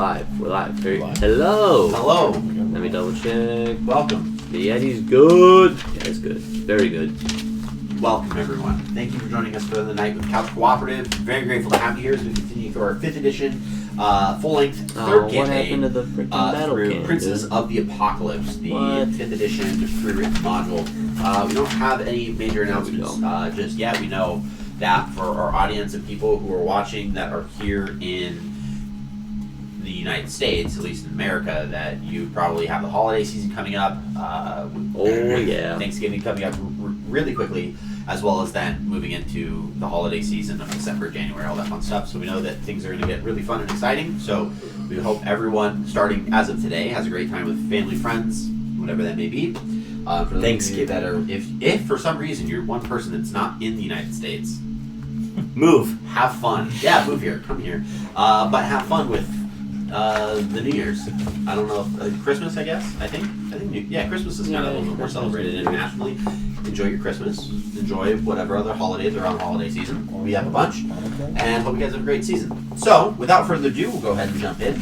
live. We're live. Live. Hello. Hello. Let me double check. Welcome. The Yeti's good. Yeah, it's good. Very good. Welcome, everyone. Thank you for joining us for the night with Couch Cooperative. Very grateful to have you here as we continue through our 5th edition, full-length third What campaign happened to the freaking battle through can, Princes dude? of the Apocalypse, the What? 5th edition pre-written module. We don't have any major announcements just yet. We know that for our audience and people who are watching that are here in the United States, at least in America, that you probably have the holiday season coming up. Yeah. Thanksgiving coming up really quickly, as well as then moving into the holiday season of December, January, all that fun stuff. So we know that things are going to get really fun and exciting. So we hope everyone, starting as of today, has a great time with family, friends, whatever that may be. For those Thanksgiving. that are, if for some reason you're one person that's not in the United States, Move. have fun. Yeah, move here, come here. But have fun with the New Year's. I don't know if Christmas. I guess. I think. Christmas is kind of a little bit more celebrated internationally. Enjoy your Christmas. Enjoy whatever other holidays are on holiday season. We have a bunch, and hope you guys have a great season. So, without further ado, we'll go ahead and jump in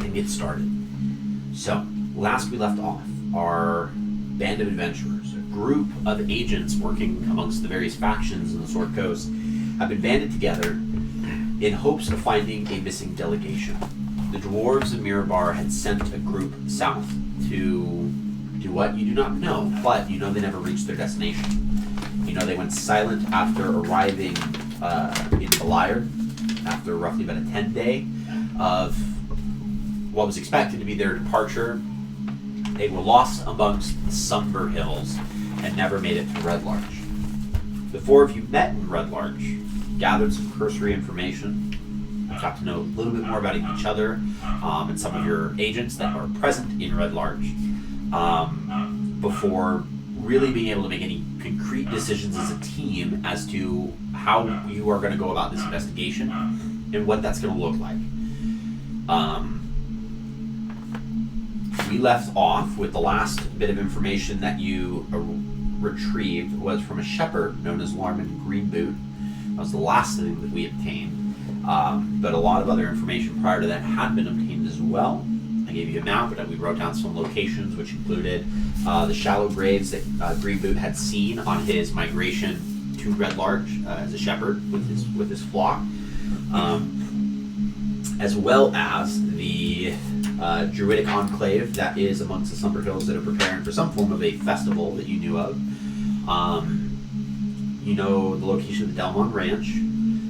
and get started. So, last we left off, our band of adventurers, a group of agents working amongst the various factions in the Sword Coast, have been banded together in hopes of finding a missing delegation. The dwarves of Mirabar had sent a group south to do what? You do not know, but you know they never reached their destination. You know they went silent after arriving in Beliard, after roughly about a 10-day of what was expected to be their departure. They were lost amongst the Sumber Hills and never made it to Red Larch. The four of you met in Red Larch, gathered some cursory information, got to know a little bit more about each other and some of your agents that are present in Red Larch before really being able to make any concrete decisions as a team as to how you are going to go about this investigation and what that's going to look like. We left off with the last bit of information that you retrieved was from a shepherd known as Larman Greenboot. That was the last thing that we obtained. But a lot of other information prior to that had been obtained as well. I gave you a map, but we wrote down some locations, which included the shallow graves that Greenboot had seen on his migration to Red Larch as a shepherd with his flock, as well as the Druidic enclave that is amongst the Sumber Hills that are preparing for some form of a festival that you knew of. You know the location of the Delmon Ranch.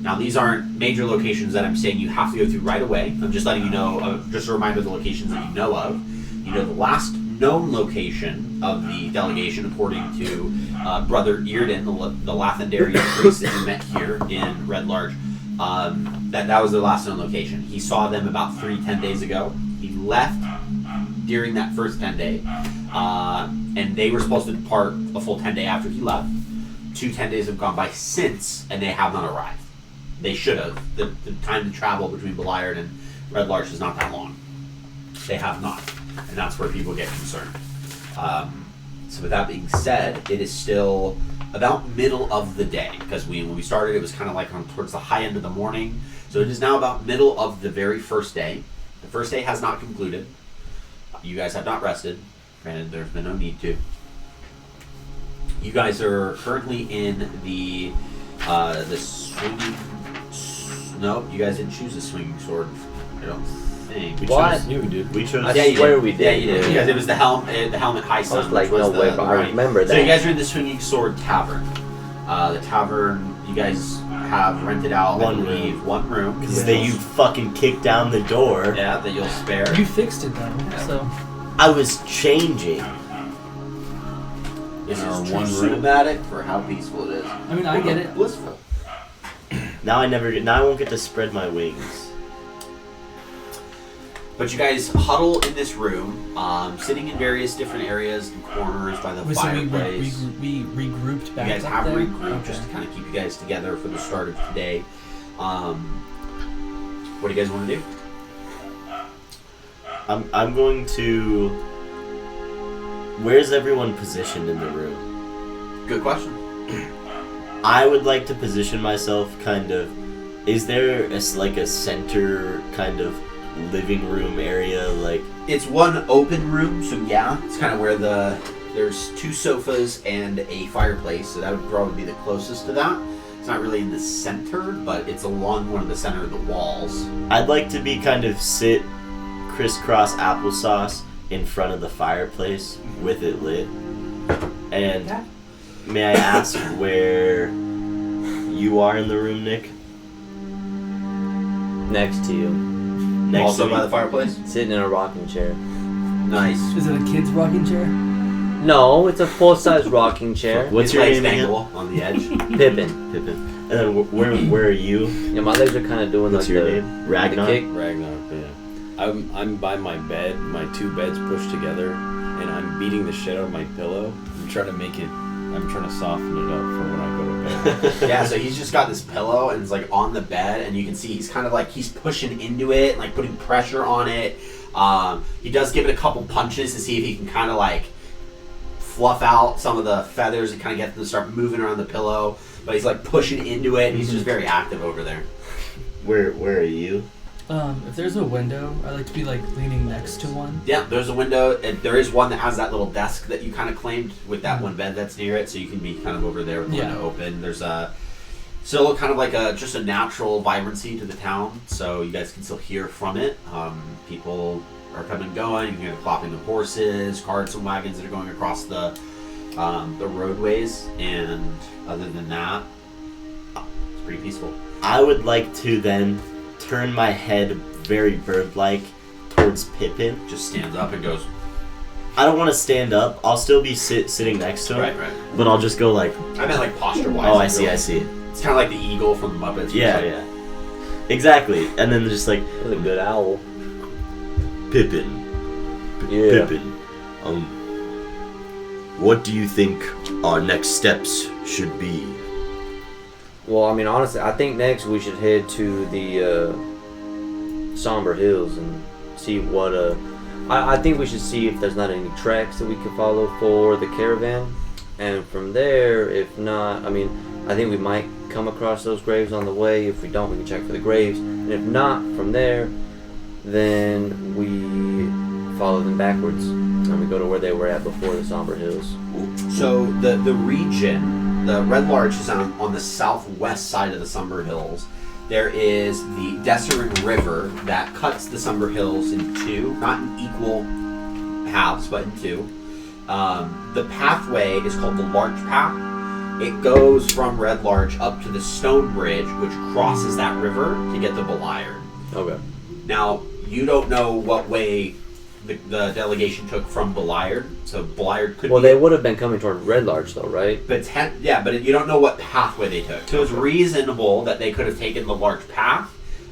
Now, these aren't major locations that I'm saying you have to go through right away. I'm just letting you know, just a reminder of the locations that you know of. You know the last known location of the delegation, according to Brother Earden, the Lathendarian priest that you met here in Red Larch. That was their last known location. He saw them about 10 days ago. He left during that first 10 day, and they were supposed to depart a full 10 day after he left. 2 10 days have gone by since, and they have not arrived. They should have. The time to travel between Beliard and Red Larch is not that long. They have not, and that's where people get concerned. So with that being said, it is still about middle of the day, because when we started, it was kind of like towards the high end of the morning. So it is now about middle of the very first day. The first day has not concluded. You guys have not rested. Granted, there's been no need to. You guys are currently in the swinging. No, you guys didn't choose a swinging sword. I don't think. What? Yeah, we did. We chose. I Yeah, you swear did. we did. Yeah, you did. Because it was the helmet high sun. I was like, which no was way, the but I right. remember that. So you guys are in the Swinging Sword Tavern. The tavern, you guys have rented out, I believe, one room. Because you fucking kicked down the door. Yeah, that you'll spare. You fixed it though, so. I was changing. This is one true room. cinematic for how peaceful it is. I mean, I get it. Blissful. Now I won't get to spread my wings. But you guys huddle in this room, sitting in various different areas and corners by the So fireplace. we regrouped You back guys up have there? regrouped just to kind of keep you guys together for the start of today. What do you guys want to do? I'm going to. Where's everyone positioned in the room? Good question. I would like to position myself kind of Is there like a center kind of living room area? Like, It's one open room, so yeah, it's kind of where there's 2 sofas and a fireplace, so that would probably be the closest to that. It's not really in the center, but it's along one of the center of the walls. I'd like to be kind of sit crisscross applesauce in front of the fireplace with it lit. And may I ask where you are in the room, Nick? Next to you, Next Also to by me? the fireplace. sitting in a rocking chair. Nice. Is it a kid's rocking chair? No, it's a full-size rocking chair. What's His your legs name again? dangle on the edge. Pippin. Pippin. And then where are you? Yeah, my legs are kind of doing What's like your the, name? the Ragnar? kick. Ragnar, yeah. I'm by my bed, my 2 beds pushed together, and I'm beating the shit out of my pillow. I'm trying to soften it up for when I go to bed. Yeah, so he's just got this pillow and it's like on the bed, and you can see he's kind of like he's pushing into it and like putting pressure on it. He does give it a couple punches to see if he can kind of like fluff out some of the feathers and kind of get them to start moving around the pillow. But he's like pushing into it, and he's just very active over there. Where are you? If there's a window, I like to be like leaning next to one. Yeah, there's a window, and there is one that has that little desk that you kind of claimed with that one bed that's near it, so you can be kind of over there with the Yeah. window open. There's still kind of like just a natural vibrancy to the town, so you guys can still hear from it. People are coming and going. You can hear the clopping of horses, carts and wagons that are going across the roadways, and other than that, it's pretty peaceful. I would like to then turn my head very bird-like towards Pippin. Just stands up and goes, I don't want to stand up. I'll still be sitting next to him. right. But I'll just go like, I meant like posture-wise. oh, like, I see. It's kind of like the eagle from the Muppets. Yeah, It's yeah. Exactly. And then just like, That's a good owl. Pippin. Yeah. Pippin. What do you think our next steps should be? Well, I mean, honestly, I think next we should head to the Somber Hills and see what. I think we should see if there's not any tracks that we can follow for the caravan, and from there, if not, I mean, I think we might come across those graves on the way. If we don't, we can check for the graves, and if not, from there, then we follow them backwards and we go to where they were at before the Somber Hills. So the region, the Red Larch is on the southwest side of the Somber Hills. There is the Desering River that cuts the Somber Hills in 2, not in equal halves, but in 2. The pathway is called the Larch Path. It goes from Red Larch up to the Stone Bridge, which crosses that river to get to Beliard. Okay. Now, you don't know what way the delegation took from Beliard, so Beliard could Well, be... they would have been coming toward Red Larch, though, right? But you don't know what pathway they took. So it's reasonable that they could have taken the Larch Path,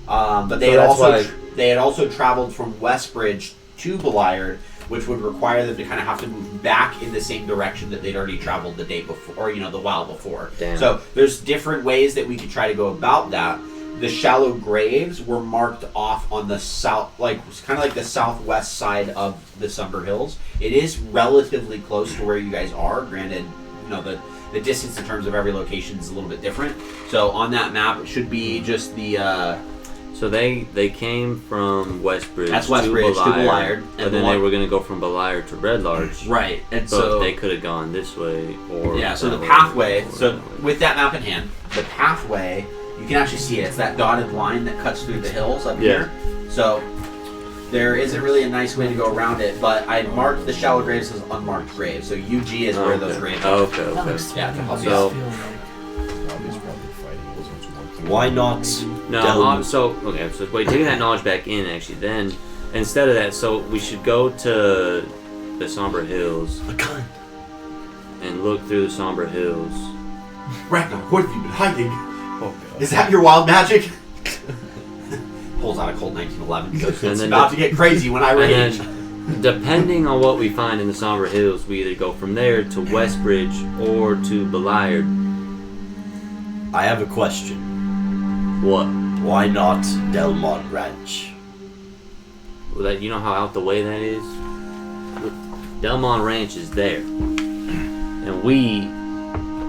but they So had that's also why- they had also traveled from Westbridge to Beliard, which would require them to kind of have to move back in the same direction that they'd already traveled the day before, or the while before. Damn. So there's different ways that we could try to go about that. The shallow graves were marked off on the south, like kind of like the southwest side of the Somber Hills. It is relatively close to where you guys are. Granted, the distance in terms of every location is a little bit different. So on that map, it should be just the. So they came from Westbridge, That's Westbridge to Beliard, and but then they were going to go from Beliard to Red Larch. Right, and So so they could have gone this way, or yeah. So that the way, pathway. or So that way. with that map in hand, the pathway, you can actually see it. It's that dotted line that cuts through the hills up Yeah. here. So there isn't really a nice way to go around it, but I marked the shallow graves as unmarked graves. So UG is where those graves are. Okay, That okay. looks Yeah, to help you So- out. feel like Robbie's probably fighting those ones working. Why not? No, so wait, taking that knowledge back in, actually, then instead of that, so we should go to the Somber Hills A gun. and look through the Somber Hills. Ragnar, where have you been hiding? Oh, God. Is that your wild magic? Pulls out a Colt 1911 because And it's then about to get crazy when I And rage. then, depending on what we find in the Somber Hills, we either go from there to Westbridge or to Beliard. I have a question. What? Why not Delmont Ranch? Well, that, you know how out the way that is? Delmont Ranch is there. And we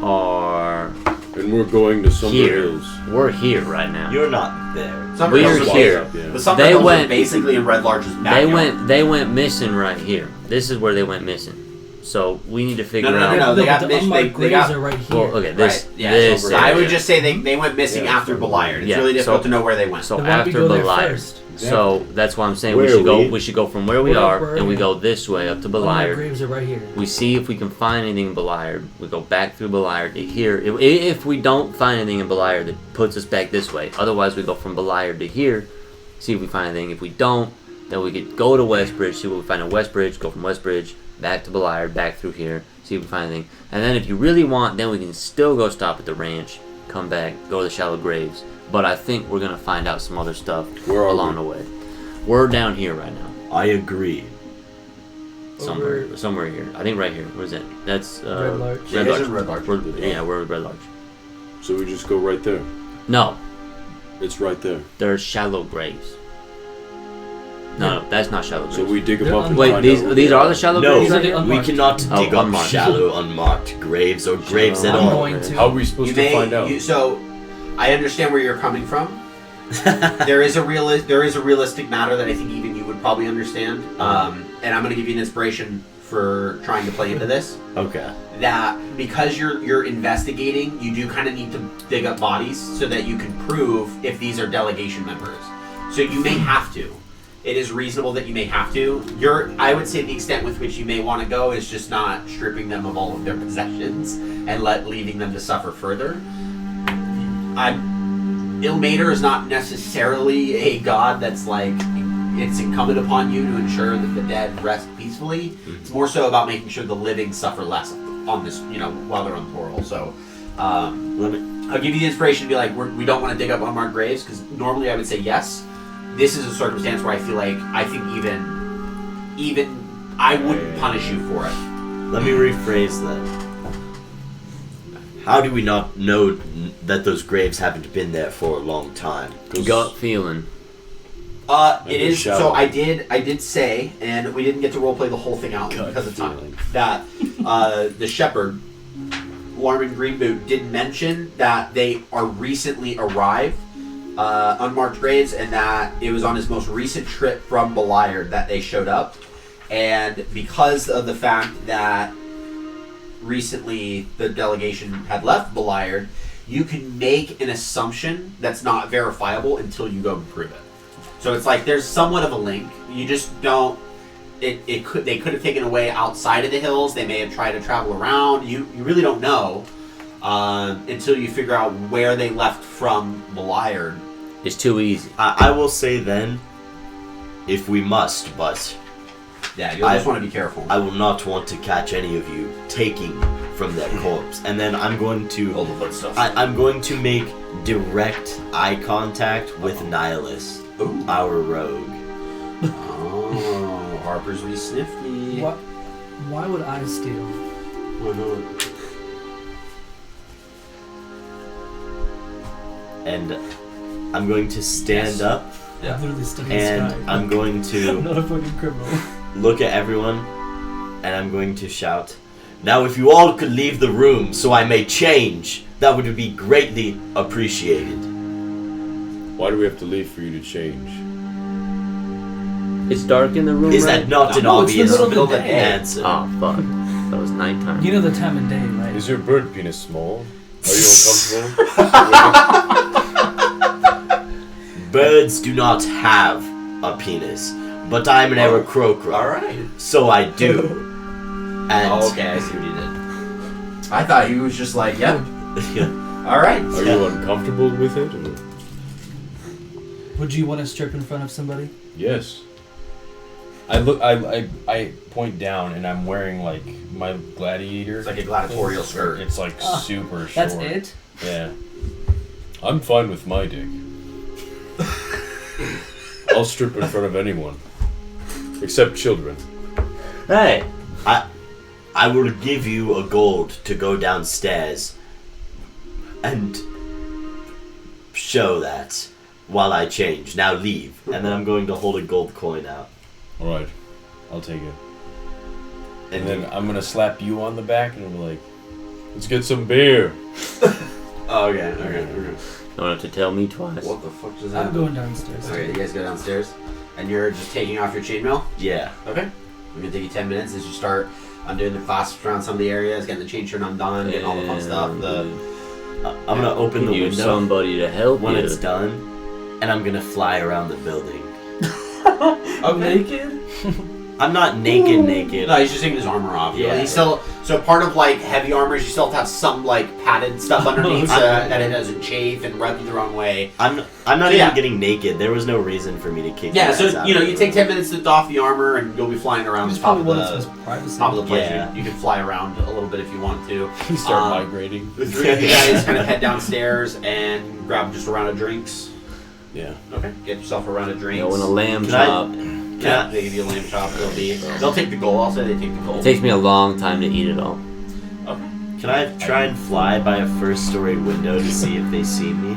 are... We're And we're going to Summer Here. Hills. We're here right now. You're not there. Summer We're Hills is here. Up, yeah. The Summer They Hills are went- basically in Red Larch's backyard. They went missing right here. This is where they went missing. So we need to figure No, out. they got the mission- unmarked they graves got- are right here. Well, okay, this Right. Yeah. this so I would area. just say they went missing Yeah, after so- Beliard. It's Yeah, really difficult so- to know where they went. So Then why don't we after go there Beliard. first? So that's why I'm saying Where we should are go. we? We should go from where we What are, about and we where- go this way up to Unmarked Beliard. graves are right here. We see if we can find anything in Beliard. We go back through Beliard to here. If we don't find anything in Beliard, that puts us back this way. Otherwise, we go from Beliard to here, see if we find anything. If we don't, then we could go to Westbridge, see what we find in Westbridge, go from Westbridge back to Beliard, back through here, see if we find anything. And then if you really want, then we can still go stop at the ranch, come back, go to the Shallow Graves. But I think we're gonna find out some other stuff Where are along we? the way. We're down here right now. I agree. Somewhere here. I think right here. Where's that? That's Red Larch. Yeah, Red it is Larch. in Red Larch. We're at Red Larch. So we just go right there. No, It's right there. there's Shallow Graves. No, that's not Shallow Graves. So we dig them They're up and Wait, find these out where these they are the Shallow No, Graves? These are the we unmarked. cannot Oh, dig up unmarked. shallow, unmarked graves or graves at Shallow. I'm all. going to. How are we supposed to find out? So, I understand where you're coming from. there is a realistic matter that I think even you would probably understand. And I'm going to give you an inspiration for trying to play into this. Okay. That because you're investigating, you do kind of need to dig up bodies so that you can prove if these are delegation members. So you may have to. It is reasonable that you may have to. I would say the extent with which you may want to go is just not stripping them of all of their possessions and leaving them to suffer further. Ilmater is not necessarily a god that's like it's incumbent upon you to ensure that the dead rest peacefully. It's more so about making sure the living suffer less on this, while they're on Toril. So, Let me, I'll give you the inspiration to be like, we don't want to dig up unmarked graves, because normally I would say yes. This is a circumstance where I think even I wouldn't punish you for it. let me rephrase that. How do we not know that those graves haven't been there for a long time? Gut feeling. It is shallow. so. I did say, and we didn't get to roleplay the whole thing out Gut because of time. feeling. That the shepherd, Larman Greenboot, did mention that they are recently arrived, unmarked graves, and that it was on his most recent trip from Beliard that they showed up, and because of the fact that recently the delegation had left Beliard, you can make an assumption that's not verifiable until you go and prove it. So it's like there's somewhat of a link. You just don't. They could have taken away outside of the hills. They may have tried to travel around. You really don't know until you figure out where they left from Beliard. It's too easy. I will say then, if we must, but Yeah, you'll just want to be careful. I will not want to catch any of you taking from that corpse. And then I'm going to All the footsteps. I'm going to make direct eye contact with Nihilus, Ooh. our rogue. Oh, Harper's wee snifty. Why would I steal? Why not? And I'm going to stand Yes. up Yeah. I'm literally stuck in the and sky. I'm going I'm to not a fucking criminal. look at everyone and I'm going to shout, "Now if you all could leave the room so I may change, that would be greatly appreciated." Why do we have to leave for you to change? It's dark in the room. Is right? that not an No, it's the obvious middle of the day. answer? Oh fuck! That was nighttime. You know the time of day, right? Is your bird penis small? Are you uncomfortable? Birds do not have a penis, but I'm an Aarakocra, Alright. so I do. And Oh, okay, I see what you did. I thought he was just like, yep. Alright. Are you uncomfortable with it? Or? Would you want to strip in front of somebody? Yes. I point down and I'm wearing like my gladiator. It's like a gladiatorial skirt. It's like super short. That's it? Yeah. I'm fine with my dick. I'll strip in front of anyone. Except children. Hey, I will give you a gold to go downstairs and show that while I change. Now leave. And then I'm going to hold a gold coin out. Alright. I'll take it. And then I'm gonna slap you on the back and I'm like, let's get some beer. Oh, okay. Don't have to tell me twice. What the fuck does that I'm happen? going downstairs. Okay, you guys go downstairs, and you're just taking off your chainmail. Yeah. Okay. We're gonna take you 10 minutes as you start undoing the clasps around some of the areas, getting the chain shirt undone, getting all the fun stuff. I'm gonna open the Need window somebody to help when you. it's done, and I'm gonna fly around the building. Naked? I'm not naked. No, he's just taking his armor off. Yeah. He's still so part of like heavy armor is you still have to have some like padded stuff underneath so that it doesn't chafe and rub you the wrong way. I'm not So, even yeah. getting naked. There was no reason for me to kick. Yeah, you guys so out you know of you the take 10 room. minutes to doff the armor and you'll be flying around Just the top probably of wanted the some privacy. top of the place. Yeah. You can fly around a little bit if you want to. You start Um, migrating. The three of you guys kind of head downstairs and grab just a round of drinks. Yeah. Okay. Get yourself a round of drinks. Yo, and a lamb Can I- chop. Yeah, they give you a lamb chop. They'll take the goal. I'll say they take the goal. It takes me a long time to eat it all. Okay. Can I try and fly by a first-story window to see if they see me?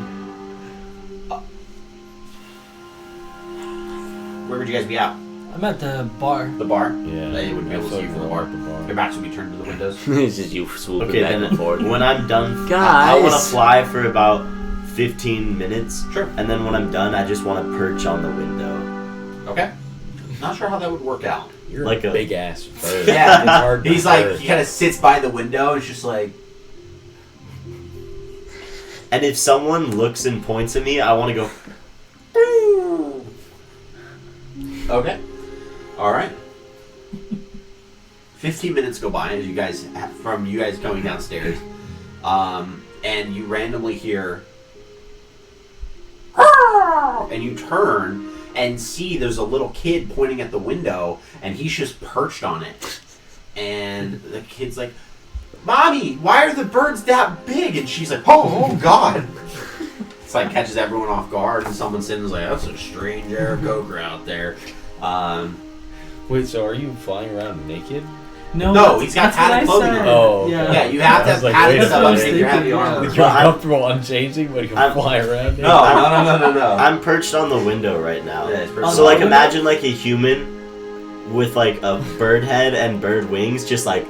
Where would you guys be at? I'm at the bar. The bar? Yeah. They wouldn't be able to see you from the bar. The bar. Your backs would be turned to the windows. It's just you swooping Okay, back then and forth. when I'm done, I Guys. want to fly for about 15 minutes. Sure. And then when I'm done, I just want to perch on the window. Okay. Not sure how that would work out. You're Like a- a big ass bird. Yeah. It's hard to He's like, bird. he kind of sits by the window and it's just like, And if someone looks and points at me, I want to go. okay. All right. 15 minutes go by as you guys, from you guys going downstairs, and you randomly hear, and you turn and see there's a little kid pointing at the window, and he's just perched on it, and the kid's like, "Mommy, why are the birds that big?" And she's like, "Oh God!" It's like catches everyone off guard, and someone sitting like, "That's a strange Aarakocra out there." Wait, so are you flying around naked? No, that's- he's got that's what padded I clothing said. on. Oh, Yeah. Yeah, you have to I have was like, padded wait a stuff minute. underneath your heavy Yeah. armor. You're Well, I'm- comfortable unchanging, but you can I'm- fly around. No, no. I'm perched on the window right now. Yeah, it's perched So on like the imagine like a human with like a bird head and bird wings, just like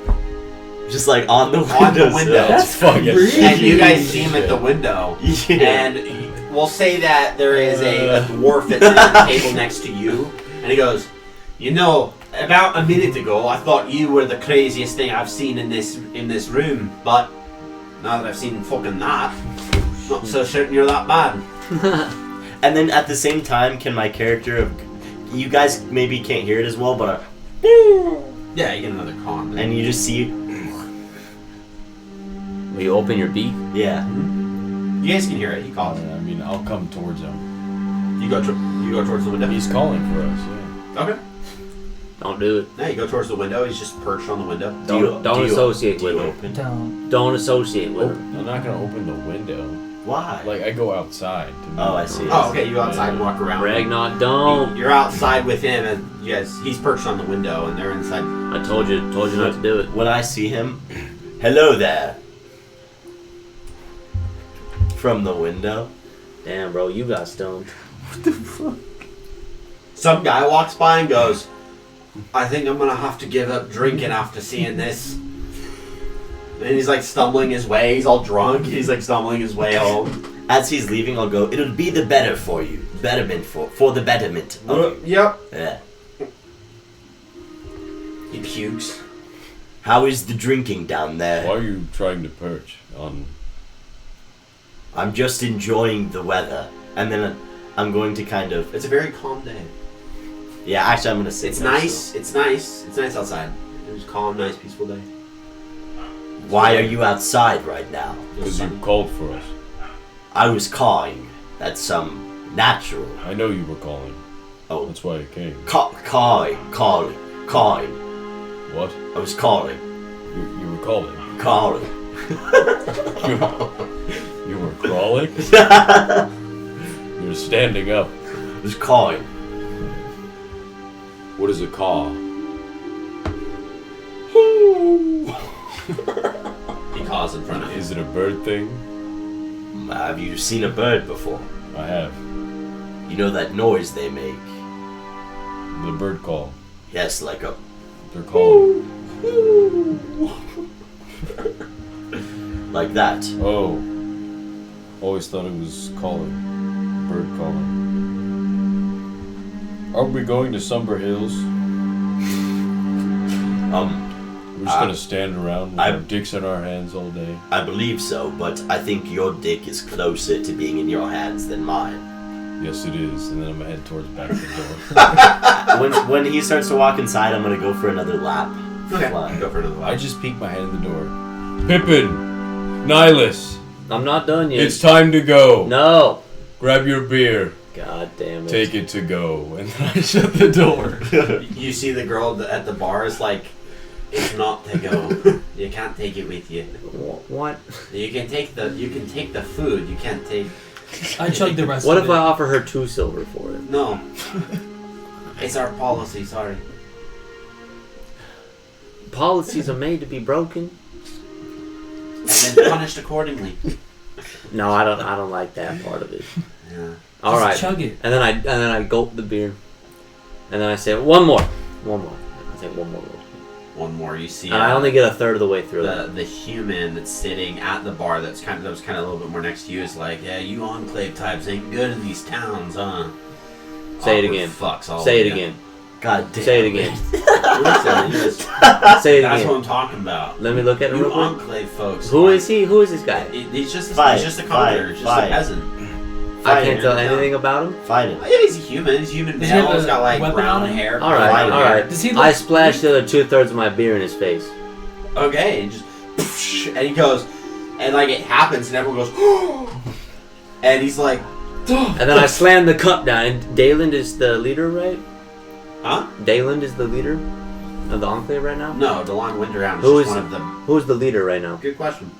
on the window. On the window. That's fucking Really? And you guys see him at the window. Yeah. And we'll say that there is a dwarf that's at the table next to you, and he goes, "You know, about a minute ago, I thought you were the craziest thing I've seen in this room, but now that I've seen fucking that, not so certain you're that bad." And then at the same time, can my character, you guys maybe can't hear it as well, but Yeah, you get another con. and you just see, Will you open your beak? yeah. You guys can hear it. He calls. I mean, I'll come towards him. You go towards the window. He's calling for us, yeah. Okay. Don't do it. Yeah, you go towards the window. He's just perched on the window. Don't associate do with you him. open? Don't. Don't associate with him. I'm not gonna open the window. Why? Like, I go outside. To Oh, I see. Oh, okay. You go outside and walk around. Ragnar, don't. You're outside with him, and yes, he's perched on the window, and they're inside. I told you not to do it. When I see him, hello there. From the window. Damn, bro, you got stoned. Some guy walks by and goes, "I think I'm gonna have to give up drinking after seeing this." And he's like stumbling his way. He's all drunk. He's like stumbling his way home. As he's leaving, I'll go, it'll be the better for you. Betterment for the betterment of you. Yep. Yeah. He pukes. How is the drinking down there? Why are you trying to perch on? I'm just enjoying the weather. And then I'm going to kind of... It's a very calm day. Yeah, actually I'm going to sit It's next nice. It's nice. It's nice outside. It's a calm, nice, peaceful day. to him. Why are you outside right now? Because you called for us. I was calling. That's natural. I know you were calling. Oh, That's why I came. calling. What? I was calling. You were calling. Calling. You were crawling? You're standing up. I was calling. What is a caw? He caws in front of you. Is it a bird thing? Have you seen a bird before? I have. You know that noise they make? The bird call. Yes, like a... They're calling. like that. Oh. always thought it was calling. Bird calling. Are we going to Sumber Hills? We're just gonna stand around with our dicks in our hands all day. I believe so, but I think your dick is closer to being in your hands than mine. Yes, it is. And then I'm gonna head towards the back of the door. When he starts to walk inside, I'm gonna go for another lap. Okay. Fly. Go for another I lap. just peek my head in the door. Pippin! Nihilus! I'm not done yet. It's time to go! No. Grab your beer. God damn it. Take it to go. And then I shut the door. You see the girl at the bar is like, it's not to go. You can't take it with you. What? You can take the food. You can't take. I chugged the rest What of if it. I offer her 2 silver for it? No. It's our policy. Sorry. Policies are made to be broken. And then punished accordingly. No, I don't like that part of it. Yeah. All Just right. chug it. And then I gulp the beer. And then I say one more. I say one more. One more. You see. And I only get a third of the way through. the human that's sitting at the bar that was kind of a little bit more next to you is like, yeah, you enclave types ain't good in these towns, huh? Say it Awkward again. Fucks all Say of it ya. again. God damn. Say it again. Listen, Say it that's what again. I'm talking about. Let me look at him You real quick. enclave folks. Who is he? Who is this guy? He's just a Fight, commoner. He's just fight. a peasant. I can't tell Fight. anything about him. Fight him. Oh, yeah, he's a human. He's a human Does he have male. He's a got like weapon brown on him? hair. All right, white all hair. right. Does he I look splashed the other 2/3 of my beer in his face. Okay, and just and he goes, and like it happens, and everyone goes, and he's like, And then I slammed the cup down. And Dayland is the leader, right? huh? Dayland is the leader of the Enclave right now? No, DeLon Winterhound is Who just is- one of them. Who's the leader right now? Good question.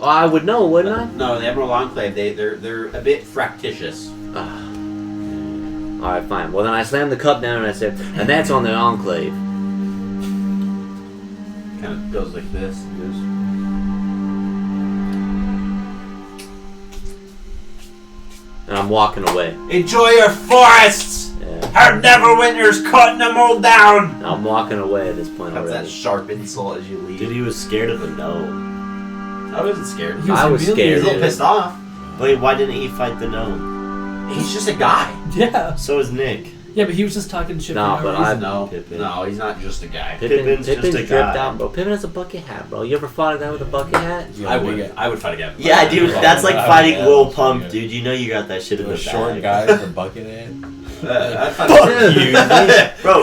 Well, I would know, wouldn't I? No, the Emerald Enclave, they're a bit fractious. Alright, fine. Well, then I slammed the cup down and I said, and that's on the Enclave. Kind of goes like this. And I'm walking away. Enjoy your forests! Yeah. Our Neverwinter's cutting them all down! I'm walking away at this point That's that already. sharp insult as you leave. Dude, he was scared of a gnome. I wasn't scared. He I was He's a scared. little pissed off. Wait, why didn't he fight the gnome? He's just a guy. Yeah. So is Nick. Yeah, but he was just talking shit. No, for but reason. No, Pippin. no, he's not just a guy. Pippin's just a dripped guy. out, bro. Pippin has a bucket hat, bro. You ever fought a guy with a bucket hat? I would fight again. Yeah, dude, that's like Yeah, fighting yeah, Will yeah. Pump, dude. You know you got that shit in A the short bag. guy with a bucket head. I'd fight Fuck again. you, bro.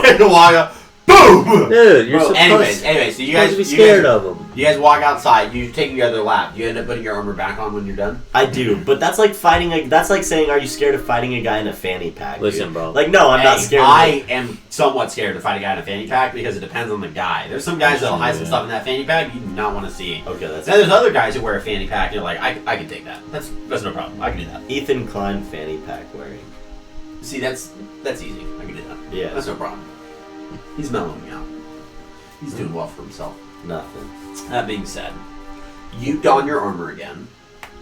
Bro, boom! Dude, you're Bro, supposed, anyways, so you supposed guys to be scared of him. You guys walk outside. You take your other lap. You end up putting your armor back on when you're done. I do, but that's like fighting. That's like saying, "Are you scared of fighting a guy in a fanny pack?" dude? Listen, bro. Like, no, I'm not Hey, scared. I am somewhat scared to fight a guy in a fanny pack because it depends on the guy. There's some guys that'll hide some stuff in that fanny pack you do not want to see. Okay, that's Then there's other guys who wear a fanny pack. And you're like, I can take that. That's no problem. I can do that. Ethan Klein fanny pack wearing. See, that's easy. I can do that. Yeah. That's no problem. He's mellowing out. He's doing well for himself. Nothing. That being said, you don your armor again.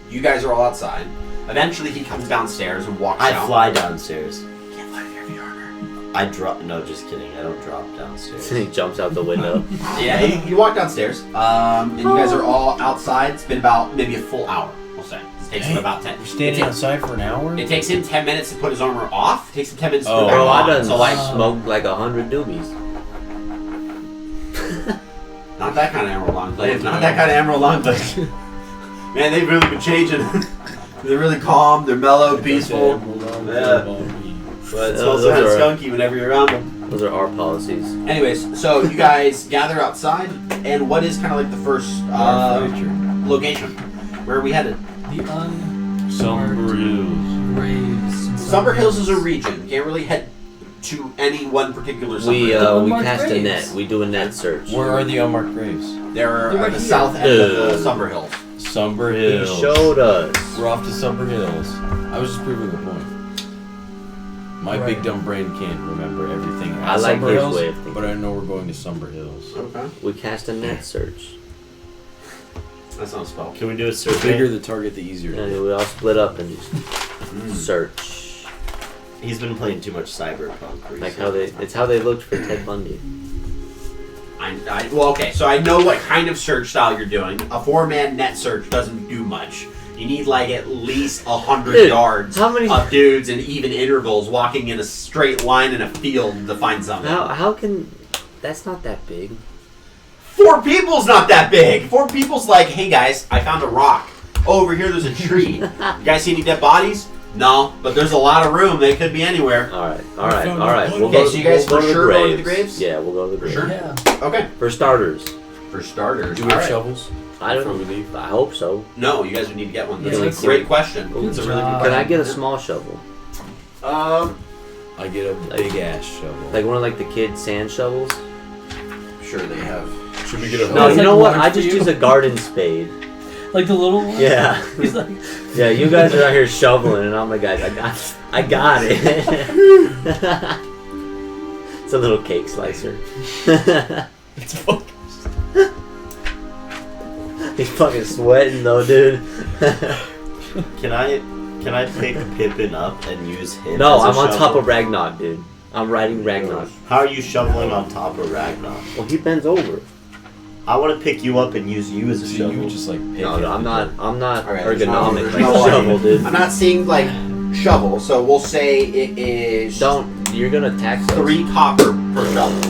You guys are all outside. Eventually, he comes downstairs and walks I out. fly downstairs. You can't fly with your heavy armor. I drop. No, just kidding. I don't drop downstairs. And he jumps out the window. Yeah, you walk downstairs, and you guys are all outside. It's been about maybe a full hour, we'll say. It takes him about 10. We're standing outside for an hour? It takes him 10 minutes to put his armor off. It takes him 10 minutes to put Oh. it back Bro, I on. done So, like, smoked like 100 doobies. not that kind of Emerald Enclave. Not that kind of Emerald Enclave. Man, they've really been changing. They're really calm. They're mellow, peaceful. Yeah. But it's also those kind of are- skunky whenever you're around them. Those are our policies. Anyways, so you guys gather outside, and what is kind of like the first location? Where are we headed? The Sumber Hills. graves. and Summer Hills is a region. You can't really head to any one particular Summer We Hill. we unmarked cast a graves. net. We do a net search. Where are the unmarked graves? They're They're at right the here. south end of the Dude. Summer Hills. Sumber He Hills. showed us. We're off to Sumber Hills. I was just proving the point. My Right. big dumb brain can't remember everything. I at like Sumber his Hills, way of thinking. but I know we're going to Sumber Hills. Okay. We cast a net search. That's not a spell. Can we do a The survey? bigger the target, the easier. And we all split up and just search. He's been playing too much Cyberpunk recently. Like how it's how they looked for Ted Bundy. Well, okay, so I know what kind of search style you're doing. A 4-man net search doesn't do much. You need like at least 100 Dude, yards how many- of dudes in even intervals walking in a straight line in a field to find something. How can... That's not that big. 4 people's not that big. 4 people's like, hey guys, I found a rock. Oh, over here there's a tree. You guys see any dead bodies? No, but there's a lot of room. They could be anywhere. All right. Okay, We'll so you guys we'll for go sure to going to the graves? Yeah, we'll go to the graves. sure? Yeah. Okay. For starters. For starters. Do we have alright. shovels? I don't Before we know. leave? I hope so. No, you guys would need to get one. That's Yeah, a let's great do it. question. Good It's a really good job. question. Can I get a small shovel? I get a big ass shovel. Like one of like the kids' sand shovels? Sure they have. Should we get a No, It's you like know what? large I for just you. use a garden spade. Like the little one? Yeah. He's like, Yeah, you guys are out here shoveling, and I'm like, guys, I got it. It's a little cake slicer. It's fucking. He's fucking sweating though, dude. Can I pick Pippin up and use him? No, as a I'm on shovel? top of Ragnar, dude. I'm riding Ragnar. How are you shoveling on top of Ragnar? Well, he bends over. I want to pick you up and use you as a So shovel. you just like pick No, it. I'm not Alright, there's no- ergonomic there's like no a way. shovel, dude. I'm not seeing like shovel, so we'll say it is You're gonna tax us. 3 copper per shovel.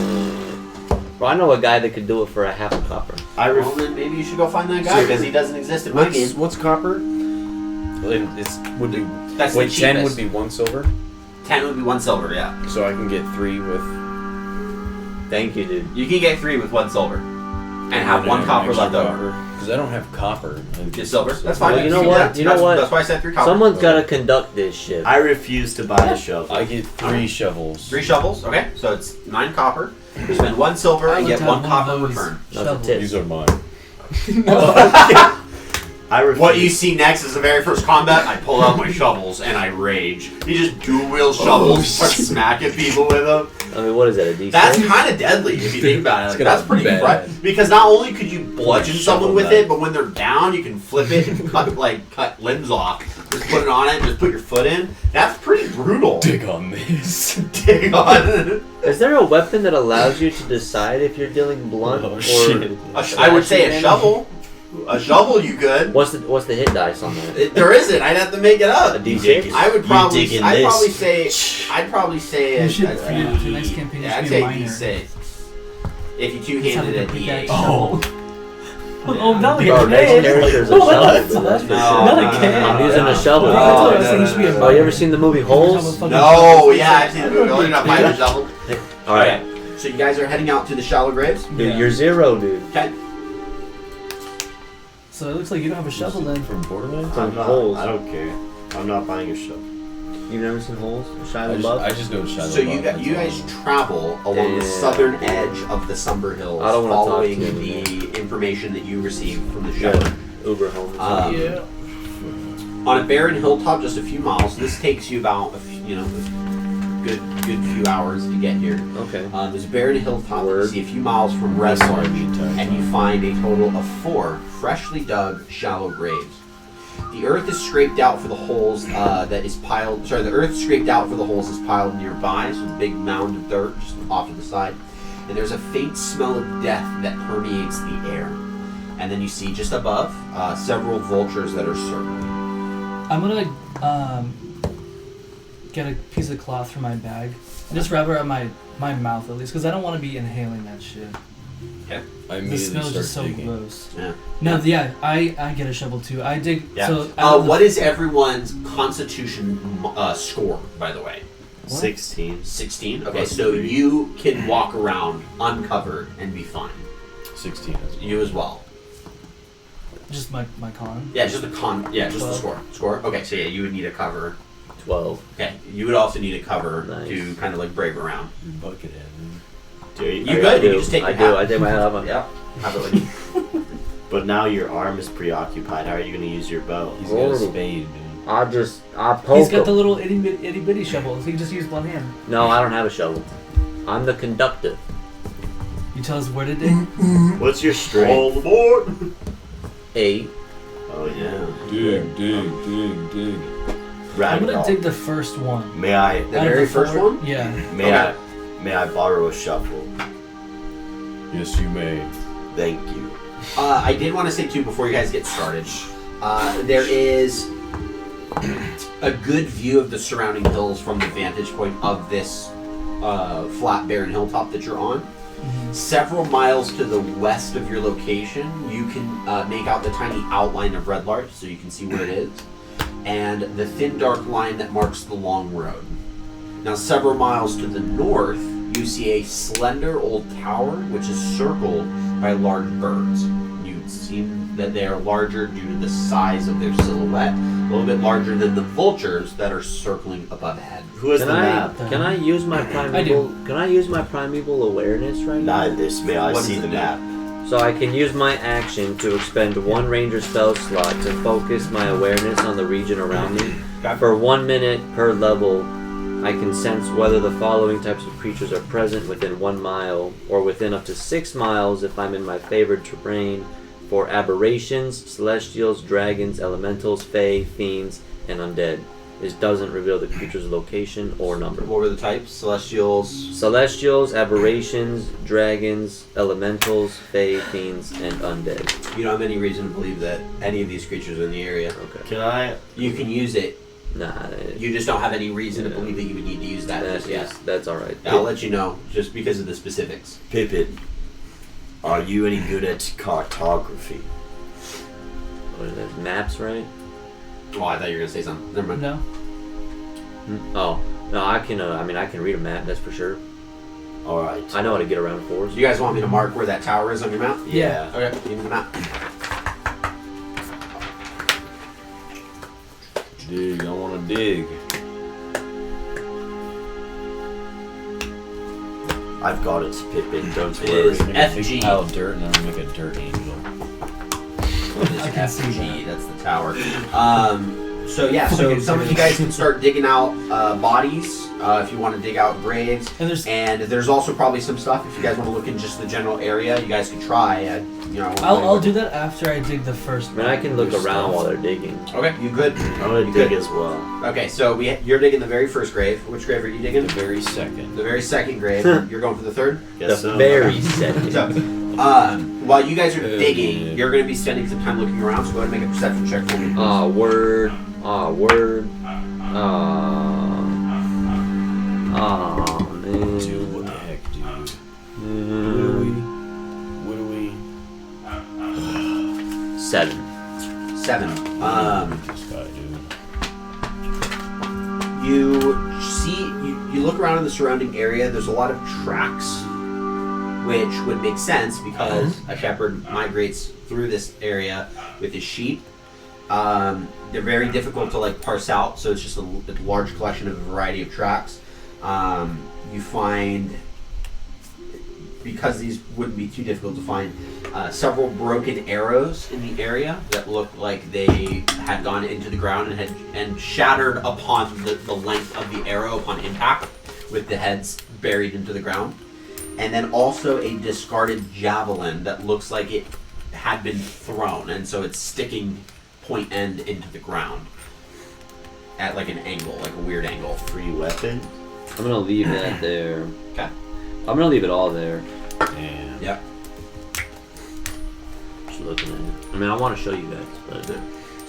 Bro, I know a guy that could do it for a half a copper. Well, then maybe you should go find that guy because he doesn't exist in my game. What's copper? It's would be. That's Wait, the 10 cheapest. would be 1 silver, 10 would be 1 silver, yeah. so I can get 3 with. Thank you, dude. You can get 3 with 1 silver. And have 1 copper left over. Because I don't have copper. Just silver. That's fine. Well, you know can do what? that. You know That's- what? That's why I said 3 copper. Someone's gotta conduct this shit. I refuse to buy the shovel. I get 3 shovels. 3 shovels. Okay, so it's 9 copper. You spend 1 silver I and would get have 1 one copper of those return. That's a shovels. tip. These are mine. I refuse. What you see next is the very first combat. I pull out my shovels and I rage. You just dual wheel shovels, start smacking people with them. I mean, what is that, a D6? That's kind of deadly if you think about it. Like, It's gonna that's pretty be bad. right. Because not only could you bludgeon Shovel someone with that. it, but when they're down, you can flip it and cut limbs off. Just put it on it, just put your foot in. That's pretty brutal. Dig on this. Dig on. Is there a weapon that allows you to decide if you're dealing blunt Oh, or... shit. I would say a slashing shovel. A shovel, you could. What's the hit dice on that? There isn't. I'd have to make it A up. D6? I would You probably. digging I'd this? probably say. You should, a for your next campaign, you Yeah, I'd should be say a minor. D6. If you Let's two-handed have a a big D8. axe shovel. Oh, not like Bro, a next can. character's a Oh, shovel, that's- dude, that's for No, sure. Not a no, can. I'm using a shovel. Oh, No, that's what I was no, saying. You should be a no, Oh, you ever minor. seen the movie Have a Holes? fucking No, shovel. yeah, I've seen the movie. Only not fighting a shovel. Alright. Okay, so you guys are heading out to the shallow graves. Dude, Yeah. you're 0, dude. Okay. So it looks like you don't have a shovel then. From Borderlands? I'm not, Holes. I don't care. I'm not buying a shovel. You've never seen Holes? Shia I LaBeouf? just know Shadow So you Love, you that's guys all. travel along the Yeah. southern edge of the Somber Hills, I don't wanna talk following to you the information that you received from the Yeah. shepherd. Uber home. Yeah. On a barren hilltop, just a few miles. This takes you about a good few hours to get here. Okay. There's a barren hilltop. You Word. see a few miles from That's Red what I Marsh, mean, time. and you find a total of 4 freshly dug shallow graves. The earth is scraped out for the holes the earth scraped out for the holes is piled nearby, so a big mound of dirt just off to the side. And there's a faint smell of death that permeates the air. And then you see just above several vultures that are circling. I'm gonna get a piece of cloth from my bag and just wrap it around my mouth at least, because I don't want to be inhaling that shit. I The immediately smell is start just so digging. gross. Yeah. No, yeah, I get a shovel too. I dig. Yeah. So out of the- What is everyone's constitution score, by the way? 16. 16? Okay, Plus so 3. you can walk around uncovered and be fine. 16 as well. You as well. just my con. Yeah, just the just the 12. score. Score? Okay, so yeah, you would need a cover. 12. Okay, you would also need a cover Nice. to kind of like brave around. Buckethead. Do you? You I good? do. You can just take I your do. hat. I take my hat off. Yep. Have it with you. But now your arm is preoccupied. How are you going to use your bow? He's got a Horrible. spade, dude. I poke He's got the him. little itty bitty shovel. So he can just use one hand. No, I don't have a shovel. I'm the conductor. You tell us where to dig. What's your strength? All aboard! 8. Oh yeah. Dig, dig. I'm gonna Ragdoll. dig the first one. May I? The Out of very the first 4? one? Yeah. May I borrow a shovel? Yes, you may. Thank you. I did want to say too before you guys get started. There is a good view of the surrounding hills from the vantage point of this flat, barren hilltop that you're on. Several miles to the west of your location, you can make out the tiny outline of Red Larch, so you can see where it is, and the thin, dark line that marks the long road. Now, several miles to the north, you see a slender old tower, which is circled by large birds. You see that they are larger due to the size of their silhouette, a little bit larger than the vultures that are circling above head. Who has the map? Can I use my primeval? Can I use my primeval awareness right now? Not this, may I What see does the it do? map? So I can use my action to expend one ranger spell slot to focus my awareness on the region around me. Okay. For 1 minute per level, I can sense whether the following types of creatures are present within 1 mile or within up to 6 miles if I'm in my favored terrain for aberrations, celestials, dragons, elementals, fae, fiends, and undead. This doesn't reveal the creature's location or number. What were the types? Celestials. Celestials, aberrations, dragons, elementals, fae, fiends, and undead. You don't have any reason to believe that any of these creatures are in the area. Okay. Can I? You can use it. Nah, You just don't have any reason to Yeah. believe that you would need to use that just yet. that's alright. I'll let you know just because of the specifics. Pippin, are you any good at cartography? What is that? Maps, right? Oh, I thought you were gonna say something. Never mind. No. Oh, no, I can. I mean, I can read a map. That's for sure. All right. I know how to get around forest. Do you guys want me to mark where that tower is on your map? Yeah. Okay, give me the map. Dig, I want to dig. I've got it, Pippin. Don't It worry. is Make a big FG. pile of dirt and then I'll make a dirt angel. It is I can see FG. that. That's the tower. So yeah, so some of you guys can start digging out bodies if you want to dig out graves. And There's also probably some stuff if you guys want to look in just the general area. You guys could try. I'll do that after I dig the first. I mean, I can look There's around stuff. while they're digging. Okay, you good? I'm gonna You dig good? as well. Okay, so you're digging the very first grave. Which grave are you digging? The very second. The very second grave. You're going for the third. The Guess so. very second. So, while you guys are digging, yeah. you're going to be spending some time looking around. So go ahead and make a perception check for me. Ah, word. Ah, word. Man. Dude, what the heck, dude? What do we? 7. 7. This guy, dude. You see, you look around in the surrounding area. There's a lot of tracks, which would make sense because a shepherd migrates through this area with his sheep. They're very difficult to parse out, so it's just a large collection of a variety of tracks. You find, because these wouldn't be too difficult to find, several broken arrows in the area that look like they had gone into the ground and shattered upon the length of the arrow upon impact, with the heads buried into the ground. And then also a discarded javelin that looks like it had been thrown, and so it's sticking point end into the ground at an angle, a weird angle. Free weapon. I'm gonna leave that there. Okay. I'm gonna leave it all there. Damn. Yep. Just looking at it. I mean, I want to show you guys, but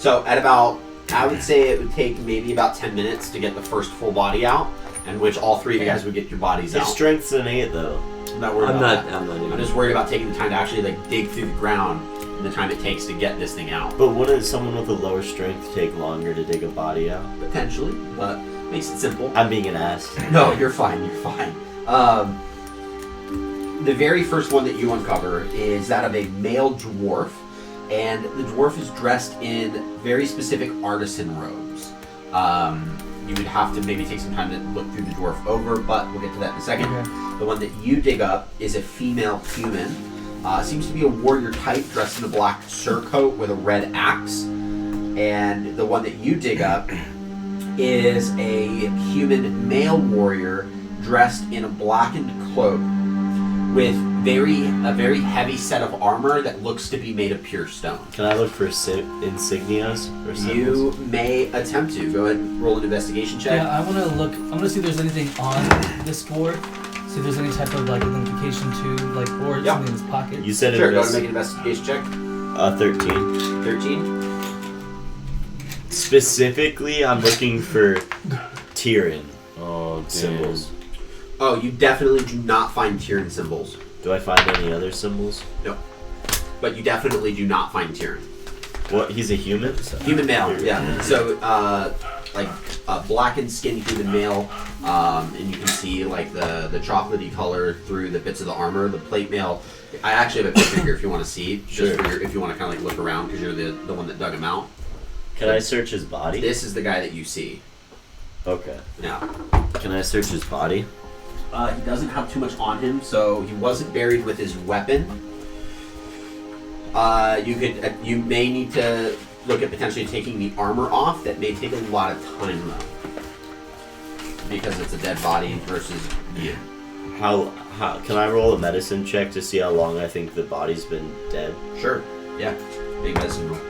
So at about, I would say it would take maybe about 10 minutes to get the first full body out, and which all three of you guys would get your bodies His out. strength's an 8 though. I'm not worried I'm about not. that. I'm not I'm even. just worried about taking the time to actually dig through the ground and the time it takes to get this thing out. But wouldn't someone with a lower strength take longer to dig a body out? Potentially, but makes it simple. I'm being an ass. No, you're fine. You're fine. The very first one that you uncover is that of a male dwarf, and the dwarf is dressed in very specific artisan robes. You would have to maybe take some time to look through the dwarf over, but we'll get to that in a second. Okay. The one that you dig up is a female human. Seems to be a warrior type, dressed in a black surcoat with a red axe. And the one that you dig up is a human male warrior dressed in a blackened cloak with a very heavy set of armor that looks to be made of pure stone. Can I look for insignias or symbols? You may attempt to. Go ahead and roll an investigation check. Yeah, I want to look. I'm gonna see if there's anything on this dwarf. See if there's any type of identification to or Yeah. something in his pocket. You said Sure, go ahead and it make an investigation check. 13. 13. Specifically, I'm looking for Tyrion Oh, damn. symbols. Oh, you definitely do not find Tyrion symbols. Do I find any other symbols? No. But you definitely do not find Tyrion. What? He's a human? Human male, yeah. So, like blackened skin human male, and you can see like the chocolatey color through the bits of the armor. The plate mail. I actually have a picture here if you want to see, just for if you want to kind of like look around because you're the one that dug him out. Can I search his body? This is the guy that you see. Okay. Now, Can I search his body? he doesn't have too much on him, so he wasn't buried with his weapon. You may need to look at potentially taking the armor off. That may take a lot of time though, because it's a dead body versus you. How can I roll a medicine check to see how long I think the body's been dead? Sure. Yeah. Big medicine roll.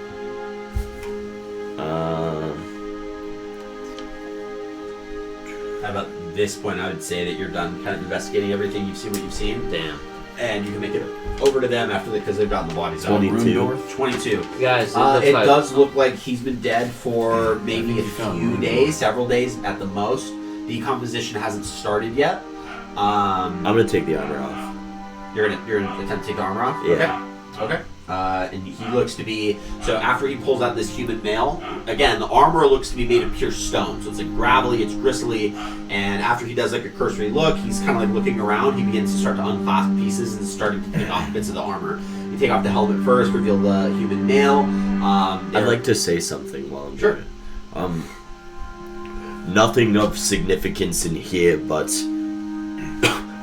At about this point, I would say that you're done kind of investigating everything. You've seen what you've seen. Damn. And you can make it over to them after because they've gotten the bodies out. 22. 22. Guys, It does look like he's been dead for maybe a few days, several days at the most. Decomposition hasn't started yet. I'm gonna take the armor off. You're gonna attempt to take the armor off? Yeah. Okay. And he looks to be so after he pulls out this human male, again the armor looks to be made of pure stone, so it's like gravelly, it's gristly, and after he does like a cursory look, he's kind of like looking around. He begins to start to unclasp pieces and starting to take off bits of the armor. You take off the helmet first, reveal the human male. I'd like to say something while I'm Sure. doing it. Nothing of significance in here, but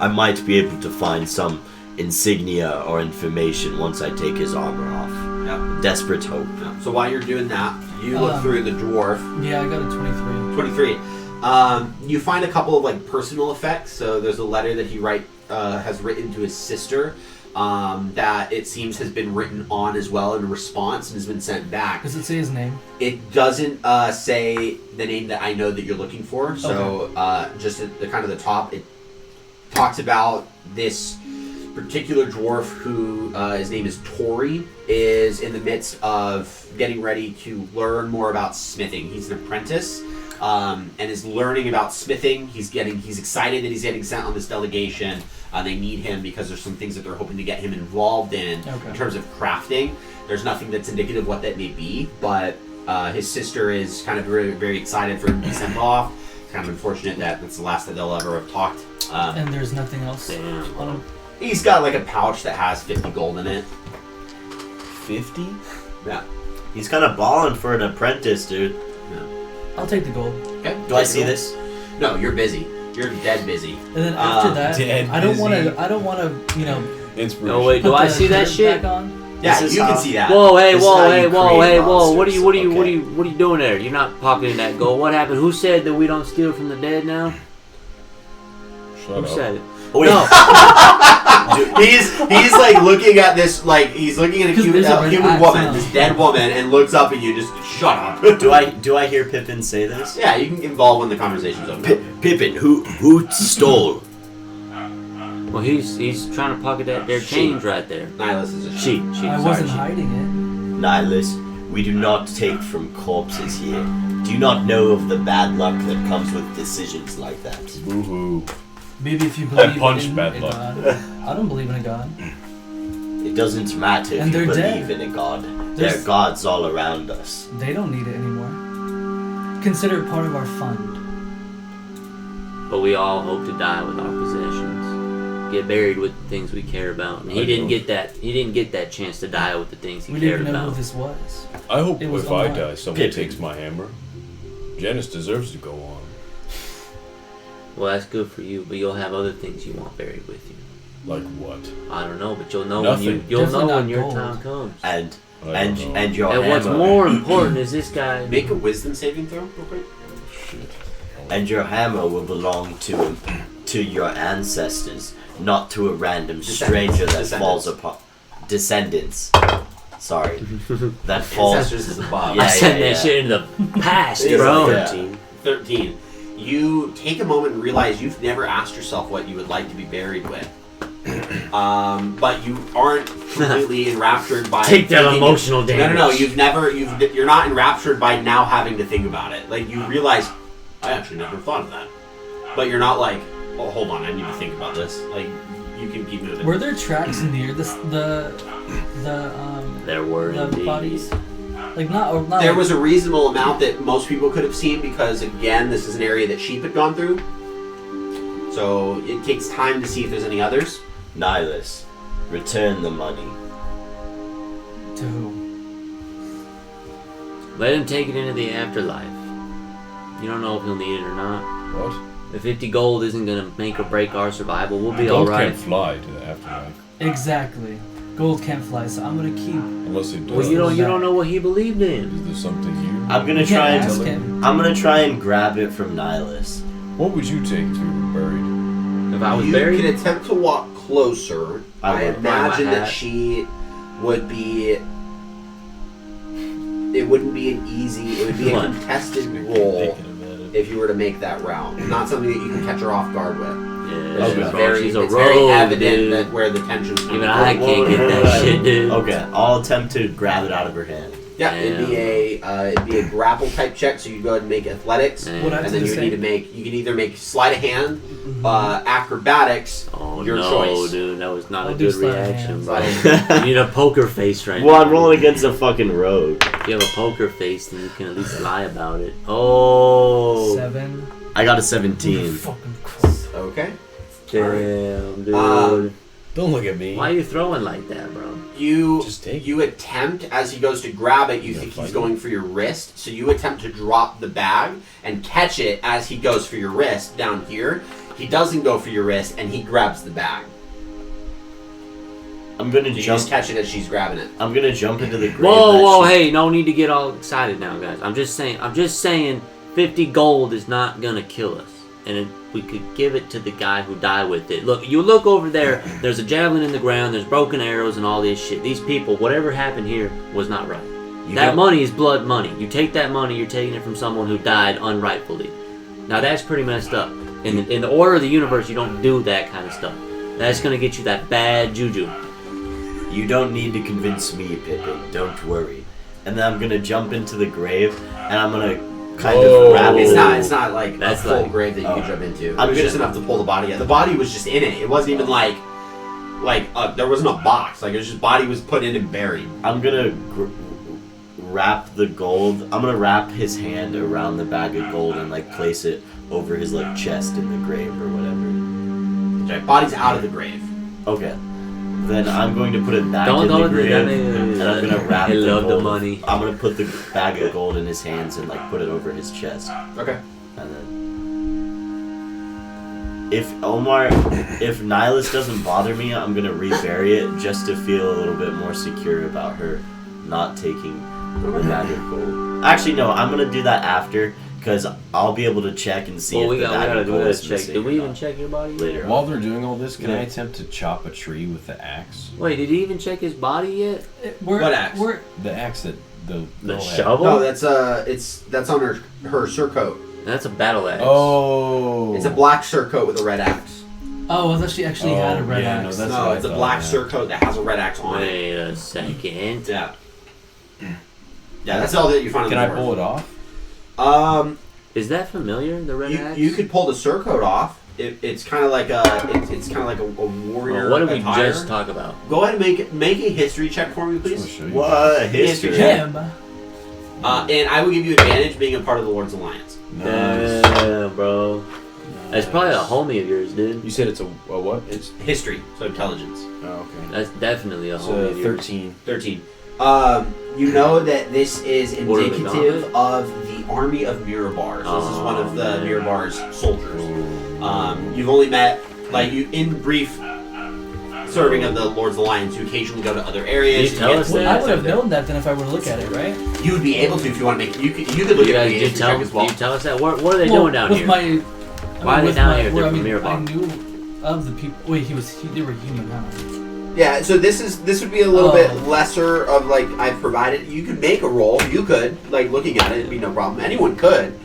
I might be able to find some insignia or information once I take his armor off. Yeah. Desperate hope. Yeah. So while you're doing that, you look through the dwarf. Yeah, I got a 23. 23. You find a couple of like personal effects. So there's a letter that he has written to his sister that it seems has been written on as well in response and has been sent back. Does it say his name? It doesn't say the name that I know that you're looking for. So just at the kind of the top, it talks about this particular dwarf who his name is Tori, is in the midst of getting ready to learn more about smithing. He's an apprentice and is learning about smithing. He's excited that he's getting sent on this delegation. They need him because there's some things that they're hoping to get him involved in terms of crafting. There's nothing that's indicative of what that may be, but his sister is kind of very, very excited for him to be sent off. It's kind of unfortunate that that's the last that they'll ever have talked. And there's nothing else Damn. on him? He's got like a pouch that has 50 gold in it. 50? Yeah. He's kind of balling for an apprentice, dude. I'll take the gold. Okay. Do I see this? No, you're busy. You're dead busy. And then after that, dead I don't want busy. to, Inspiration. No, wait, do put I the see that shirt shit? back on. Yeah, This is you how- can see that. Whoa, hey, This is whoa, how hey, you whoa, create hey, whoa! What are monsters. you, what are you, what are Okay. you, what are you doing there? You're not pocketing that gold. What happened? Who said that we don't steal from the dead now? Shut Who up. said it? Oh, wait. No. he's like looking at this, like he's looking at a 'Cause human, there's a red human axe woman, now. this dead woman, and looks up at you. Just shut up. Do I hear Pippin say this? Yeah, you can get involved when the conversation's over. Pippin, who stole? Well, he's trying to pocket that their change right there. Nihilus is a She. I Sorry, wasn't she. hiding it. Nihilus, we do not take from corpses here. Do you not know of the bad luck that comes with decisions like that? Boo-hoo. Maybe if you I believe punched in bad a luck. god. I don't believe in a god. It doesn't matter if And you they're believe dead. in a god. There are There's- gods all around us. They don't need it anymore. Consider it part of our fund. But we all hope to die with our possessions, get buried with the things we care about. And he I didn't know. get that. He didn't get that chance to die with the things he We cared didn't even know about. who this was. I hope It was if I online. die, someone Pippin. takes my hammer. Janice deserves to go on. Well, that's good for you, but you'll have other things you want buried with you. Like what? I don't know, but you'll know Nothing. you'll Definitely know not when your gold. time comes. And I don't know. and your And what's hammer more important is this guy. Make a wisdom saving throw, real quick. and your hammer will belong to your ancestors, not to a random stranger that falls apart. Descendants. Sorry. That falls. Ancestors is above. Yeah, I sent yeah. that shit in the past, It's bro. like 13. 13. You take a moment and realize you've never asked yourself what you would like to be buried with. but you aren't completely enraptured by Take that thinking- emotional damage. No. You're not enraptured by now having to think about it. Like you realize, I actually never thought of that. But you're not like, oh, hold on, I need to think about this. Like you can keep moving. Were there tracks near the There were the indeed. bodies? Like not There like, was a reasonable amount that most people could have seen because, again, this is an area that sheep had gone through. So it takes time to see if there's any others. Nihilus, return the money. to who? Let him take it into the afterlife. You don't know if he'll need it or not. What? The 50 gold isn't gonna make or break our survival. We'll be Gold alright. can't fly to the afterlife Exactly. Gold can't fly, so I'm gonna keep. unless it does. Well, you don't know what he believed in. Is there something you? I'm gonna You try can't and ask him. I'm gonna try and grab it from Nihilus. What would you take if you were buried? If I was You buried, can attempt to walk closer. I I would. imagine Find my that hat. she would be. It wouldn't be an easy. It would be a What? contested roll Thinking about it. if you were to make that route. Not something that you can catch her off guard with. yeah, It's Okay. very, she's a it's very rogue, evident dude. that where the tension's coming Even from. I can't get that shit, dude. Okay, I'll attempt to grab it out of her hand. Yeah, it'd be a grapple type check. So you go ahead and make athletics, Yeah. What I and have then to you would say. need to make. You can either make sleight of hand, acrobatics. Oh your no, choice. dude, that was not I'll a do good sleight of reaction, hand. bro. You need a poker face right Well, now. I'm rolling against a fucking rogue. If you have a poker face, then you can at least lie about it. Oh, 7. I got a 17. Fucking Christ. Okay. damn, dude. Don't look at me. Why are you throwing like that, bro? You Just take you attempt as he goes to grab it. You Yeah, think fine. he's going for your wrist, so you attempt to drop the bag and catch it as he goes for your wrist down here. He doesn't go for your wrist, and he grabs the bag. I'm gonna You jump. just catch it as she's grabbing it. I'm gonna jump into the grave. Whoa, that whoa, she- hey, no need to get all excited now, guys. I'm just saying 50 gold is not gonna kill us. And we could give it to the guy who died with it. Look, you look over there, there's a javelin in the ground, there's broken arrows and all this shit. These people, whatever happened here was not right. You That don't- money is blood money. You take that money, you're taking it from someone who died unrightfully. Now that's pretty messed up. In the order of the universe, you don't do that kind of stuff. That's gonna get you that bad juju. You don't need to convince me, Pippin. Don't worry. And then I'm gonna jump into the grave, and I'm gonna kind Whoa. of grab it. It's not like That's a full like- grave that you oh. can jump into. I'm It was just gonna- enough to pull the body out. The body was just in it. It wasn't even like there wasn't a box. Like it was just body was put in and buried. I'm gonna wrap the gold. I'm gonna wrap his hand around the bag of gold and like place it over his like chest in the grave or whatever. Okay, body's out of the grave. Okay. Then I'm going to put it back Don't in the do grave, that. and I'm gonna wrap He the loved the gold. money. I'm gonna put the bag of gold in his hands and like put it over his chest, Okay. and then if Nihilus doesn't bother me, I'm gonna rebury it just to feel a little bit more secure about her not taking the bag of gold. Actually, no, I'm gonna do that after because I'll be able to check and see Well, if we the bag gotta of do gold this is check. missing Did we or even not. check your body yet? Later. While they're doing all this, can Yeah. I attempt to chop a tree with the axe? Wait, did he even check his body yet? What axe? The axe that the The girl had. shovel? No, that's that's on her surcoat. That's a battle axe. Oh. It's a black surcoat with a red axe. Oh, I thought she actually had a red yeah, no, axe. that's No, what I it's a thought, black yeah. surcoat that has a red axe on it. Wait a second. Yeah. Yeah, that's all that you find on Can the I board. pull it off? Is that familiar? The red axe? You could pull the surcoat off. It's kind of like a warrior. What did we attire. just talk about? Go ahead and make a history check for me, Just wanna please. show you. What history? Him. And I will give you advantage being a part of the Lord's Alliance. Nice. Damn, bro. That's probably a homie of yours, dude. You said it's a what? It's history, so intelligence. Oh, okay. That's definitely a It's homie of yours. 13. 13. You know that this is Order of the indicative Gauntlet? of the army of Mirabar. So this is one of the man. Mirabar's soldiers. You've only met, in brief serving of the Lord's Alliance. You occasionally go to other areas. Did you tell get us to that? I know would have them. known that then if I were to look at it, right? You would be able to if you want to make. You could look You at guys the did history tell, check as well. did you tell us that? What are they Well, doing down with here? My, Why are they with down my- here if where, they're I from mean, Mirabar? I knew of the people. Wait, they were human, huh? Yeah, so this would be a little Oh. bit lesser of I've provided. You could make a roll. You could looking at it, it'd be no problem. Anyone could.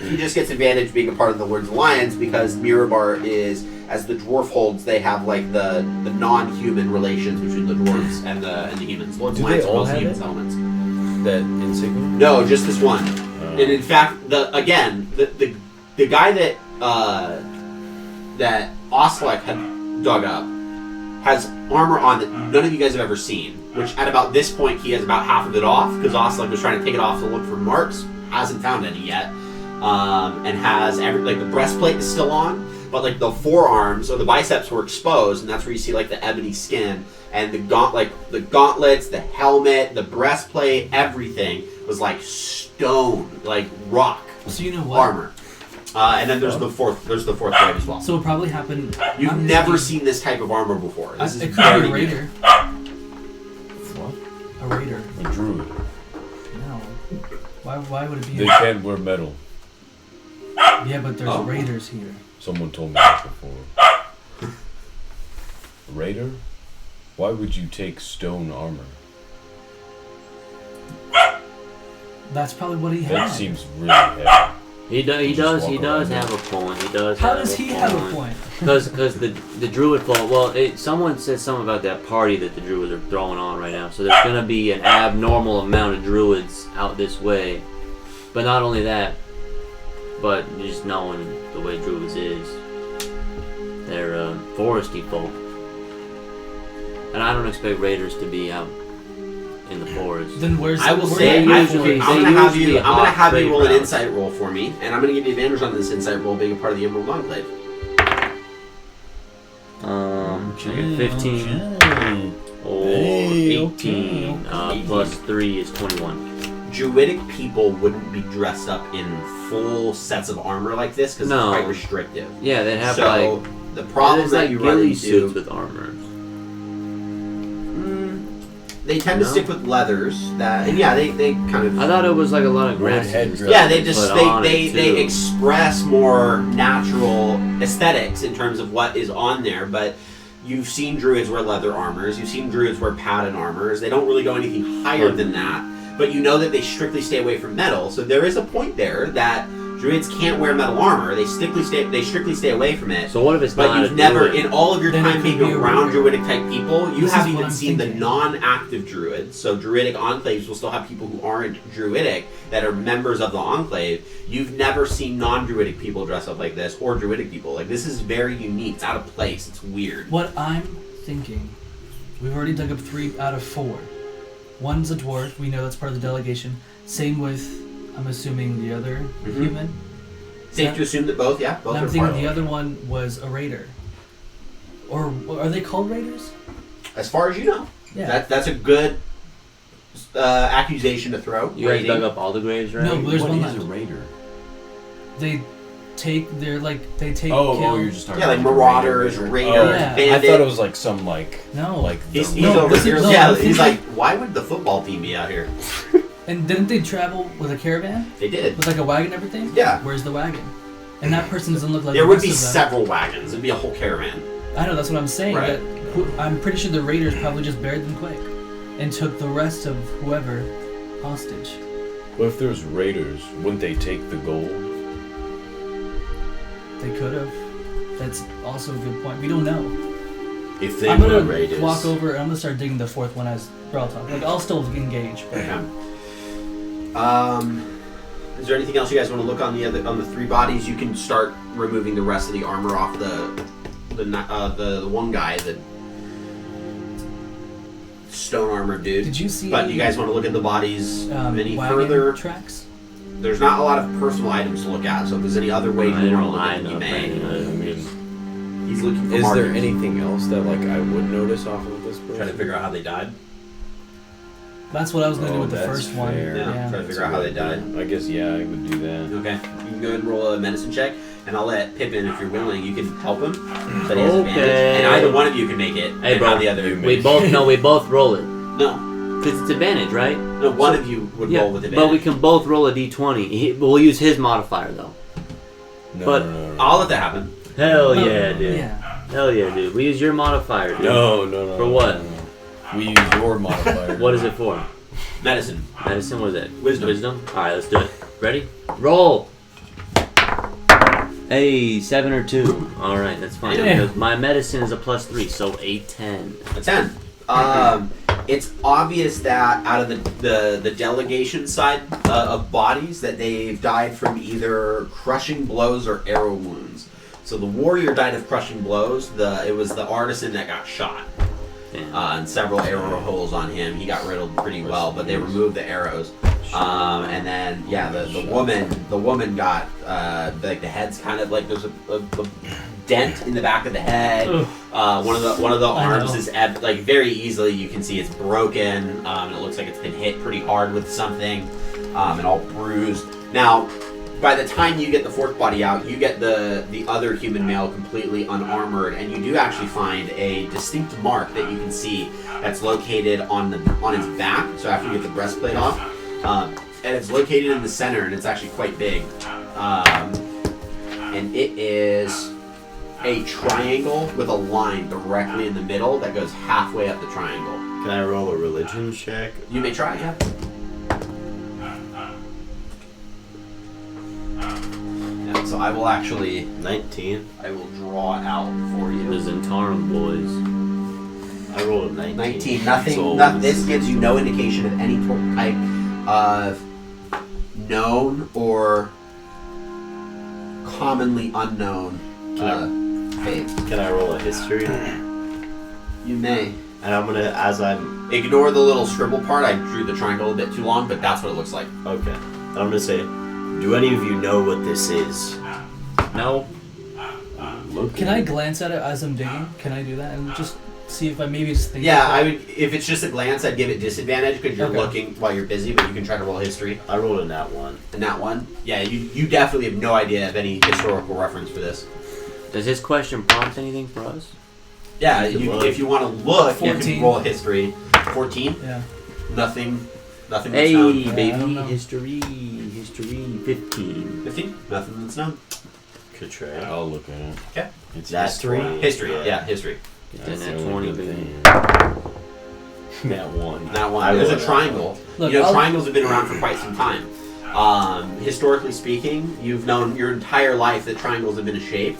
he just gets advantage being a part of the Lord's Alliance because Mirabar is, as the dwarf holds, they have like the non-human relations between the dwarves and the humans. Lord's Do Alliance they are all mostly have humans it? elements. That insignia? No, just this one. Oh. And in fact, the guy that that Oslek had dug up has armor on that none of you guys have ever seen. Which at about this point he has about half of it off because Oslek was trying to take it off to look for marks, hasn't found any yet, and has the breastplate is still on, but like the forearms or the biceps were exposed, and that's where you see like the ebony skin and the gauntlets, the helmet, the breastplate, everything was like stone, like rock So you know what? armor. And then there's the fourth wave as well. So it probably happened. You've I'm never thinking- seen this type of armor before. This is It could very be a new. raider. What? A raider. A druid. No. Why would it be? They can't wear metal. Yeah, but there's Oh. raiders here. Someone told me that before. Raider? Why would you take stone armor? That's probably what he That had. seems really heavy. He just does walk have around a point. He does. How does he have a point? Because the druid fall. Well, someone said something about that party that the druids are throwing on right now. So there's gonna be an abnormal amount of druids out this way. But not only that, but just knowing the way druids is, they're foresty folk, and I don't expect raiders to be out in the forest. Then where's I will where say, are they I'm usually- gonna they have usually you. I'm gonna opt have you trade roll an routes. insight roll for me, and I'm gonna give you advantage on this insight roll, being a part of the Emerald Enclave. Okay, 15 or Hey, 18 okay. plus 3 is 21. Druidic people wouldn't be dressed up in full sets of armor like this because No. it's quite restrictive. Yeah, they'd have so like the problem there's that like you run ghillie into, suits with armor. they tend to No? stick with leathers. That and yeah, they kind of. I thought it was like a lot of Red grasses. and headdress. stuff Yeah, they put just on they it, they too. express more natural aesthetics in terms of what is on there, but you've seen druids wear leather armors, you've seen druids wear padded armors. They don't really go anything higher than that, but you know that they strictly stay away from metal. So there is a point there that druids can't wear metal armor. They strictly stay away from it. So what if it's But not you've a never, druid? in all of your Then it time could being be a around raider. druidic type people, you This haven't is what even I'm seen the thinking. non-active druids. So druidic enclaves will still have people who aren't druidic that are members of the enclave. You've never seen non-druidic people dress up like this, or druidic people. Like, this is very unique. It's out of place. It's weird. What I'm thinking, we've already dug up 3 out of 4. One's a dwarf. We know that's part of the delegation. Same with, I'm assuming, the other Mhm. human. Safe to assume that both, yeah, both And I'm are thinking part. the other one was a raider. Or are they called raiders? As far as you know, Yeah. that's a good accusation to throw. You guys Raiding. dug up all the graves, right? No, there's What one is left. a raider? They take Oh, kill. you're just talking Yeah, like about marauders, raider. raiders, Oh, Yeah. bandit. I thought it was like some like No. He's the- No, over this here. is- no, Yeah, this he's is- like, why would the football team be out here? And didn't they travel with a caravan? They did. With like a wagon and everything? Yeah. Where's the wagon? And that person doesn't look like There the would rest be of them. several wagons. It'd be a whole caravan. I know, that's what I'm saying. Right. I'm pretty sure the raiders probably just buried them quick. And took the rest of whoever hostage. Well, if there's raiders, wouldn't they take the gold? They could have. That's also a good point. We don't know. If they I'm were gonna raiders. walk over and I'm gonna start digging the 4th one as Brawl talk. Like, I'll still engage. But Okay. Is there anything else you guys want to look on the 3 bodies? You can start removing the rest of the armor off the one guy, the stone armor dude. did you see But you guys want to look at the bodies any wagon further? tracks? There's not a lot of personal items to look at, so if there's any other way you I want to don't look at line them, you up may. any I of it. mean, He's looking for is there markers. anything else that like I would notice off of this person? Trying to figure out how they died. That's what I was gonna do Oh, with the that's first one. fair. Yeah. Try to figure out how they died. I guess yeah, I would do that. Okay. You can go ahead and roll a medicine check, and I'll let Pippin, if you're willing, you can help him. But he has advantage. Okay. And either one of you can make it. Hey, and bro. how the other. You We both roll it. No. Because it's advantage, right? No, one of you would roll with advantage. but we can both roll a d20. We'll use his modifier, though. No, But- no. I'll let that happen. Hell No, yeah, dude. Yeah. Hell yeah, dude. We use your modifier, dude. No. For what? no. We use your modifier. What is it for? Medicine. Medicine, what is that? Wisdom. Wisdom? Alright, let's do it. Ready? Roll! Hey, 7 or 2. All right, that's fine. Damn. Because my medicine is a +3, so a 10. A 10. It's obvious that out of the delegation side of bodies that they've died from either crushing blows or arrow wounds. So the warrior died of crushing blows. It was the artisan that got shot. Damn. And several arrow holes on him. He got riddled pretty well, but they removed the arrows. And then the woman got like the head's kind of like there's a dent in the back of the head. One of the arms is like very easily you can see it's broken. It looks like it's been hit pretty hard with something, and all bruised. Now, by the time you get the fourth body out, you get the other human male completely unarmored, and you do actually find a distinct mark that you can see that's located on his back. So after you get the breastplate off, and it's located in the center, and it's actually quite big, and it is a triangle with a line directly in the middle that goes halfway up the triangle. Can I roll a religion check? You may try, yeah. Yeah, so I will actually 19. I will draw it out for The you. Zentarum boys. I rolled a 19. 19. Nothing. So- This gives you no indication of any type of known or commonly unknown faith. Can I roll a history? You may. And I'm gonna, as I'm Ignore the little scribble part. I drew the triangle a bit too long, but that's what it looks like. okay. And I'm gonna say, do any of you know what this is? No. Can I glance at it as I'm digging? Can I do that and just see if I maybe just think? Yeah, of it? I would. If it's just a glance, I'd give it disadvantage because you're Okay. looking while you're busy. But you can try to roll history. I rolled a nat 1. And that one, yeah, you definitely have no idea of any historical reference for this. Does his question prompt anything for us? Yeah, You can look. if you want to look, you 14. can roll history. 14. Yeah. Nothing. Nothing. That's Hey, known. I don't baby. know. History. 15. 15. Nothing that's known. Could try. I'll look at it. Okay. It's That's history. fine. History. Yeah, history. Get That's that the 20, only good baby. thing. That one. That one. I There's a rolled that triangle. Look, you know, I'll- triangles have been around for quite some time. Historically speaking, you've known your entire life that triangles have been a shape.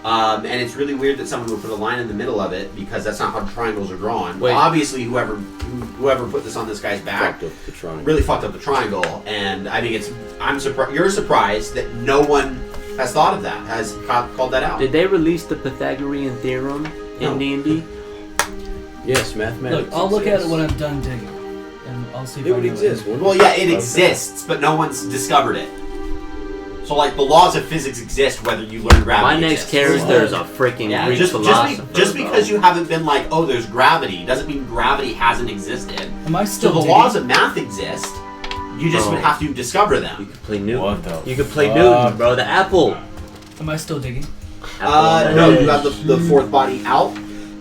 And it's really weird that someone would put a line in the middle of it because that's not how triangles are drawn. Wait. Obviously, whoever put this on this guy's back Fucked up the triangle. really fucked up the triangle. And I think I'm surprised. You're surprised that no one has thought of that, has called that out. Did they release the Pythagorean theorem No. in D&D? Yes, mathematics. Look, I'll look at it exists. when I'm done digging, and I'll see if It I would know exist. anything. wouldn't Well, yeah, it Okay. exists, but no one's discovered it. So, like, the laws of physics exist whether you learn gravity. My next exists. character is a freaking Yeah, Greek just philosopher. because you haven't been like, oh, there's gravity, doesn't mean gravity hasn't existed. Am I So still the digging? laws of math exist. You just Bro. would have to discover You them. could play Newton. What the You could play fuck? Newton, bro. The apple. Am I still digging? Apple. No, you have the fourth body out,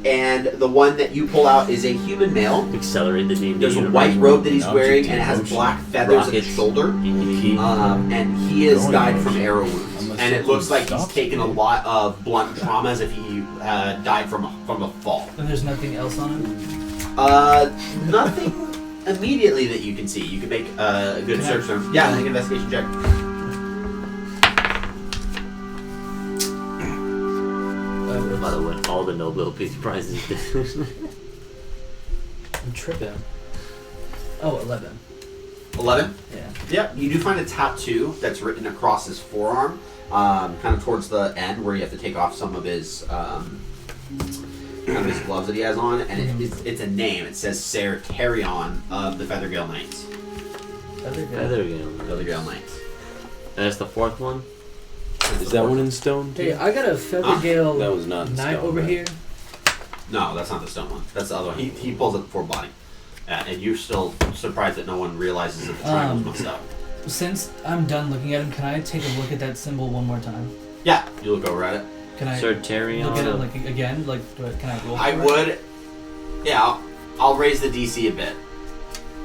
and the one that you pull out is a human male. Accelerate the D&D. There's a universe. white robe that he's Object wearing, in and it has motion. black feathers at the Rockets. shoulder. Keep- And he has Going died motion. from arrow wounds, Unless and it something looks like he's stops taken a it. lot of blunt trauma as if he died from a fall. And there's nothing else on it? Nothing immediately that you can see. You can make a good Can I- search term. Yeah, make an investigation check. By the way, all the Nobel Peace Prizes. I'm tripping. Oh, 11. 11. Yeah. Yeah, you do find a tattoo that's written across his forearm, kind of towards the end where you have to take off some of his his gloves that he has on, and it's a name. It says Certerion of the Feathergale Knights. Feathergale. Feathergale Knights. And that's the fourth one? Is that one in stone? Hey, I got a Feathergale That was not in knight stone, over right? here. No, that's not the stone one. That's the other one. He pulls up the four body. And you're still surprised that no one realizes that the triangle's messed up. Since I'm done looking at him, can I take a look at that symbol one more time? Yeah, you look over at it. Can I Certerion. look at it like again? Like, can I roll? I for it? would. Yeah, I'll raise the DC a bit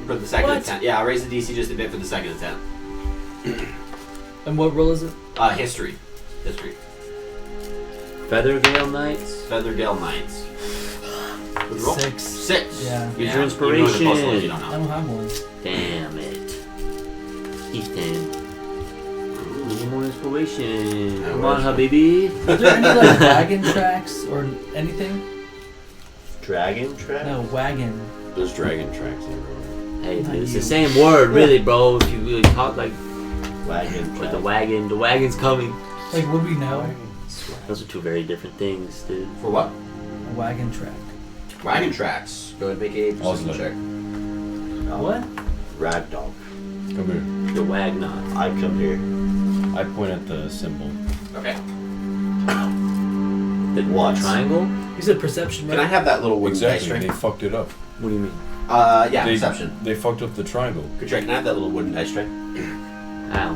for the second What? attempt. Yeah, I'll raise the DC just a bit for the second attempt. And what roll is it? History. Feathergale Knights? Feathergale Knights. What'd you roll? 6. 6. Yeah. Use Yeah, your inspiration. You know the plus you don't I know. don't have one. Damn it. Ethan. Need more inspiration. I Come on, wish. Habibi. Are there any like wagon tracks or anything? Dragon track? No, wagon. There's dragon tracks everywhere. Hey, Not it's you. the same word, really, bro. If you really talk like Wagon with track. the wagon's coming. Like, would we know? Those are two very different things, dude. For what? A wagon track. Wagon tracks. Go ahead and make a perception Oslo. check. What? Ragdoll. Come The Wagnot. I come here. here. I point at the symbol. Okay. The What? triangle? You said perception, Can I right? have that little wooden dice Exactly. tray? They fucked it up. What do you mean? Yeah, They, perception. They fucked up the triangle. Good check. Can I have that little wooden dice tray? How?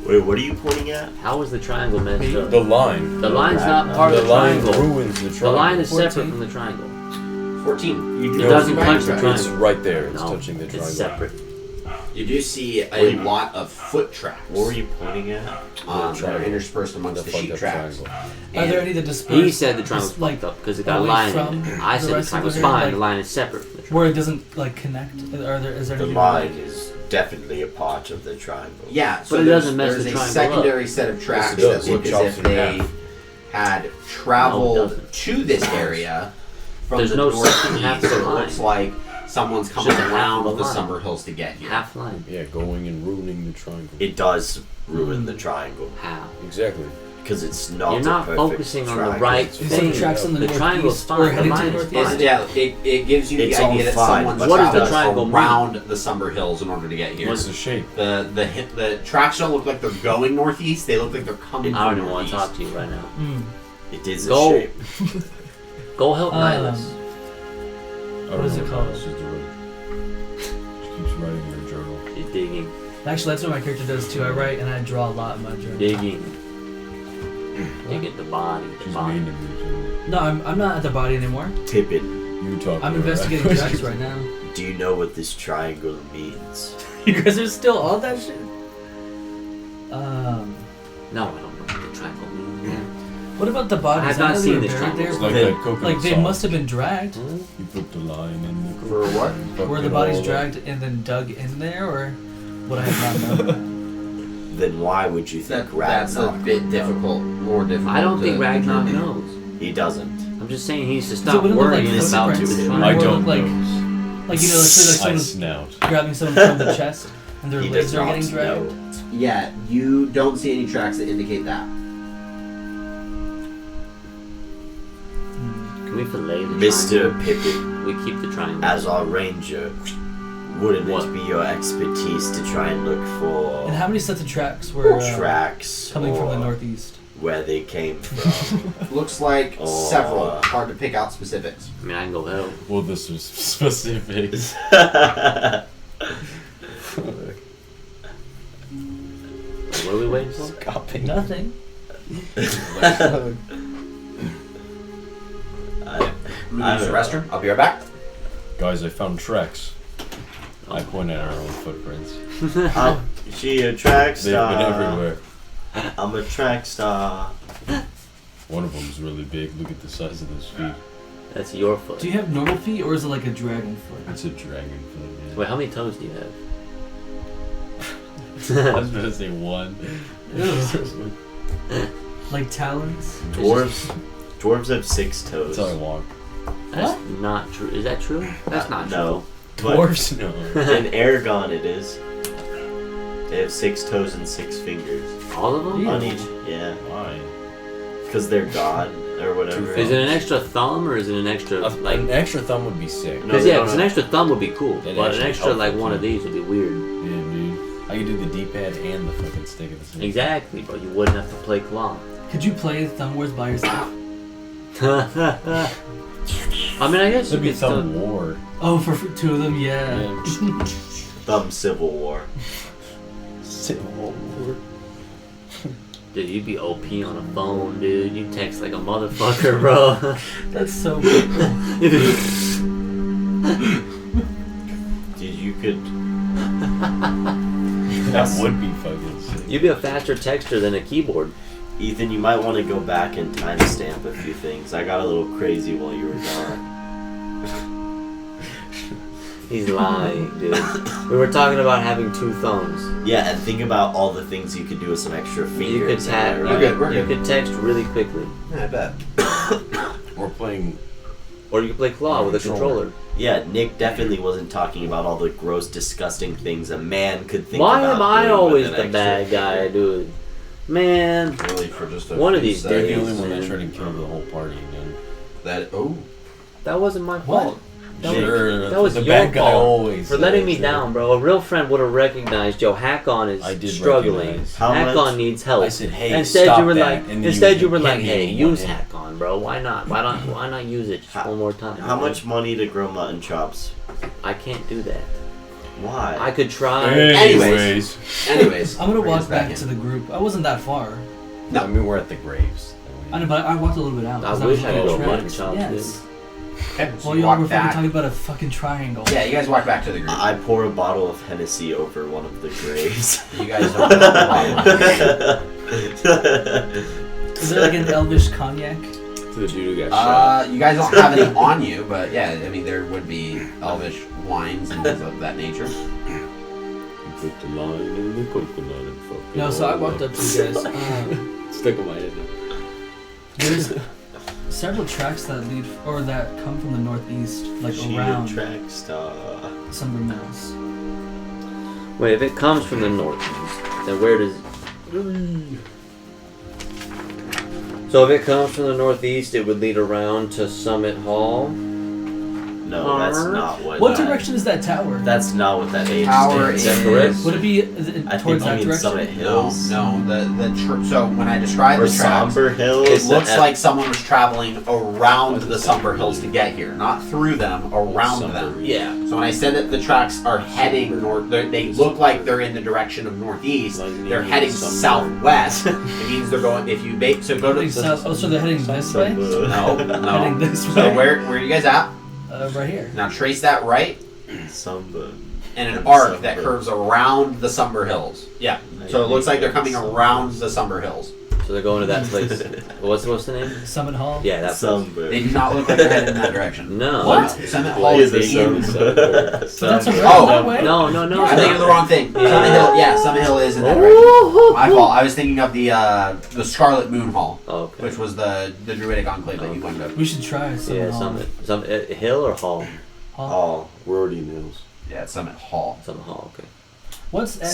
Wait, what are you pointing at? How is the triangle messed up? The line. The line's not part the of the line triangle. ruins the triangle. The line is 14. separate from the triangle. 14. You It do doesn't see wagon touch the tracks. It's triangle. right there. It's No, touching the triangle. it's separate. You do see What a are you- lot of foot tracks. What were you pointing at? That are triangle. interspersed amongst The the sheep fucked up tracks. triangle. Are there And any that disperse? He said the triangle's just, like, fucked up because it got a away line from in it. I the said the rest of triangle's the- fine. like- The line is separate from the triangle. where it doesn't like connect? Is there The anything line is definitely a part of the triangle. yeah, so But it there's, doesn't mess there's the a triangle secondary set of tracks Yes, it does. that look It as chops if it in they half. had No, it traveled doesn't. to this area from There's the no second half northeast. of So the it line. looks like someone's coming Just half around of the the line. Summer Hills to get here. Half line. Yeah, going and ruining the triangle. It does ruin the triangle How? Exactly. because it's not. You're a not perfect focusing on the triangle. right Is there thing. tracks on the triangle's northeast fine. or The heading to line the is northeast? fine. Yeah, it gives you It's the all idea that fine, someone's but What does the traveled triangle mean? around the Summer Hills in order to get here. What's the shape? The tracks don't look like they're going northeast. They look like they're coming I don't from even want to northeast. talk to you right now. Mm. It is a Go. shape. Go help Nihilus. I don't What is know it called? She's doing. She keeps writing in her journal. She's digging. Actually, that's what my character does too. I write and I draw a lot in my journal. Digging. Digging the body. The She's body. mean to me. No, I'm not at the body anymore. Pippin, So you talk. I'm about investigating that. tracks right now. do you know what this triangle means? You guys are still all that shit. No, I don't know what the triangle means. man. What about the bodies? I have know not they seen were this buried triangle. there, It's but like They- that coconut like they sauce. must have been dragged. You put the line in the For what? fuck Were it the bodies all up. dragged and then dug in there, or would I have not known? Then why would you think That's a Ragnar? bit difficult. More difficult. I don't think to Ragnar determine. knows. He doesn't. I'm just saying he needs to So it stop wouldn't look like worrying about footprints. the I Or I triangle. don't look like- know. Like, you know, let's say like I someone's snout. grabbing someone from the chest and their He legs does are not getting dragged. know. Yeah, you don't see any tracks that indicate that. Hmm. Can we fillet the Mr. triangle? Pippin, We keep the triangle. as our ranger, wouldn't What? it be your expertise to try and look for And how many sets of tracks were tracks coming from the or northeast? where they came from? Looks like Oh. several. Hard to pick out specifics. I mean, I can go help. Well, this was specific. What are we waiting for? Copying. Nothing. I'm gonna use the restroom. I'll be right back. Guys, I found tracks. I point at our own footprints. She a track They've been star. everywhere. I'm a track star. One of them's really big. Look at the size of those feet. That's your foot. Do you have normal feet or is it like a dragon foot? It's a dragon foot. Wait, how many toes do you have? I was gonna say one. Like talons? Dwarves have 6 toes. That's how I walk. That's not true. Is that true? That's not true. No. But Dwarves? No. in Aragon it is. They have 6 toes and 6 fingers. All of them? Yeah. On each, yeah. Why? Because they're god or whatever. Is it an extra thumb or is it an extra like? An extra thumb would be sick. No, Because they yeah, don't 'cause an have- extra thumb would be cool, That'd but an actually extra help like the one of team. these would be weird. Yeah, dude. I could do the D-pad and the fucking stick at the same Exactly, but you wouldn't have to play claw. Could you play Thumb Wars by yourself? I mean, I guess you That'd be could still. Thumb War. Oh, for two of them, yeah. Yeah. Thumb Civil War. Civil War. Dude, you'd be OP on a phone, dude. You text like a motherfucker, bro. That's so cool. Dude, you could. That would be fucking sick. You'd be a faster texter than a keyboard. Ethan, you might want to go back and timestamp a few things. I got a little crazy while you were gone. He's lying, dude. We were talking about having 2 phones. Yeah, and think about all the things you could do with some extra You fingers. could tap. am I We're right? good, we're You good. could text really quickly, Yeah, I bet. We're playing. or you could play claw with a controller. Yeah, Nick definitely wasn't talking about all the gross, disgusting things a man could think Why about. am I doing with always an the extra bad guy, finger. dude? Man, Really, for just a One of few these They're days. the only one that man. tried to kill the whole party, man. that wasn't my fault. That was, Sure, that was the your bad guy fault always for letting me says, down, bro. A real friend would have recognized, yo, Hack-On I is did struggling. recognize. How much? Hack-On needs help. I said, hey, instead stop you were that, like, and then instead you were hit like, me hey, in one use hit. Hack-On, bro. Why not? Why not use it just How- one more time? How much money to grow mutton chops? I can't do that. Why? I could try. Anyways, I'm gonna bring us walk back in. to the group. I wasn't that far. No. I mean, we're at the graves. I know, but I walked a little bit out. I 'cause wish was I looking could at go tracks. mutton chops, Yes. Okay, so Well, you y'all were walk fucking back. talking about a fucking triangle. Yeah, you guys walk back to the group. I pour a bottle of Hennessy over one of the graves. You guys don't know. Is there like an elvish cognac? To the dude who got shot. You guys don't have any on you, but yeah, I mean there would be elvish wines and things of that nature. You put the lime in the coconut and fuck it No, so I all walked up to you guys. Stuck in my head. There's several tracks that lead or that come from the northeast, like She a around track star. Summer Mills. Wait, if it comes from the northeast, then where does? So if it comes from the northeast, it would lead around to Summit Hall. No, that's not what. What direction is that tower? That's not what that age Tower stands Is that for. correct? Would it be is it I think towards you that mean direction? Summit No, Hills. so when I describe Or the tracks, Somber Hills. it looks That- like someone was traveling around the Somber Hills to get here, not through them, around Somber. them. Yeah. So when I said that the tracks are heading north, they look like they're in the direction of northeast. Lightning They're heading Somber. southwest. It means they're going. If you go to Heading south. Oh, so they're heading this way? no, Heading no. this So way. where are you guys at? Right here. Now trace that right Somber. and an arc that Somber. curves around the Somber Hills. Yeah. So it looks like they're coming around the Somber Hills. So they're going to that place. What's the name? Summit Hall. Yeah, that place. Somber. They do not look like they're headed in that direction. No. What? Summit Hall is Is it in. Somber? But that's around Oh, that way. No. I'm thinking of the wrong thing. Yeah. Summit Hill. Yeah, Summit Hill is in that direction. Oh, My fault. I was thinking of the Scarlet Moon Hall, Okay. which was the Druidic Enclave that you went to. We should try Summit Yeah, Hall. Summit Hill or Hall? Hall. We're already in hills. Yeah, it's Summit Hall. Summit Hall. Okay. What's FG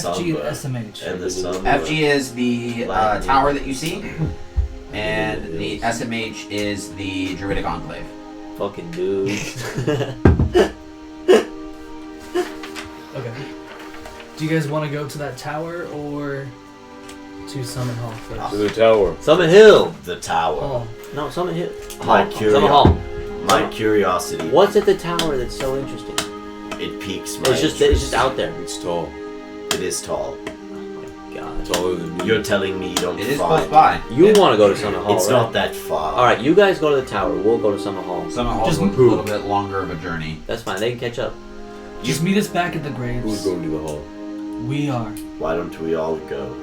Samba. and SMH? And the Somber. FG is the Lightning. tower that you see, and the SMH is the Druidic Enclave. Fucking dude. Okay. Do you guys want to go to that tower or to Summit Hall first? To the tower. Summit Hill. The tower. Oh, No, Summit Hill. My Hall. curio- Summit Hall. My curiosity. What's at the tower that's so interesting? It piques my It's just interest. out there. It's tall. It is tall. God. Taller than me. You're telling me you don't It is close find. by. You want to go to Summit Hall? It's right? not that far. All right, you guys go to the tower. We'll go to Summit Hall. Summit Hall is Just a who? little bit longer of a journey. That's fine. They can catch up. just meet us back at the Who's graves. going to the hall? We are. Why don't we all go?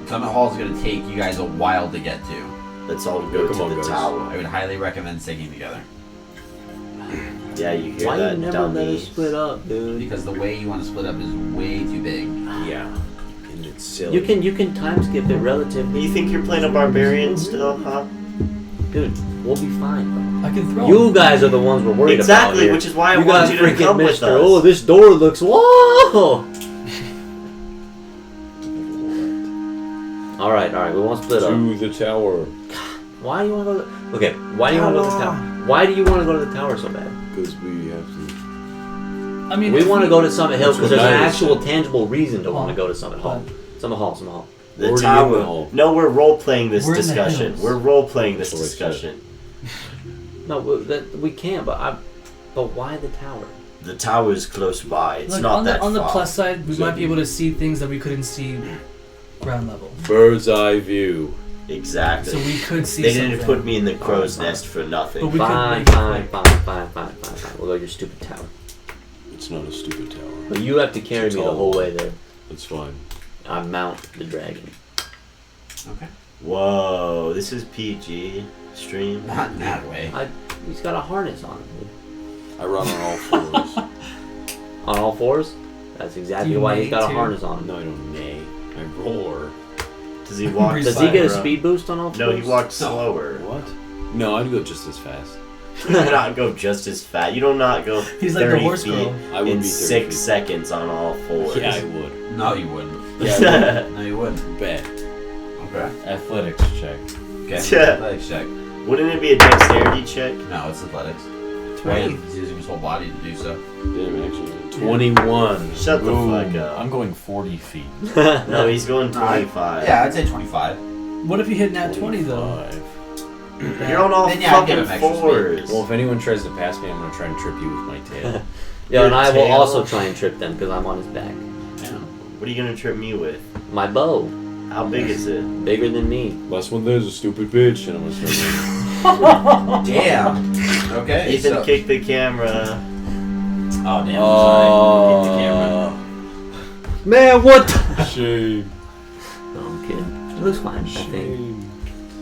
Summit Hall is going to take you guys a while to get to. Let's all go Come to on, the guys. I tower. would highly recommend sticking together Yeah, you hear Why that, you never let dummy? us split up, dude? because the way you want to split up is way too big. Yeah. And it's silly. You can time skip it relatively. You think you're playing a barbarian still, huh? Dude, we'll be fine. I can throw. You guys are the ones we're worried about Exactly, here. which is why I you want guys you to freaking come with Mr. us. Oh, this door looks. Whoa! All right. We won't split up. To the tower. Why do you want to go? Okay. Why do you want to go to the tower? Why do you want to go to the tower so bad? Because we have to. I mean, We if want to go to Summit Hill because there's an Nice. actual tangible reason to want to Hall. go to Summit Hall. Summit Hall. The Already in the tower. hall. No, we're role playing this We're in the discussion. hills. We're role playing this That's what I said. discussion. No, we can, but why the tower? The tower is close by. It's Look, not on that the on the far. plus side, we might be Exactly. able to see things that we couldn't see ground level. Bird's eye view. Exactly. So we could see They something. didn't put me in the crow's Fine. nest for nothing. But we Fine. could make it quick. We'll go to your stupid tower. It's not a stupid tower. But you have to carry It's me the all- whole way there. It's fine. I mount the dragon. Okay. Whoa, this is PG stream. Not in that way. He's got a harness on him. I run on all fours. On all fours? That's exactly Do you why he's neigh got a too? harness on. No, I don't neigh. I roar. Does he walk? Does he get a slower? speed boost on all fours? No, he walks slower. What? No, I'd go just as fast. You do not go just as fast. You do not go He's like the 30 horse feet girl. I would in be 30 6 feet. seconds on all fours. Yeah, I would. No, you wouldn't. Yeah, No, you wouldn't. I bet. Okay. Athletics check. Okay. Yeah. Athletics check. Wouldn't it be a dexterity check? No, it's athletics. 20. He's using his whole body to do so. Damn, actually. 21. Shut the Boom. fuck up. I'm going 40 feet. No, he's going Alright. 25. Yeah, I'd say 25. What if you hit nat 20 though? 25. You're on all Then, yeah, I'd give fucking him extra fours. Well, if anyone tries to pass me, I'm gonna try and trip you with my tail. Yeah, and Your I will tail. also try and trip them because I'm on his back. Yeah. What are you gonna trip me with? My bow, How big is it? bigger than me. Last one there's a stupid bitch, and I'm gonna start. Damn. Okay. Ethan, so- kick the camera. Oh damn. I'm sorry. Hit the camera. Man, what? Shame. No, I'm kidding. It looks fine, I think. Shame.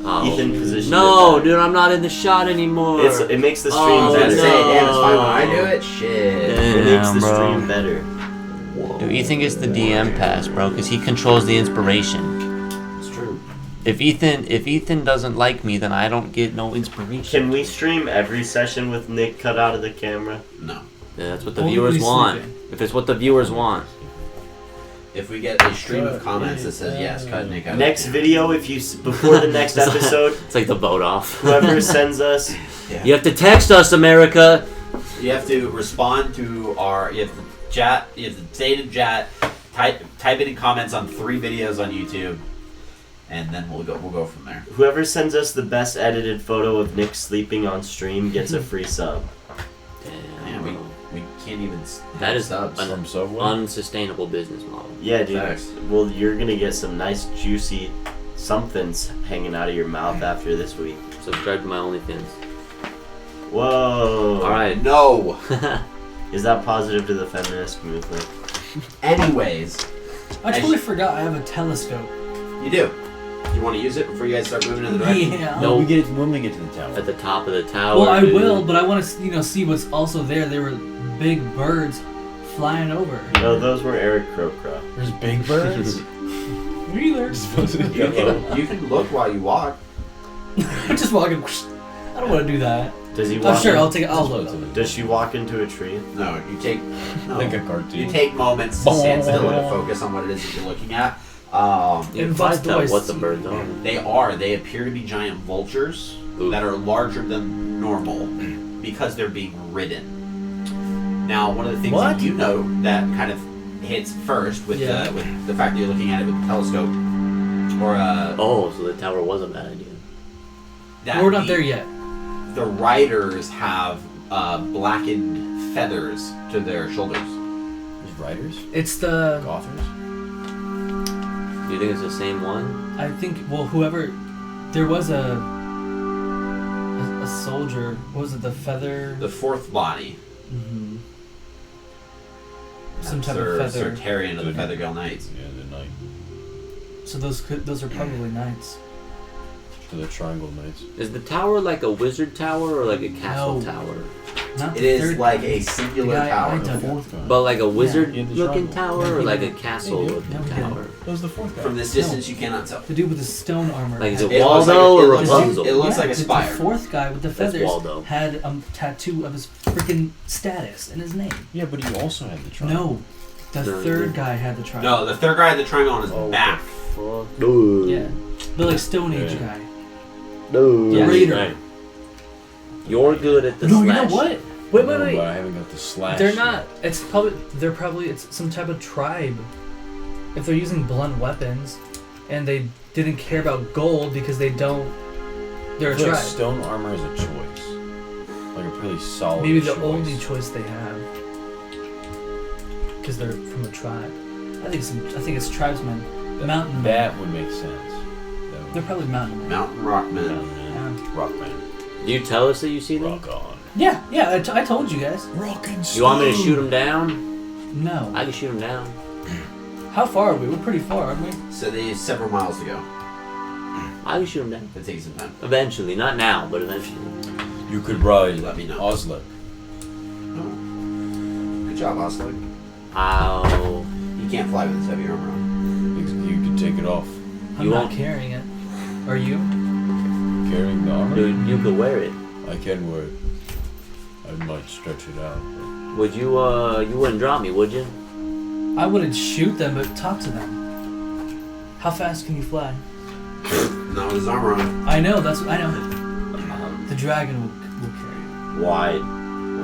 Oh. Ethan, position. No, your back. dude, I'm not in the shot anymore. It makes the stream Oh, I was gonna better. say, damn, it's fine when no. I do it. Shit. It makes the Damn, bro. stream better. Dude, Ethan gets the DM pass, bro, because he controls the inspiration. It's true. If Ethan doesn't like me, then I don't get no inspiration. Can we stream every session with Nick cut out of the camera? No. Yeah, that's what the Only viewers when he's want. sleeping. If it's what the viewers want. If we get a stream of comments that says yes, cut Nick out. Next video, if you before the next episode, It's like the boat off. whoever sends us, You have to text us, America. You have to respond to our. You have to chat. You have to say it in chat. Type it in comments on 3 videos on YouTube, and then we'll go from there. whoever sends us the best edited photo of Nick sleeping on stream gets a free sub. Man, we can't even. That have is subs. an From Subway? unsustainable business model. Yeah, dude. Facts. Well, you're gonna get some nice juicy somethings hanging out of your mouth after this week. Subscribe to my OnlyFans. Whoa. All right. No. Is that positive to the feminist movement? Anyways, I totally forgot I have a telescope. you do. You want to use it before you guys start moving in the direction? Yeah. No. we get it when we get to the tower. At the top of the tower. Well, I dude. will, but I want to, see what's also there. There were big birds flying over. No, those were Eric Crocrow. There's big birds. Either. You can look while you walk. I'm just walking. I don't want to do that. Does he I'm walk? sure I'll take it. I'll look. Does she walk into a tree? No, you take. No. Like a cartoon. You take moments to stand still and to focus on what it is that you're looking at. You And can what's find do out I what the see? birds are. They appear to be giant vultures Ooh. that are larger than normal because they're being ridden. Now, one of the things What? that you know that kind of hits first with the fact that you're looking at it with the telescope, or Oh, so the tower was a bad idea. that We're not the- there yet. The riders have blackened feathers to their shoulders. There's riders? It's the. Gothers? Do you think it's the same one? I think. Well, whoever. There was a soldier. What was it? The feather. The fourth body. Mhm. Some That's type of their feather. Sertarian of the Feathergill Knights. Yeah, the knight. So those are probably knights. To the triangle knights. Is the tower like a wizard tower or like a castle No. tower? Not It the is third like guy. a singular The guy tower. I The dug fourth guy. But like a wizard Yeah, the looking triangle. tower or Yeah, like a yeah. castle Yeah, looking yeah. tower? That was the fourth guy. From this distance, you cannot tell. The dude with the stone armor. Like is had- it looks Waldo like or it looks like- Rapunzel? it looks like a the spire. fourth guy with the That's feathers Waldo. had a tattoo of his freaking status and his name. Yeah, but you also had the triangle. No, the No, third yeah. guy had the triangle. No, the third guy had the triangle on his Oh, back. Fuck. Dude. Yeah, the like Stone Age Yeah. guy. Dude. The Yeah, Raider. Right. You're good at the No, you slash. know what? Wait, No, wait, But wait. I haven't got the slash. They're yet. not. It's some type of tribe. If they're using blunt weapons, and they didn't care about gold because they don't. They're I a feel like tribe. stone armor is a choice. Like a pretty solid Maybe the choice. only choice they have. Because they're from a tribe. I think it's tribesmen. Mountain men. That would make sense. That would They're probably mountain men. Mountain Rockman. Mountain Man. Rock man. Do you tell us that you see them? Rock on. Yeah, I told you guys. Rock and You want me to shoot them down? No. I can shoot them down. How far are we? We're pretty far, aren't we? So they have several miles to go. I can shoot them down. That takes some time. Eventually. Not now, but eventually. You could ride Let me know. Oslo. Oh. Good job, Oslo. Ow. You can't fly with this heavy armor on. You could take it off. I'm You not won't- carrying it. Are you? Carrying the armor? Dude, you could wear it. I can wear it. I might stretch it out. Would you, you wouldn't drop me, would you? I wouldn't shoot them, but talk to them. How fast can you fly? Not with his armor on. I know, I know. The dragon will carry you. Why?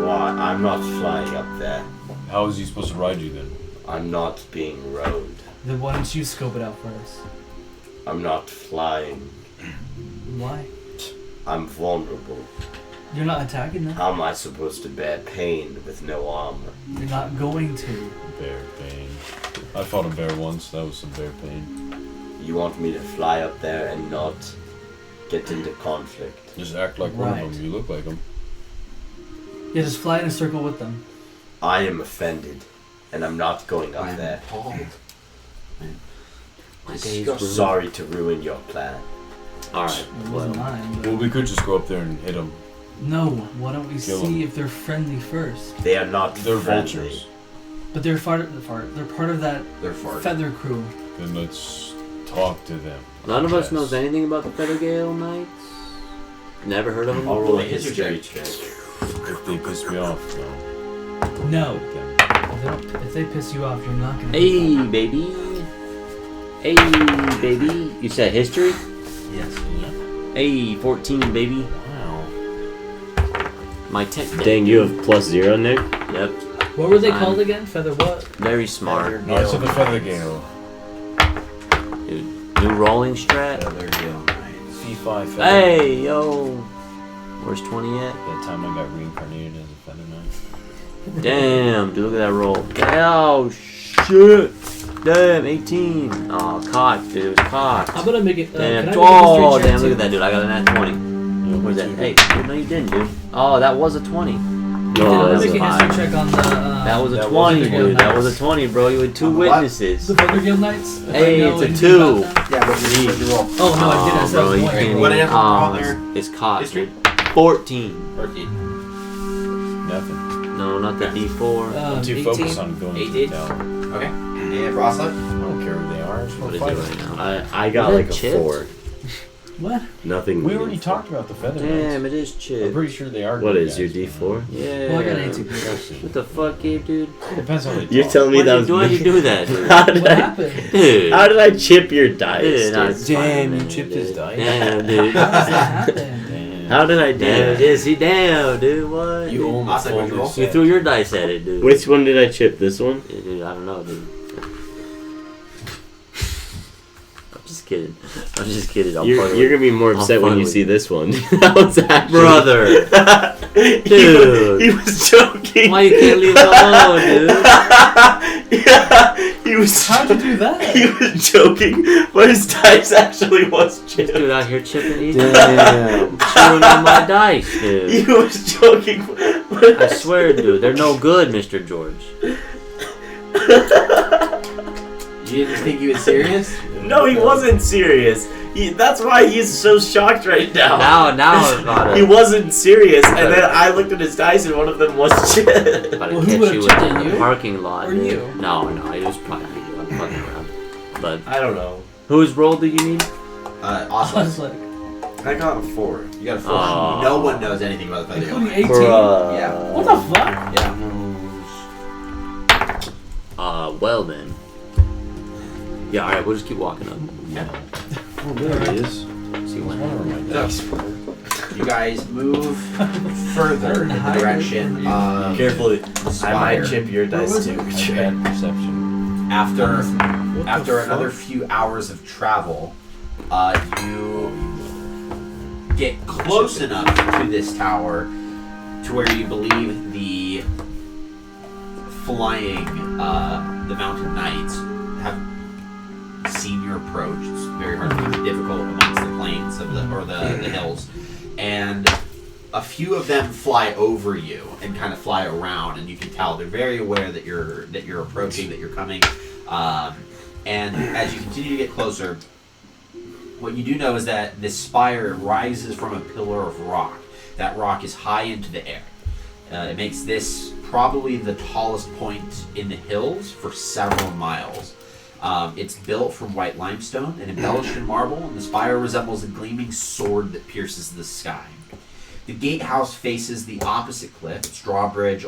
I'm not flying up there. How is he supposed to ride you then? I'm not being rowed. Then why don't you scope it out first? I'm not flying. Why? I'm vulnerable. You're not attacking them. How am I supposed to bear pain with no armor? You're not going to. Bear pain. I fought a bear once. That was some bear pain. You want me to fly up there and not get into conflict? Just act like one Right. of them. You look like them. Yeah, just fly in a circle with them. I am offended, and I'm not going up I'm there. appalled. My days were... Sorry to ruin your plan. Alright, It well. wasn't mine. But... Well, we could just go up there and hit them. No, why don't we Kill see 'em. if they're friendly first? They are not They're friendly. vultures. But they're part of that They're far. feather crew. Then let's talk to them. None of us Yes. knows anything about the Feathergale Knights. Never heard of them. I'll roll a History history check. check. If they piss me off, though. No. Then If they piss you off, you're not gonna. Hey, baby. Hey, baby. You said history? Yes. Hey, 14, baby. Wow. My tech. Dang, you have +0, Nick? Yep. What were they I'm- called again? Feather what? Very smart. Knights of the Feathergale. Dude. New rolling strat. Feathergale Knights. C5 Feather. Hey, yo. Where's 20 at? That time I got reincarnated as a Feather Knight. Damn, dude, look at that roll. Oh, shit. Damn, 18. Oh, cock, dude. Cock. How about I make it? Damn. Can I make Oh, a history check damn, look too? at that, dude. I got a nat 20. Where's that? Hey, dude, no, you didn't, dude. Oh, that was a 20. Can Oh, I that's make a a history 5. check on the? That was a That 20, wasn't dude. good. That was a 20, bro. You had two On the what? witnesses. The Feather Guild Knights. If I Hey, know it's a anything 2. about them. Yeah, but you roll. Oh no, I didn't. I said I bro, was you one. can't What even. did I have on it's- there? It's cock. History? 14. 14. Nothing. No, not the D4. I'm too 18. focused on going to the 18. tower. Okay. And Frostlight? I don't care who they are. Just What is fight it them. right now? I got Is like that a chips? 4. What? Nothing. We already meaningful. talked about the Feather Damn, Knights. it is I'm chip. pretty sure they are. What good is your guys. D4? Yeah. Well, I got 18. What the fuck, Gabe, dude? Depends how they You're talk. telling me Why'd that you was do, why'd me? you do that, dude? How did What I? happened? Dude. How did I chip your dice? Dude, dude? that's Damn, fine, you man, chipped his dude. dice? Damn, dude. How does that happen? Damn. How did I do Damn, that? is he down, dude? What? You own the I'll take what you full roll. set. You threw your dice at it, dude. Which one did I chip? This one? Yeah, dude, I don't know, dude. I'm just kidding. I'm just kidding. I'll You're, fuck you're with gonna be more I'll upset fuck when you with see you. this one. That was actually Brother. He Dude. was joking. Why you can't leave it alone, dude? Yeah, he was. How'd you do that? He was joking, but his dice actually was This chipped. dude out here chipping these. Damn. Chewing on my dice, He dude. was joking. I swear, dude. They're no good, Mr. George. You didn't think he was serious? No, he wasn't serious. That's why he's so shocked right now. Now I've got He to wasn't serious, and then I looked at his dice, and one of them was chipped. Well, who catch would've you chipped in it, the you? parking lot. Or dude. you? No, it was probably you. I'm fucking around. But I don't know. whose role do you need? I was Awesome. like, I got a 4. You got a 4. Oh. No one knows anything about the Feathergale including Knights. 18. Yeah. What the fuck? Yeah. Well then. Yeah, alright, we'll just keep walking up. Oh, there he is. See what One of happens. my dice. You guys move further in the direction of Carefully, the I spire. might chip your dice was too. I have bad perception. After What after the another fuck? few hours of travel, you get close enough to this tower to where you believe the flying, the mountain knights have seen your approach. It's very hard to be difficult amongst the plains of the hills, and a few of them fly over you and kind of fly around, and you can tell they're very aware that you're approaching, that you're coming. And as you continue to get closer, what you do know is that this spire rises from a pillar of rock. That rock is high into the air. It makes this probably the tallest point in the hills for several miles. It's built from white limestone and embellished in marble, and the spire resembles a gleaming sword that pierces the sky. The gatehouse faces the opposite cliff, its drawbridge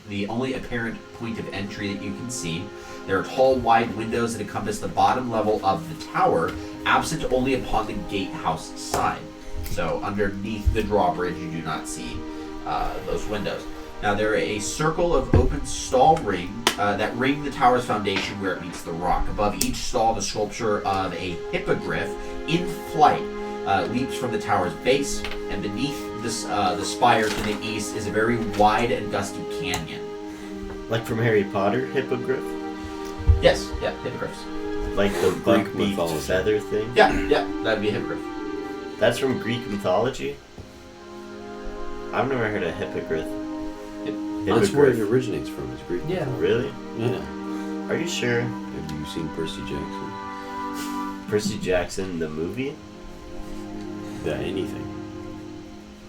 the only apparent point of entry that you can see. There are tall, wide windows that encompass the bottom level of the tower, absent only upon the gatehouse side. So underneath the drawbridge, you do not see those windows. Now there are a circle of open stall ring that ring the tower's foundation where it meets the rock. Above each stall, the sculpture of a hippogriff in flight leaps from the tower's base, and beneath this, the spire to the east is a very wide and gusty canyon. Like from Harry Potter, hippogriff? Yes, yeah, hippogriffs. Like the Greek buck-beaked mythology. feather thing? Yeah, that'd be a hippogriff. That's from Greek mythology? I've never heard of hippogriff. That's where it originates from. Is Greek. Yeah. Really? Yeah. Are you sure? Have you seen Percy Jackson? Percy Jackson, the movie? Yeah, anything.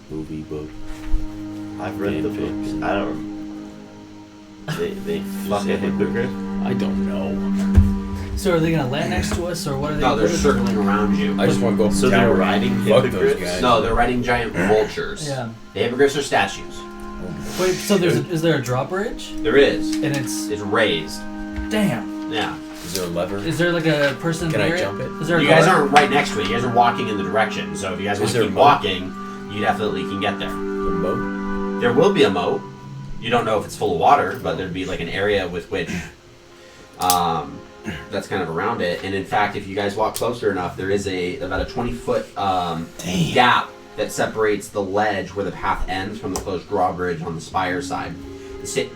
Movie, book. I've read the Fanfic. books. I don't. They fuck say a hippogriff? I don't know. So are they gonna land next to us, or what are they? No, they're what are- circling around you. I just want to go up So the they're tower. riding Fuck those hippogriffs? guys. No, they're riding giant vultures. Yeah. The hippogriffs are statues. Wait, so is there a drawbridge? There is. And it's It's raised. damn. Yeah. Is there a lever? Is there like a person Can I near jump it? Is there a You guys guard? aren't right next to it. You guys are walking in the direction. So if you guys want Is to there keep a moat? walking, you definitely can get there. A moat? There will be a moat. You don't know if it's full of water, but there'd be like an area with which that's kind of around it. And in fact, if you guys walk closer enough, there is about a 20-foot gap that separates the ledge where the path ends from the closed drawbridge on the spire side.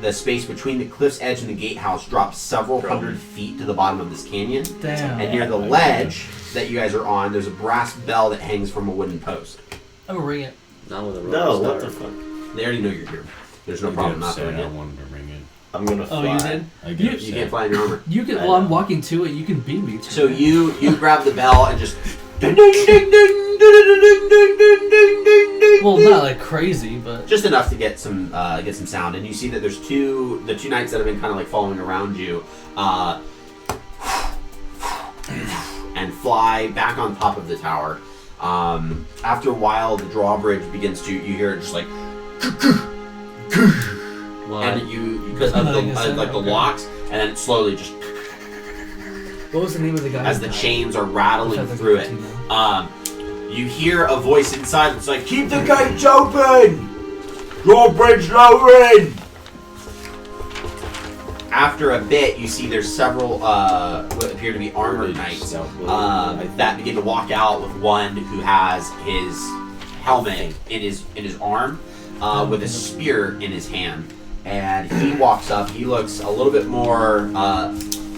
The space between the cliff's edge and the gatehouse drops several hundred feet to the bottom of this canyon. Damn. And near the ledge that you guys are on, there's a brass bell that hangs from a wooden post. I'm gonna ring it. Not with a No, rolling what star. the fuck? They already know you're here. There's no I'm problem not upset. doing I it. wanted to ring it. I'm gonna Oh, fly. you did? I You- get You upset. can't fly in your armor. You can. I Well, I'm know. walking to it. You can beam me to So it. you grab the bell and just ding ding ding ding ding ding ding ding ding ding ding. Well, not like crazy, but Just enough to get some sound, and you see that there's the two knights that have been kind of like following around you, and fly back on top of the tower. After a while, the drawbridge begins to you hear it just like, Well, and you because of Nothing is the said, like the okay. locks, and then slowly just what was the name of the guy? as the chains are rattling through it. You hear a voice inside that's like, "Keep the gates open! Drawbridge lowering!" After a bit, you see there's several what appear to be armored knights that begin to walk out with one who has his helmet in his arm with a spear in his hand. And he walks up. He looks a little bit more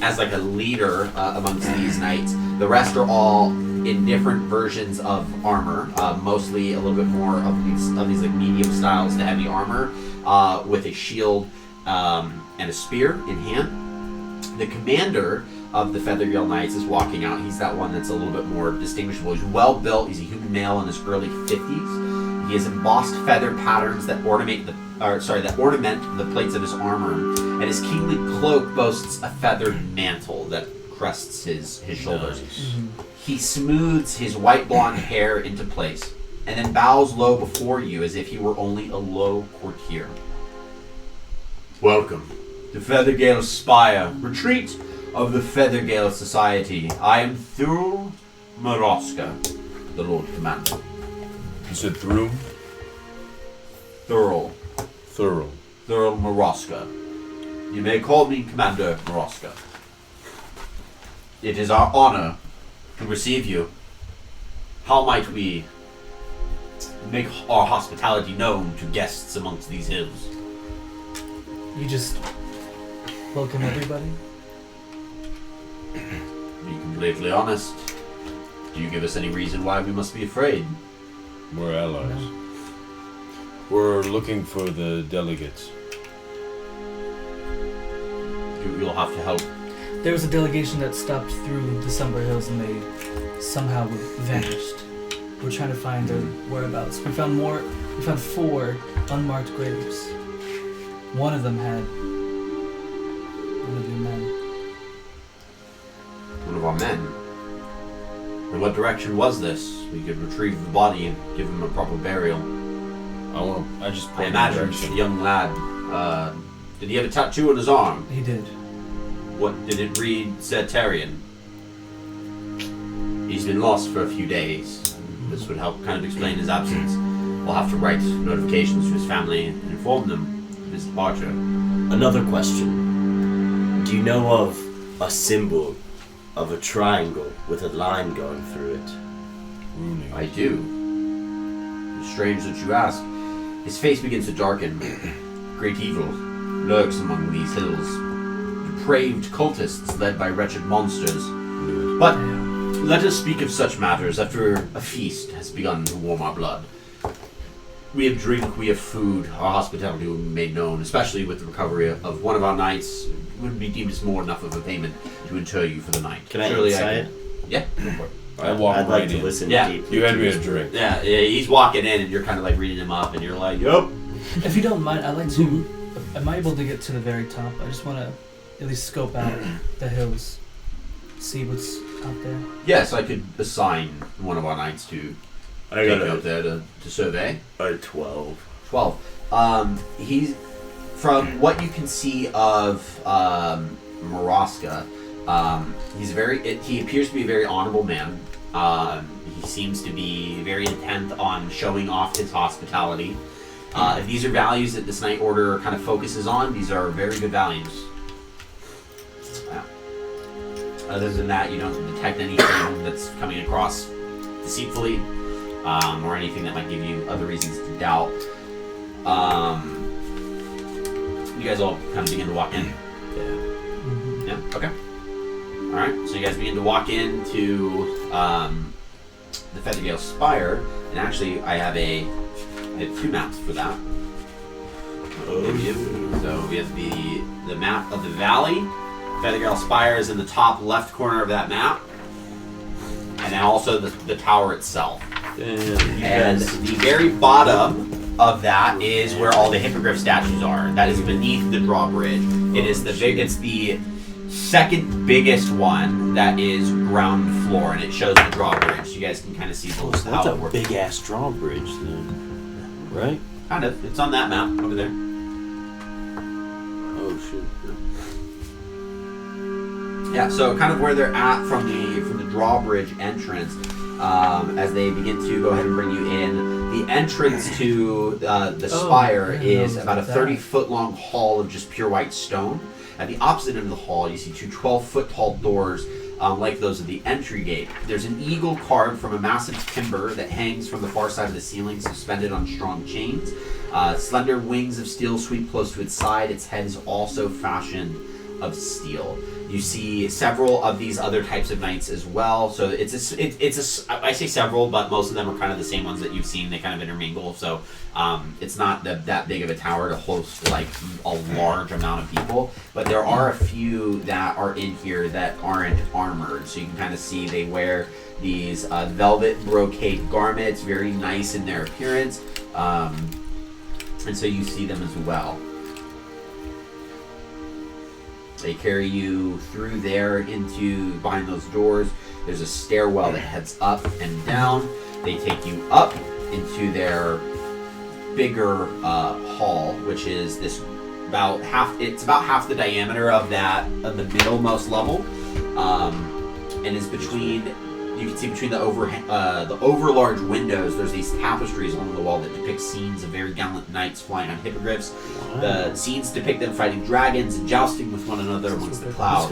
as like a leader amongst these knights. The rest are all in different versions of armor, mostly a little bit more of these like medium styles to heavy armor, with a shield and a spear in hand. The commander of the Feathergale Knights is walking out. He's that one that's a little bit more distinguishable. He's well built. He's a human male in his early 50s. He has embossed feather patterns that ornament the plates of his armor, and his kingly cloak boasts a feathered mantle that crests his shoulders. Nice. He smooths his white blonde hair into place, and then bows low before you as if he were only a low courtier. Welcome to Feathergale Spire, retreat of the Feathergale Society. I am Thurl Moroska, the Lord Commander. You said through? Thurl Thorough. Moroska. You may call me Commander Moroska. It is our honor to receive you. How might we make our hospitality known to guests amongst these hills? You just welcome everybody. To be completely honest, do you give us any reason why we must be afraid? We're allies. No. We're looking for the delegates. You'll have to help. There was a delegation that stopped through the Somber Hills and they somehow vanished. We're trying to find their whereabouts. We found 4 unmarked graves. one of them had one of your men. One of our men. In what direction was this? We could retrieve the body and give him a proper burial. I just I point in imagine the the direction. young lad. Did he have a tattoo on his arm? He did. What did it read? Setarian. He's been lost for a few days. This would help kind of explain his absence. We'll have to write notifications to his family and inform them of his departure. Another question. Do you know of a symbol of a triangle with a line going through it? Ruining. I do. It's strange that you ask. His face begins to darken. Great evil lurks among these hills. Depraved cultists led by wretched monsters. But let us speak of such matters after a feast has begun to warm our blood. We have drink, we have food, our hospitality will be made known, especially with the recovery of one of our knights. It would be deemed as more enough of a payment to inter you for the night. Can I Surely insight? Yeah, go for it. I walk I'd right like to in. listen Yeah. deeply. You had to me a his- drink. Yeah, he's walking in and you're kind of like reading him up and you're like, yup. If you don't mind, I'd like to. Am I able to get to the very top? I just want to at least scope out the hills, see what's out there. Yes, I could assign one of our knights to I take got you up there to survey. a 12. 12. He's from what you can see of Maraska. He appears to be a very honorable man. He seems to be very intent on showing off his hospitality. If these are values that this Knight Order kind of focuses on, these are very good values. Yeah. Other than that, you don't detect anything that's coming across deceitfully, or anything that might give you other reasons to doubt. You guys all kind of begin to walk in. Yeah. Okay. All right. So you guys begin to walk into the Feathergale Spire, and actually, I have two maps for that. So we have the map of the valley. Feathergale Spire is in the top left corner of that map, and then also the tower itself. And the very bottom of that is where all the hippogriff statues are. That is beneath the drawbridge. It's the second biggest one that is ground floor, and it shows the drawbridge. So you guys can kind of see So how that's it a works. big ass drawbridge then. Right? Kind of. It's on that map over there. Oh shoot. Yeah. So kind of where they're at from the drawbridge entrance. As they begin to go ahead and bring you in. The entrance to the spire is about a 30-foot long hall of just pure white stone. At the opposite end of the hall, you see two 12-foot tall doors like those of the entry gate. There's an eagle carved from a massive timber that hangs from the far side of the ceiling, suspended on strong chains. Slender wings of steel sweep close to its side. Its head is also fashioned of steel. You see several of these other types of knights as well. So I say several, but most of them are kind of the same ones that you've seen. They kind of intermingle. So it's not that big of a tower to host like a large amount of people. But there are a few that are in here that aren't armored. So you can kind of see they wear these velvet brocade garments, very nice in their appearance. And so you see them as well. They carry you through there into behind those doors. There's a stairwell that heads up and down. They take you up into their bigger hall, which is this about half. It's about half the diameter of the middlemost level, and is between. You can see between the over-large windows, there's these tapestries along the wall that depict scenes of very gallant knights flying on hippogriffs. The scenes depict them fighting dragons and jousting with one another amongst the clouds.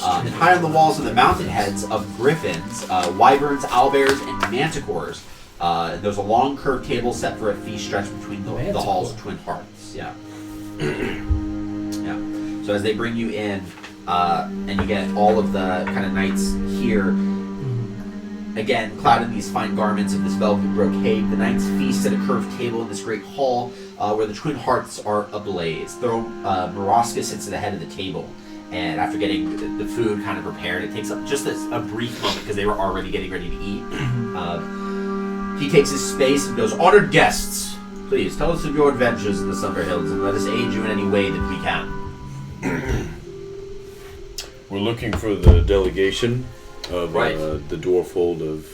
And high on the walls are the mounted heads of griffins, wyverns, owlbears, and manticores. There's a long curved table set for a feast stretched between the hall's twin hearths. Yeah. Yeah. So as they bring you in, and you get all of the kind of knights here, again, clad in these fine garments of this velvet brocade, the knights feast at a curved table in this great hall where the twin hearths are ablaze. Maraska sits at the head of the table, and after getting the food kind of prepared, it takes up just a brief moment because they were already getting ready to eat. He takes his space and goes, "Honored guests, Please, tell us of your adventures in the Summer Hills and let us aid you in any way that we can. We're looking for the delegation of Right. the Dwarfold of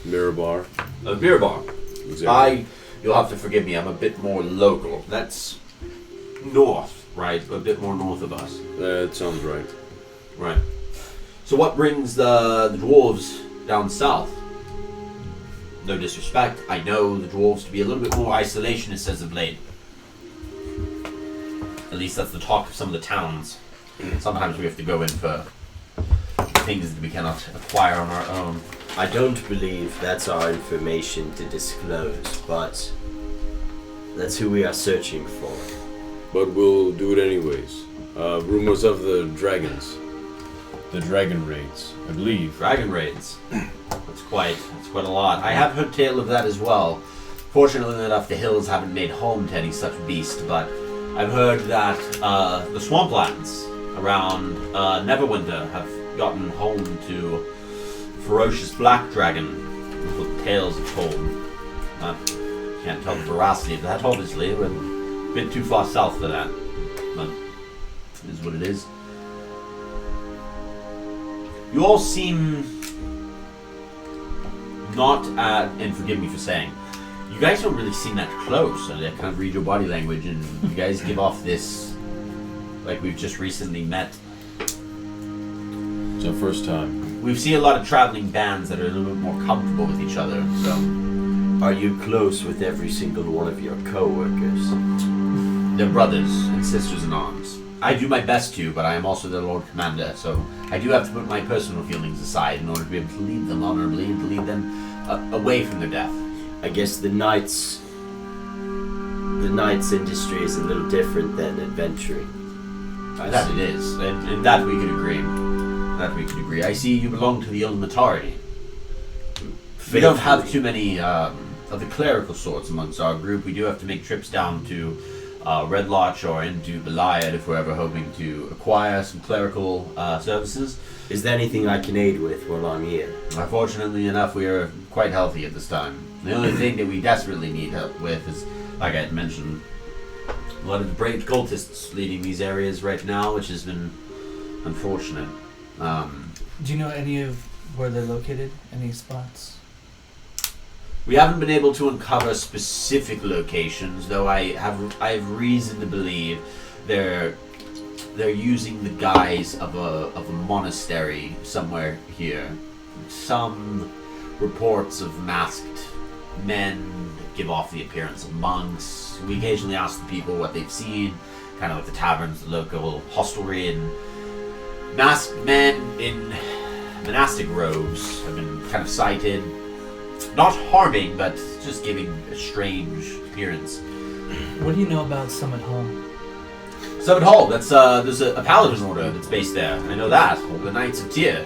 Mirabar. A beer bar. Exactly. You'll have to forgive me, I'm a bit more local. That's north, right? A bit more north of us. That sounds right. Right. So what brings the dwarves down south? No disrespect, I know the dwarves to be a little bit more isolationist as of late. At least that's the talk of some of the towns. Sometimes we have to go in for things that we cannot acquire on our own. I don't believe that's our information to disclose, but that's who we are searching for. But we'll do it anyways. Rumors of the dragons. The dragon raids, I believe. Dragon raids. That's quite a lot. I have heard tale of that as well. Fortunately enough, the hills haven't made home to any such beast, but I've heard that the swamplands around Neverwinter have gotten home to ferocious black dragon with tales are told. Can't tell the veracity of that, obviously. We're a bit too far south for that, but it is what it is. You all seem not and forgive me for saying, you guys don't really seem that close. I kind of read your body language, and you guys give off this like we've just recently met. It's our first time. We've seen a lot of traveling bands that are a little bit more comfortable with each other. So, Are you close with every single one of your co-workers? they're brothers and sisters in arms. I do my best to, but I am also their Lord Commander, so I do have to put my personal feelings aside in order to be able to lead them honorably and to lead them away from their death. I guess the knight's industry is a little different than adventuring. That it is, and that we could agree. That we could agree. I see you belong to the Ilmatari. We don't have too many of the clerical sorts amongst our group. We do have to make trips down to Red Lodge or into Beliad if we're ever hoping to acquire some clerical services. Is there anything I can aid with while I'm here? Fortunately enough, we are quite healthy at this time. The only thing that we desperately need help with is, like I had mentioned, a lot of the brave cultists leading these areas right now, which has been unfortunate. Do you know any of where they're located? Any spots? We haven't been able to uncover specific locations, though I have reason to believe they're using the guise of a monastery somewhere here. Some reports of masked men that give off the appearance of monks. We occasionally ask the people what they've seen, kind of like the taverns, the local hostelry, and masked men in monastic robes have been kind of sighted. Not harming, but just giving a strange appearance. What do you know about Summit Hall? Summit Hall, that's there's a paladin order that's based there. I know that. The Knights of Tyr.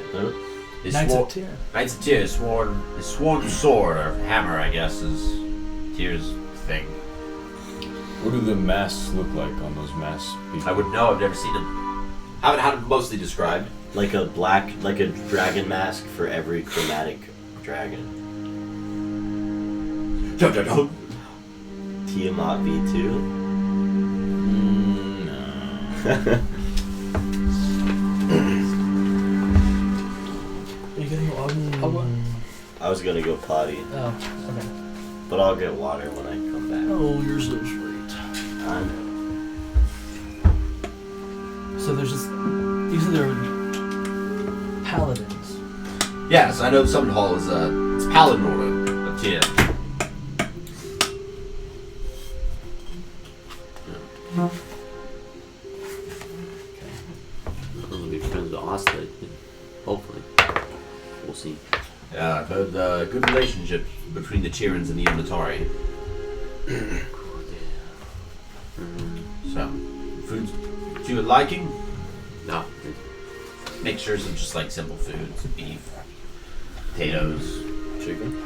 They Knights swore- of Tyr. Knights of Tyr, sworn sword or hammer, I guess, is Tyr's thing. What do the masks look like on those masked people? I wouldn't know. I've never seen them. Haven't had them mostly described. Like a dragon mask for every chromatic dragon. Dun, dun, dun. Tiamat V2. No. Are you getting water? I was gonna go potty, Oh, okay. but I'll get water when I come back. Oh, you're so sweet. I know. So there's just you said there were paladins. Yes, I know the Summit Hall is it's paladin order of Tyr. I'll be friends with Osley. Hopefully. We'll see. Yeah, I've heard good relationship between the Tyrans and the Ilmatari. So, foods to your liking? No. Mixtures of just like simple foods, beef, potatoes, Chicken?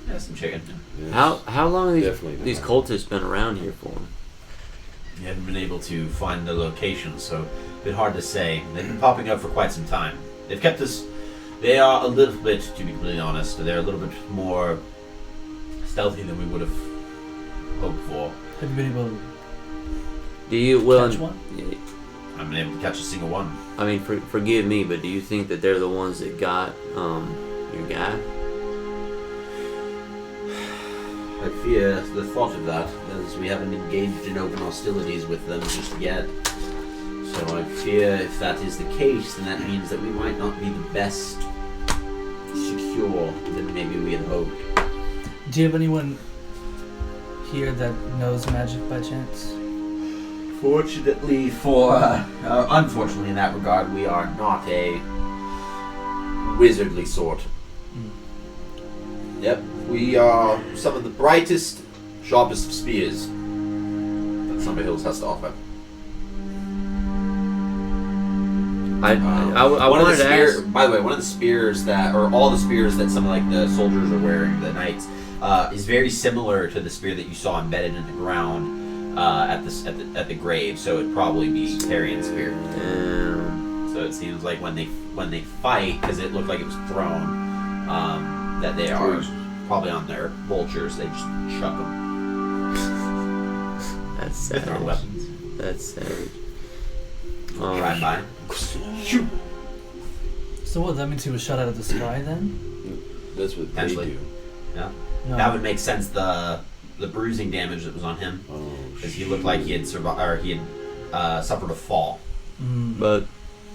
yeah, some chicken. Yes. How long have Definitely these not. cultists been around here for? You haven't been able to find the location, so a bit hard to say. They've been popping up for quite some time. They've kept us. They are a little bit, to be completely honest, they're a little bit more stealthy than we would have hope for. Have you been able to Do you well? catch one? I haven't been able to catch a single one. I mean, forgive me, but do you think that they're the ones that got your guy? I fear the thought of that, as we haven't engaged in open hostilities with them just yet. So I fear if that is the case, then that means that we might not be the best secure than maybe we had hoped. Do you have anyone here that knows magic by chance? Unfortunately in that regard, we are not a wizardly sort. Yep, we are some of the brightest, sharpest of spears that Summer Hills has to offer. I one of wanted the to spears, ask. by the way, one of the spears that, or all the spears that some like the soldiers are wearing, the knights, is very similar to the spear that you saw embedded in the ground at the grave. So it'd probably be Tarian's spear. So it seems like when they fight, because it looked like it was thrown, that they are probably on their vultures. They just chuck them. That's With their savage. weapons. That's savage. Right by. Shoot. So what? That means he was shot out of the sky then? That's what they Potentially. do. Yeah. No. That would make sense. The bruising damage that was on him, Oh, because he looked like he had survived, or he had suffered a fall. But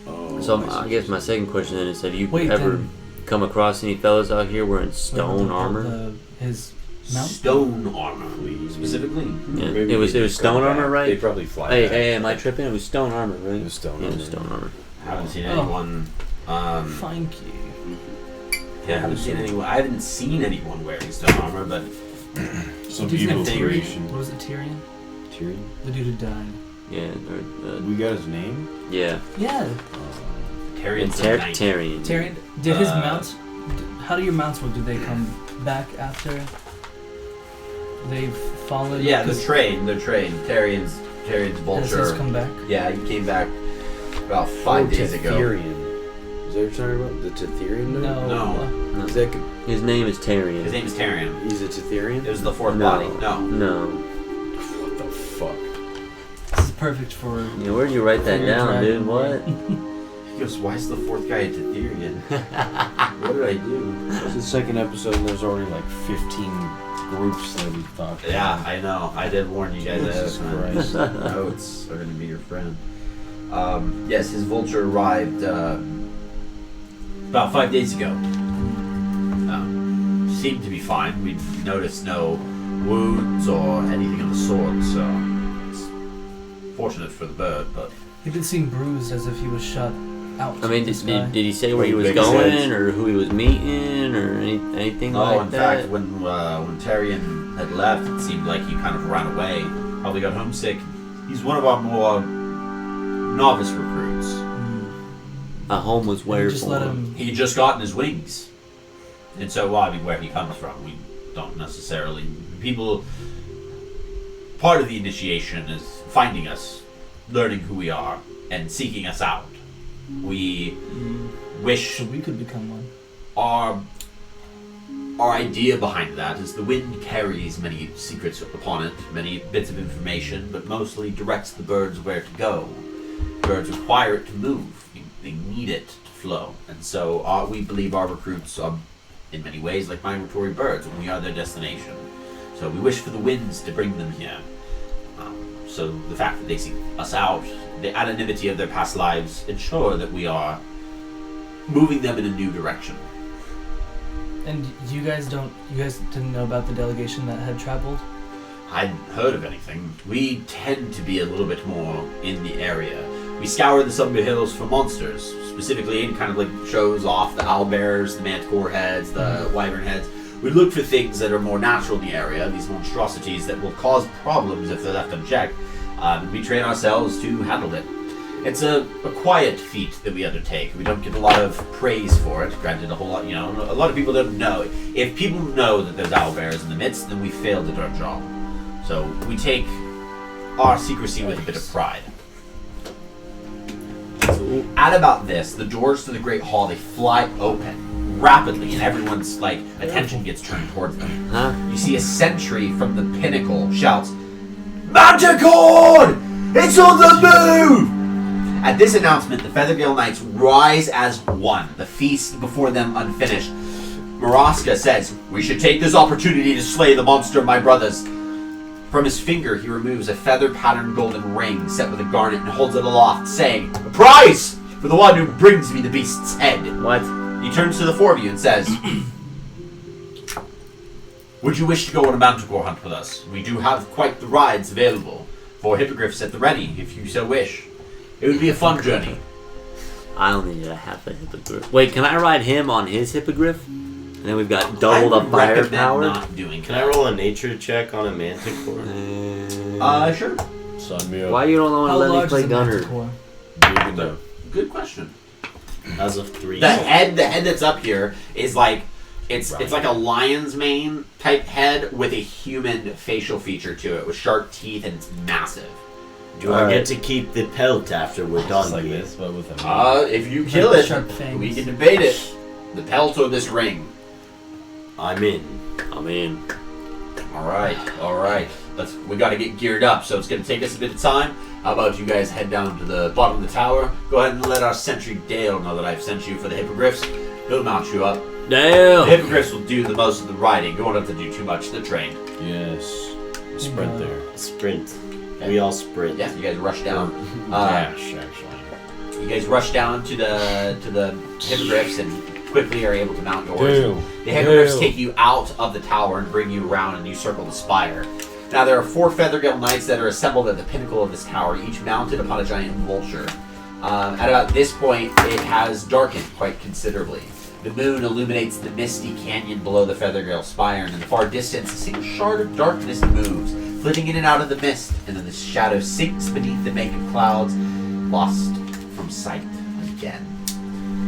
Oh, so I I see. guess my second question then is: have you Wait, ever then- come across any fellows out here wearing stone armor? His mount? Stone armor, specifically. Yeah, Maybe it was they just stone come armor, back. right? They probably fly. Hey, back. hey, am I tripping? It was stone armor, right? It was stone Yeah, it armor. was stone armor. I haven't seen Oh. anyone. Thank you. Yeah, I haven't seen anyone. I haven't seen anyone wearing stone armor, but Some What's his name? evil Tyrion? creation. What was it, Tyrion? Tyrion? The dude who died. Yeah, We got his name. yeah. Yeah. Tarian's the And knight. Tyrion. Tyrion. Did his Uh, mounts? How do your mounts work? Do they come back after they've fallen? Yeah, Because they're trained. Tarian's has vulture. his come back? Yeah, he came back about 5 days ago. Tyrion. Is that what you're talking about? The Titherian? No. No. Is that? His name is Tyrion. His name is Tarian. He's a Titherian? It was the fourth No. body. No. No. What the fuck? This is perfect for. Yeah, where'd you write that for down, dragon dude? war. What? He goes, why is the fourth guy a Titherian? What did I do? It's the second episode and there's already like 15 groups that we've talked Yeah, I know. I did warn you guys Jesus ahead of Christ. time. Notes are going to be your friend. Yes, his vulture arrived about 5 days ago. Seemed to be fine. We noticed no wounds or anything of the sort, so it's fortunate for the bird, but He did seem bruised, as if he was shot out. I mean, of the sky. did he say where he was Big going sense. or who he was meeting or anything like in that? fact, when Tarian had left, it seemed like he kind of ran away. Probably got homesick. He's one of our more novice recruits. A home was where just for let him. him. He had just gotten his wings, and so well, I mean, where he comes from, we don't necessarily. People. Part of the initiation is finding us, learning who we are, and seeking us out. We wish So we could become one. our idea behind that is the wind carries many secrets upon it, many bits of information, but mostly directs the birds where to go. Birds require it to move. They need it to flow. And so we believe our recruits are, in many ways, like migratory birds, and we are their destination. So we wish for the winds to bring them here. So the fact that they seek us out, the anonymity of their past lives, ensure that we are moving them in a new direction. And you guys didn't know about the delegation that had traveled? I hadn't heard of anything. We tend to be a little bit more in the area. We scour the Summer Hills for monsters, specifically in kind of like shows off the owlbears, the manticore heads, the wyvern heads. We look for things that are more natural in the area, these monstrosities that will cause problems if they're left unchecked. We train ourselves to handle it. It's a quiet feat that we undertake. We don't get a lot of praise for it. Granted, a lot of people don't know. If people know that there's owlbears in the midst, then we failed at our job. So we take our secrecy with a bit of pride. At about this, the doors to the Great Hall, they fly open rapidly, and everyone's like attention gets turned towards them. Huh? You see a sentry from the pinnacle shouts, "Manticore! It's on the move!" At this announcement, the Feathergale Knights rise as one, the feast before them unfinished. Maraska says, "We should take this opportunity to slay the monster, my brothers." From his finger, he removes a feather-patterned golden ring set with a garnet and holds it aloft, saying, "A prize for the one who brings me the beast's head." What? He turns to the four of you and says, "Would you wish to go on a manticore hunt with us? We do have quite the rides available. 4 hippogriffs at the ready, if you so wish. It would be a fun journey." I only need a half a hippogriff. Wait, can I ride him on his hippogriff? And then we've got double the firepower. Not doing Can I roll a nature check on a manticore? Sure. Sign me up. Why you don't want to How let me large play is a gunner? manticore? Big enough. Good question. As of 3. The head that's up here is like it's like a lion's mane type head with a human facial feature to it with sharp teeth, and it's massive. Do I get to keep the pelt after we're done Just like here? this, but with a If you kill Like it, sharp fangs. we can debate it. The pelt or this ring. I'm in. I mean, All right. We got to get geared up, so it's going to take us a bit of time. How about you guys head down to the bottom of the tower? Go ahead and let our sentry Dale know that I've sent you for the hippogriffs. He'll mount you up. The damn. hippogriffs will do the most of the riding. You won't have to do too much of the train. yes. Sprint there. Sprint. Okay. We all sprint. Yeah, you guys rush down. Dash, actually. You guys rush down to the hippogriffs and quickly are able to mount yours. Damn. The hippogriffs Damn. take you out of the tower and bring you around, and you circle the spire. Now there are 4 Feathergale Knights that are assembled at the pinnacle of this tower, each mounted upon a giant vulture. At about this point, it has darkened quite considerably. The moon illuminates the misty canyon below the Feathergale spire, and in the far distance, a single shard of darkness moves, flitting in and out of the mist, and then the shadow sinks beneath the bank of clouds, lost from sight again.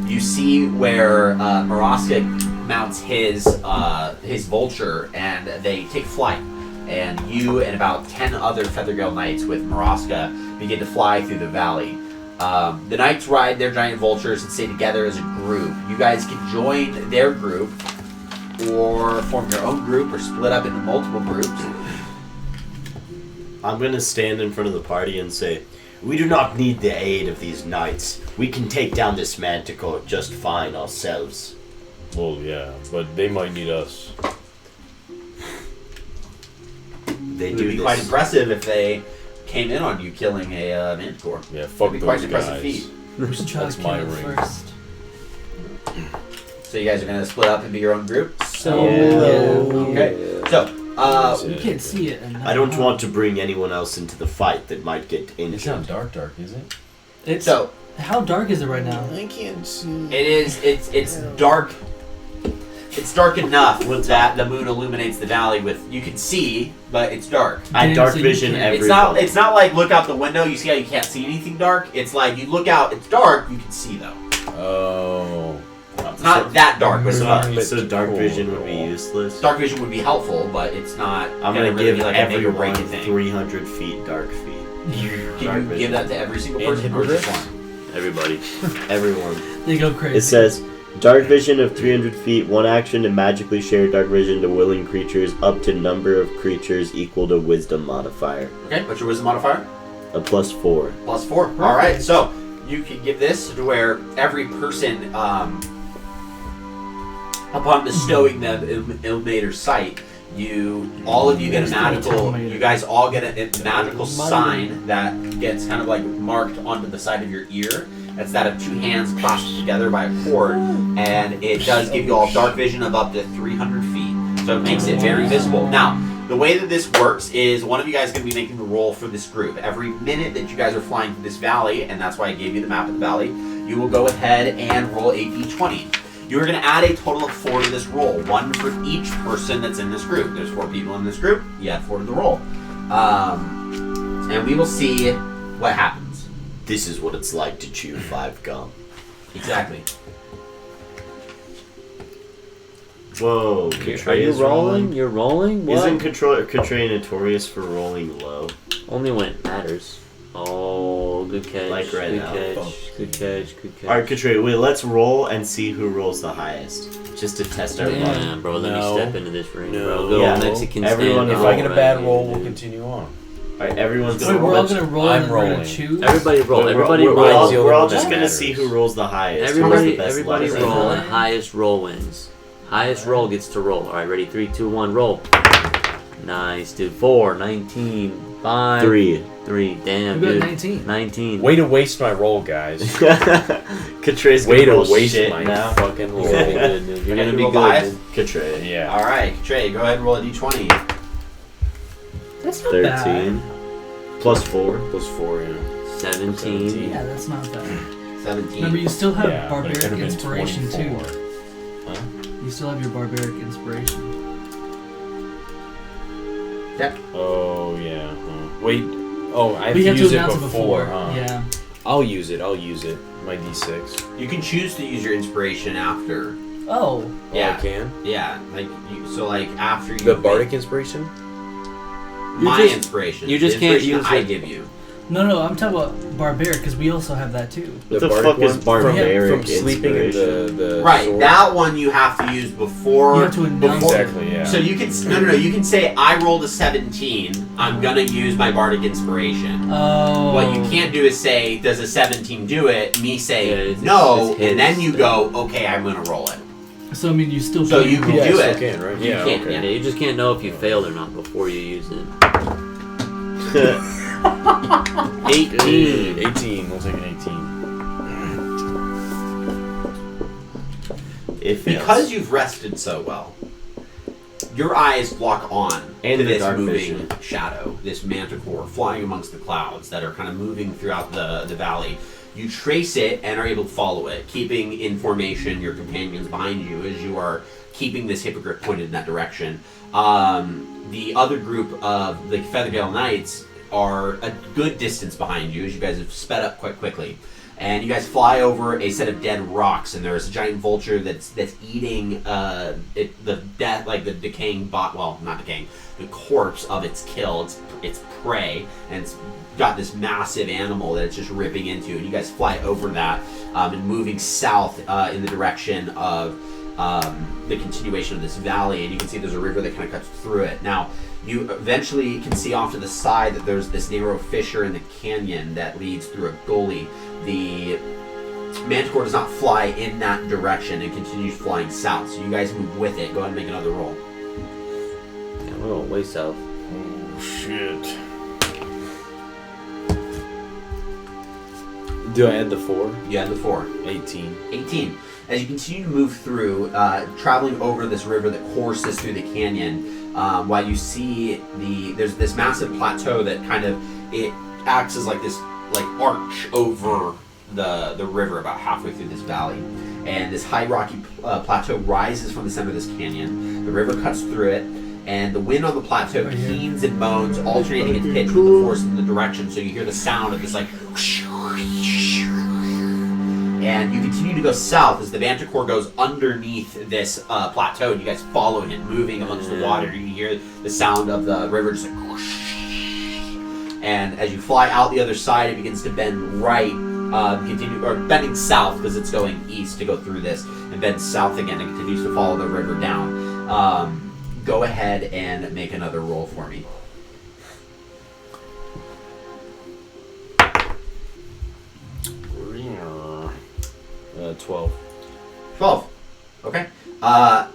You see where Maraska mounts his vulture, and they take flight. And you and about 10 other Feathergale Knights with Maraska begin to fly through the valley. The Knights ride their giant vultures and stay together as a group. You guys can join their group, or form your own group, or split up into multiple groups. I'm gonna stand in front of the party and say, "We do not need the aid of these knights. We can take down this manticore just fine ourselves." Well, yeah, but they might need us. They It would do be this. quite impressive if they came in on you killing a manticore. Yeah, fuck It'd be those quite an impressive guys. feat. We should try That's to my kill it ring. first. So you guys are going to split up and be your own group? So Okay. So, you can't see it. And I don't want to bring anyone else into the fight that might get It's not injured. dark, is it? It's so how dark is it right now? I can't see. it is. It's dark. It's dark enough that the moon illuminates the valley with. You can see, but it's dark. I dark So you vision can't- everyone. It's not like look out the window. You see how you can't see anything dark. It's like you look out. It's dark. You can see though. Oh. It's not that dark, but it's So, dark. so dark Cool. vision would be useless. Dark vision would be helpful, but it's not. I'm gonna really give be like a make or break everyone thing. 300 feet dark feet. Can you give that to every single And person or just hippogriffs? one? Everybody. Everyone. They go crazy. It says, dark vision of 300 feet, one action to magically share dark vision to willing creatures up to number of creatures equal to wisdom modifier. Okay, what's your wisdom modifier? A +4. +4. All right, so you can give this to where every person, upon bestowing the Illuminator's sight, all of you get a magical. You guys all get a magical sign that gets kind of like marked onto the side of your ear. That's that of 2 hands clasped together by a cord, and it does give you all dark vision of up to 300 feet. So it makes it very visible. Now, the way that this works is one of you guys is going to be making the roll for this group. Every minute that you guys are flying through this valley, and that's why I gave you the map of the valley, you will go ahead and roll a d20. You are going to add a total of 4 to this roll, 1 for each person that's in this group. There's 4 people in this group. You add 4 to the roll, and we will see what happens. This is what it's like to chew 5 gum. Exactly. Whoa, Are Katray you is rolling? You're rolling? What? Isn't Katray notorious for rolling low? Only when it matters. Oh, good catch. Like right good now. catch. Good catch. Good catch. All right, Katray, wait, let's roll and see who rolls the highest, just to test our luck. Yeah, bro. Let No. me step into this ring, No. bro. Good Yeah. old Mexican Everyone- stand. If I get a right bad here, roll, we'll dude. continue on. All right, everyone's Wait, gonna we're roll. all gonna roll I'm and we're gonna rolling. choose. Everybody roll. We're- Everybody we're, roll. all, the we're all only just one gonna that see matters. who rolls the highest. who has Everybody, the best everybody luck. roll, Right. and highest roll wins. Highest roll gets to roll. All right, ready? 3, 2, 1, roll. Nice, dude. 4, 19, 5, 3. 3. Damn, We got dude. 19. 19. Way to waste my roll, guys. Katray's Way gonna to roll waste shit my now. fucking You're gonna be roll. good, dude. You're Okay, gonna you be roll good. five? Dude. Katray. Yeah. All right, Trey, go ahead and roll a d20. That's not 13. Plus 4. Plus 4, yeah. 17. bad. Yeah, that's not bad. 17. Remember, you still have Yeah, but it barbaric could've been inspiration 24. too. Huh? You still have your barbaric inspiration. Oh, yeah. Wait. Oh, I have But you to have use to it announce before, it before. huh? Yeah. I'll use it. My D6. You can choose to use your inspiration after. Oh. Yeah. Oh, I can? Yeah, like so, like after you. The bardic inspiration? My You just- inspiration. you just the can't inspiration use I it. give you. No, I'm talking about barbaric because we also have that too. What the bardic fuck is one? barbaric From sleeping in inspiration? the Right, sword? that one you have to use before. You have to announce before- Exactly, yeah. So you can no. You can say I rolled a 17. I'm gonna use my bardic inspiration. Oh. What you can't do is say, does a 17 do it? Me say Yeah, it's- no, it's his. and then you go, okay, I'm gonna roll it. So I mean, you still. So can- you can Yeah, do I it. still can, right? You Yeah, can't, okay. Yeah, you just can't know if you failed or not before you use it. 18. 18. We'll take an 18. It fails. Because you've rested so well, your eyes lock on And to the this dark moving vision. shadow, this manticore flying amongst the clouds that are kind of moving throughout the valley. You trace it and are able to follow it, keeping in formation your companions behind you as you are keeping this hippogriff pointed in that direction. The other group of the Featherdale Knights are a good distance behind you as you guys have sped up quite quickly. And you guys fly over a set of dead rocks, and there's a giant vulture that's eating the decaying not decaying, the corpse of its kill, its prey, and it's got this massive animal that it's just ripping into. And you guys fly over that and moving south in the direction of the continuation of this valley, and you can see there's a river that kind of cuts through it. Now, you eventually can see off to the side that there's this narrow fissure in the canyon that leads through a gully. The manticore does not fly in that direction and continues flying south, so you guys move with it. Go ahead and make another roll. Yeah, we're going way south. Oh, shit. Do I add the 4? You had the 4. 18. 18. As you continue to move through, traveling over this river that courses through the canyon, while you see there's this massive plateau that kind of, it acts as like this arch over the river about halfway through this valley. And this high rocky plateau rises from the center of this canyon. The river cuts through it, and the wind on the plateau Right here. keens and moans, alternating its pitch with the force in the direction. So you hear the sound of this like. And you continue to go south as the manticore goes underneath this plateau, and you guys following it, moving amongst the water. You can hear the sound of the river just like whoosh. And as you fly out the other side, it begins to bend right, bending south because it's going east to go through this, and bends south again and continues to follow the river down. Go ahead and make another roll for me. 12. 12. Okay. I'm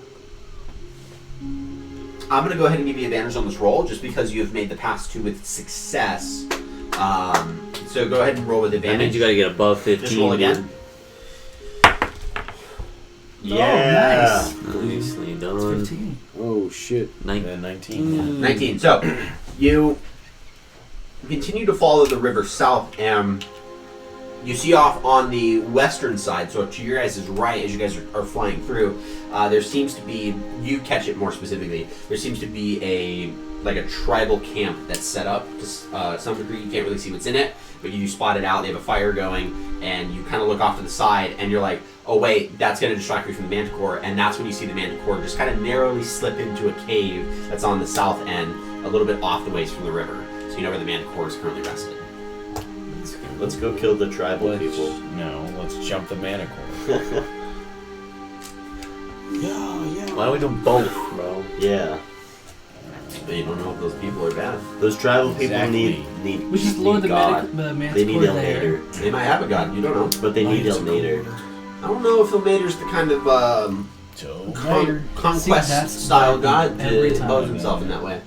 going to go ahead and give you advantage on this roll just because you have made the past 2 with success. So go ahead and roll with That advantage. means you gotta get above 15. Just roll again. Yeah. Oh, nice. Nicely It's done. 15. Oh, shit. 19. 19. So you continue to follow the river south, and you see off on the western side, so to your guys' right as you guys are flying through, there seems to be, you catch it more specifically, there seems to be a tribal camp that's set up to some degree. You can't really see what's in it, but you spot it out. They have a fire going, and you kind of look off to the side, and you're like, oh wait, that's going to distract me from the manticore. And that's when you see the manticore just kind of narrowly slip into a cave that's on the south end, a little bit off the ways from the river. So you know where the manticore is currently rested. Let's go kill the tribal people. No, let's jump the Manticore. Why don't we do both, bro? Yeah. But you don't know if those people are bad. Those tribal people Exactly. need We just lure the God. Manticore They need there. Ilmater. They might have a god. You don't know. But they need Ilmater. I don't know if Ilmater's the kind of So conquest that's style the- god every to time. impose himself in that way.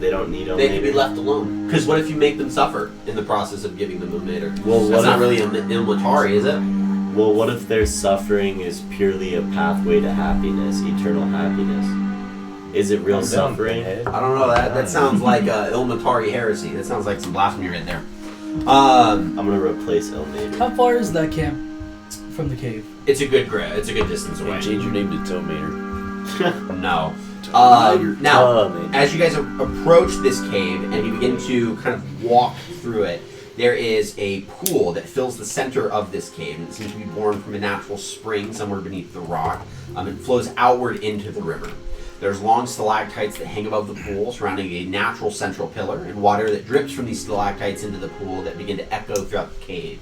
They don't need Ilmater. They can be left alone. Because what if you make them suffer in the process of giving them Ilmater? Well, That's what not if- really Ilmatari, is it? Well, what if their suffering is purely a pathway to happiness, eternal happiness? Is it real suffering? I don't know. That sounds like Ilmatari heresy. That sounds like some blasphemy right there. Um, I'm gonna replace Ilmater. How far is that camp from the cave? it's a good It's a good distance away. change your name to Tomater. No. Tomater. Now, as you guys approach this cave and you begin to kind of walk through it, there is a pool that fills the center of this cave. And it seems to be born from a natural spring somewhere beneath the rock. It flows outward into the river. There's long stalactites that hang above the pool, surrounding a natural central pillar, and water that drips from these stalactites into the pool that begin to echo throughout the cave.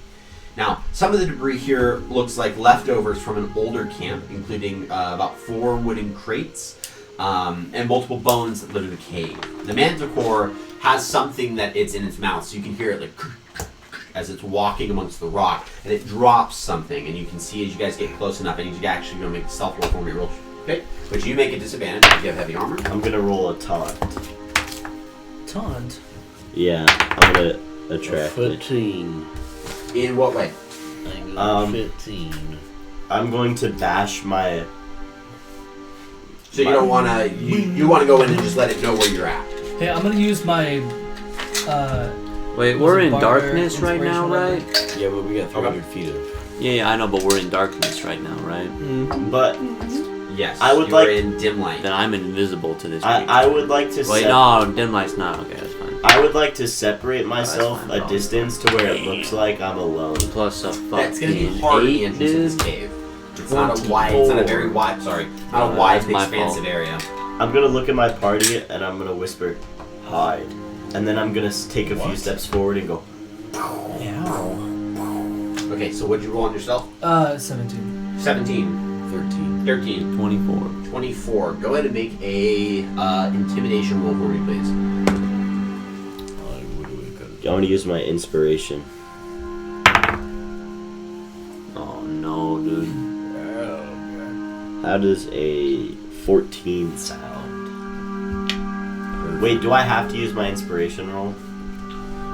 Now, some of the debris here looks like leftovers from an older camp, including about 4 wooden crates and multiple bones that litter the cave. The Manticore has something that it's in its mouth, so you can hear it like as it's walking amongst the rock, and it drops something, and you can see as you guys get close enough. I need you to actually go make a stealth roll for me real quick, which you make a disadvantage if you have heavy armor. I'm gonna roll a taunt. Taunt. Yeah, I'm gonna attract it. 15. In what way? I got 15. I'm going to bash my. So you don't want to. You want to go in and just let it know where you're at. Hey, I'm gonna use my. Wait, Was we're it in barter, darkness right now, inspiration, right? Yeah, but we got 300 feet of. Yeah, I know, but we're in darkness right now, right? But Yes. I would you are like- in dim light. Then I'm invisible to this. I would like to. Wait, no, dim light's not. Okay, that's fine. I would like to separate myself fine, a bro. distance to where it looks like I'm alone. Plus a fucking That's gonna be hard in the 8, entrance of this dude. cave. It's not a wide. It's not a very wide. Sorry, not a wide, that's my expansive fault. area. I'm gonna look at my party and I'm gonna whisper, "Hide," and then I'm gonna take a few steps forward and go. Okay, so what'd you roll on yourself? 17. 17, 13. 13, 24. 24. Go ahead and make a intimidation roll for me, please. I want to use my inspiration. Oh no, dude. How does a 14 sound? Wait, do I have to use my inspiration roll?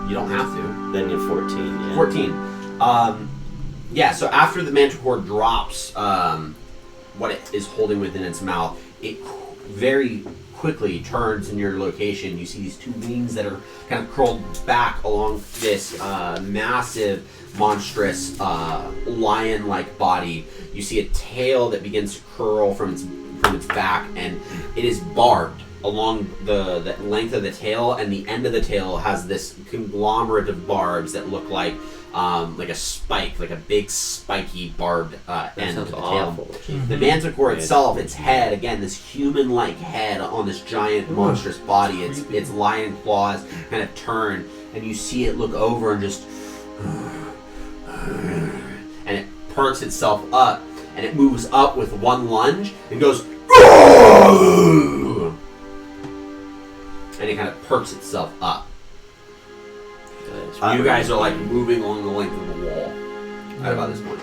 You don't have to. Then you're 14. Yeah. 14. Yeah, so after the Manticore drops what it is holding within its mouth, it very quickly turns in your location. You see these 2 wings that are kind of curled back along this massive, monstrous, lion-like body. You see a tail that begins to curl from its back, and it is barbed along the length of the tail, and the end of the tail has this conglomerate of barbs that look like a spike, like a big spiky barbed end of sounds the awful. tail. The Manticore itself, its head, again, this human-like head on this giant, monstrous body, its lion claws kind of turn, and you see it look over and just, and it perks itself up, and it moves up with one lunge and goes, and it kind of perks itself up. You guys are like moving along the length of the wall at about this point.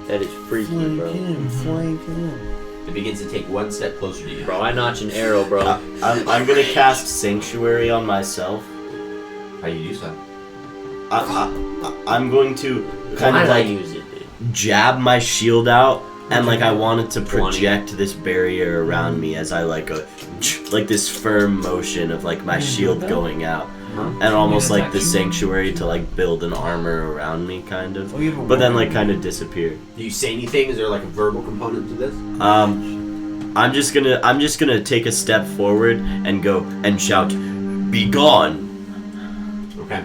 That is freaky, bro. It begins to take one step closer to you. Bro, I notch an arrow, bro. I'm gonna cast Sanctuary on myself. How you use that? I'm going to kind Why of did I like use it, dude? jab my shield out and like I wanted to project this barrier around me as I like this firm motion of like my shield going out. And almost like the sanctuary to like build an armor around me, kind of. But then like kind of disappear. Do you say anything? Is there like a verbal component to this? I'm just gonna take a step forward and go and shout, "Be gone!" Okay.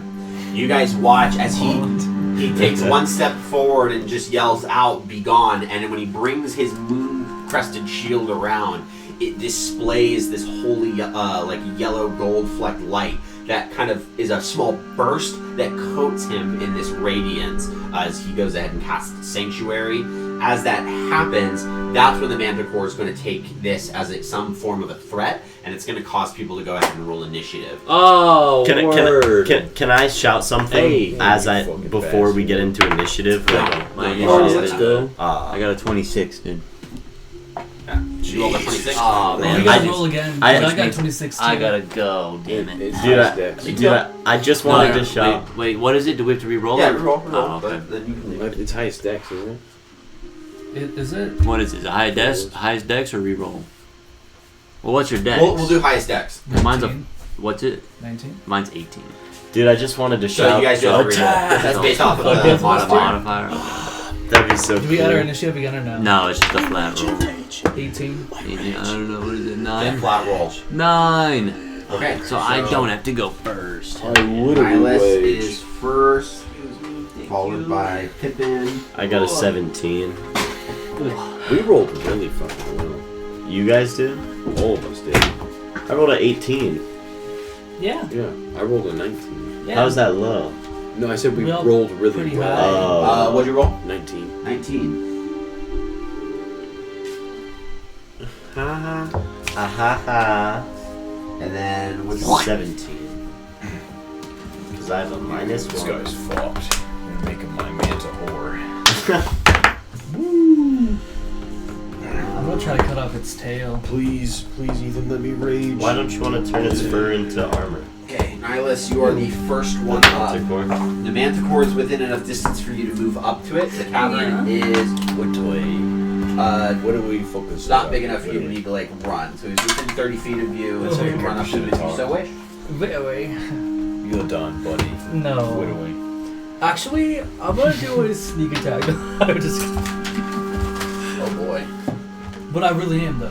You guys watch as he takes one step forward and just yells out, "Be gone!" And when he brings his moon-crested shield around, it displays this holy, like yellow gold flecked light that kind of is a small burst that coats him in this radiance as he goes ahead and casts Sanctuary. As that happens, that's when the Manticore is going to take this as some form of a threat, and it's going to cause people to go ahead and roll initiative. Oh, Can I shout something before we get into initiative? My initiative let's go. I I got a 26, dude. You rolled a 26? Oh, You man. guys roll again. I I got 26 too. I gotta go, damn it. It's Dude, highest dex. I just wanted to shout. Wait, what is it? Do we have to re-roll Yeah, it? roll. Oh, okay. But then you can leave. It's highest dex, isn't it? Is it? What is it? Highest dex or re-roll? Well, what's your dex? We'll do highest dex. Mine's 19. What's it? 19. Mine's 18. Dude, I just wanted to So shout. you guys do have to reroll. That's based off of the Okay. modifier. Modifier? That'd be so Did cool. we add our initiative again or no? No, it's just a flat roll. 18. I don't know, what is it? Then 9? flat roll. 9! Okay. So I don't have to go first. I would have Nihilus waged. is first, followed by Pippin. I got a 17. We rolled really fucking well. You guys did? All of us did. I rolled a 18. Yeah. Yeah, I rolled a 19. Yeah. How's that low? No, I said we We all rolled really pretty well. high. What'd you roll? 19. 19. Ha ha. And then what'd you roll? 17. Because I have a minus This 1. guy's fucked. I'm gonna make him my manta whore. I'm gonna try to cut off its tail. Please, Ethan, let me rage. Why don't you want to turn its fur into armor? Okay, Nihilus, you are the first one up. Manticore? The Manticore is within enough distance for you to move up to it. The cavern is What do what do we focus not on? big enough for you to need to like run. So he's within 30 feet of you, and so you can run up to him if you so wish. Very. You're done, buddy. No. What do we? Actually, I'm gonna do a sneak attack. I'm just. Oh boy. But I really am though.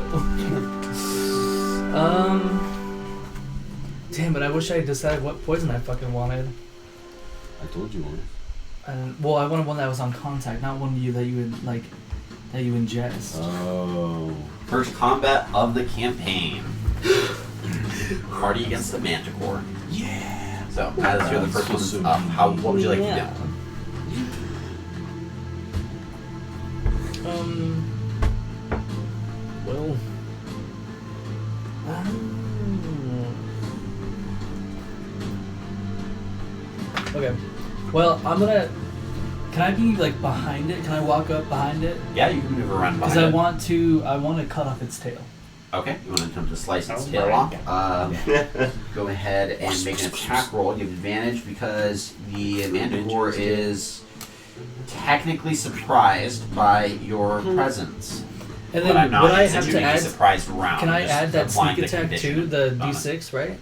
Damn it! I wish I had decided what poison I fucking wanted. I told you one. And well, I wanted one that was on contact, not one that you would like, that you ingest. Oh. First combat of the campaign. Party against the Manticore. Yeah. So, Nihilus, you're the first one up. What would you like to do? Well. Okay. Well, I'm gonna. Can I be like behind it? Can I walk up behind it? Yeah, you can move around Because behind I it. want to. I want to cut off its tail. Okay, you want to attempt to slice its tail off? Go ahead and make an attack roll. You have advantage because the Manticore is technically surprised by your presence. And But then I'm not would I have to instituting a add? surprised round. Can I I'm just add that applying sneak the attack condition to the bonus. D6, right?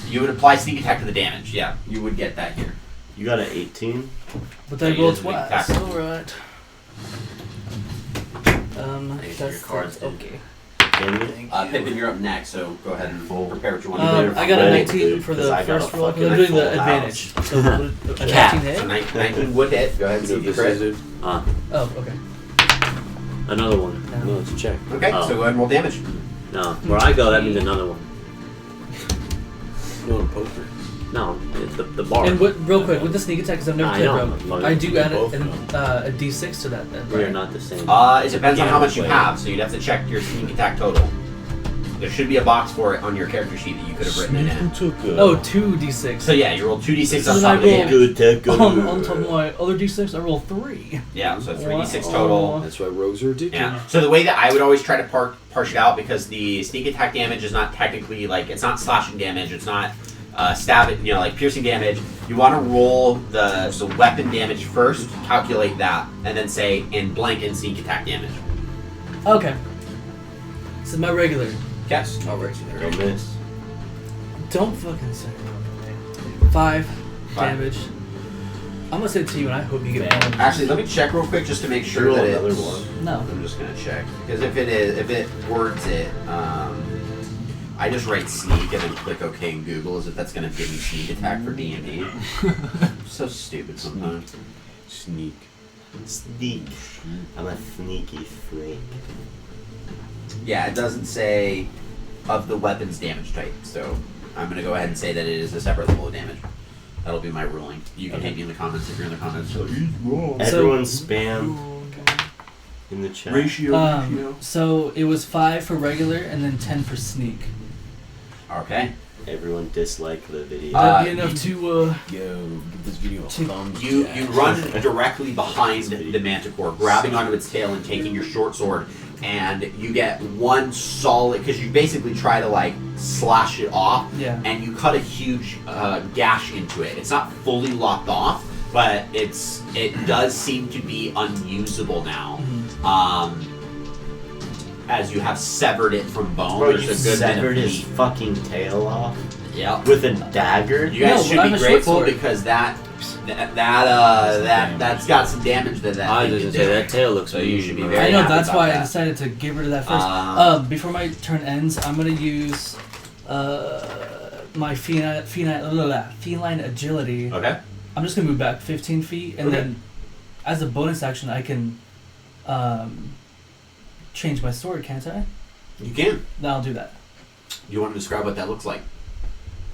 You would apply sneak attack to the damage. Yeah, you would get that here. You got an 18? But Yeah, I you rolled did the twice. attack. Alright. These are your cards, that's dude. okay. Pippin, you're up next, so go ahead and prepare what you want to do. I got a Roll, 19 dude, for 'cause the I got first a roll. fucking I'm doing full the advantage. So would a Cat. 19 hit? So 19 would hit. Go ahead and see if you crit. Uh, Oh, okay. another one. No, it's a check. Okay, Oh. so go ahead and roll damage. No, where I go, that means another one. No, in poker. No, it's the bar. And real quick, with the sneak attack, because I've never I played know, Rogue, motherfucker. I do We add both a D6 to that then. We are right? not the same. It depends on how much you Play. have, so you'd have to check your sneak attack total. There should be a box for it on your character sheet that you could have written it in. took Oh, 2d6. So yeah, you roll 2d6 on So top of the then I roll- damage. On top of my other d6, I roll 3. Yeah, so 3d6 Wow. total. That's why rogues are addicted. Yeah. So the way that I would always try to parse it out, because the sneak attack damage is not technically like, it's not slashing damage, it's not stabbing, like piercing damage. You want to roll the weapon damage first, calculate that, and then say in blank and sneak attack damage. Okay. This is my regular. Yes. Don't miss. Don't fucking say it. 5 damage. I'm gonna say it to you, and I hope you get one. Actually, let me check real quick just to make sure Roll that another it's. one. No. I'm just gonna check because if it words it, I just write sneak and then click OK in Google as if that's gonna give me sneak attack for D&D. So stupid sometimes. Sneak. Sneak. I'm a sneaky freak. Yeah, it doesn't say of the weapon's damage type, so I'm gonna go ahead and say that it is a separate level of damage. That'll be my ruling. You can hate me in the comments if you're in the comments. So he's wrong. Everyone spam in the chat. Ratio. So it was 5 for regular and then 10 for sneak. Okay. Everyone dislike the video. Would that be enough to Yo, give this video a thumbs You down. run directly behind the manticore, grabbing onto its tail and taking your short sword, and you get one solid, because you basically try to like slash it off, Yeah. and you cut a huge gash into it. It's not fully locked off, but it does seem to be unusable now. As you have severed it from bone. Bro, There's you a good bit of severed his meat. fucking tail off Yep. with a dagger. You guys No, should I be have a short grateful sword. because that's got some damage that I was thing just can gonna say do. that tail looks. So you should be mean, very I know, happy that's about why I that. decided to get rid of that first. Before my turn ends, I'm going to use my feline agility. Okay. I'm just going to move back 15 feet, and Okay. then as a bonus action, I can change my sword, can't I? You can. Then I'll do that. You want to describe what that looks like?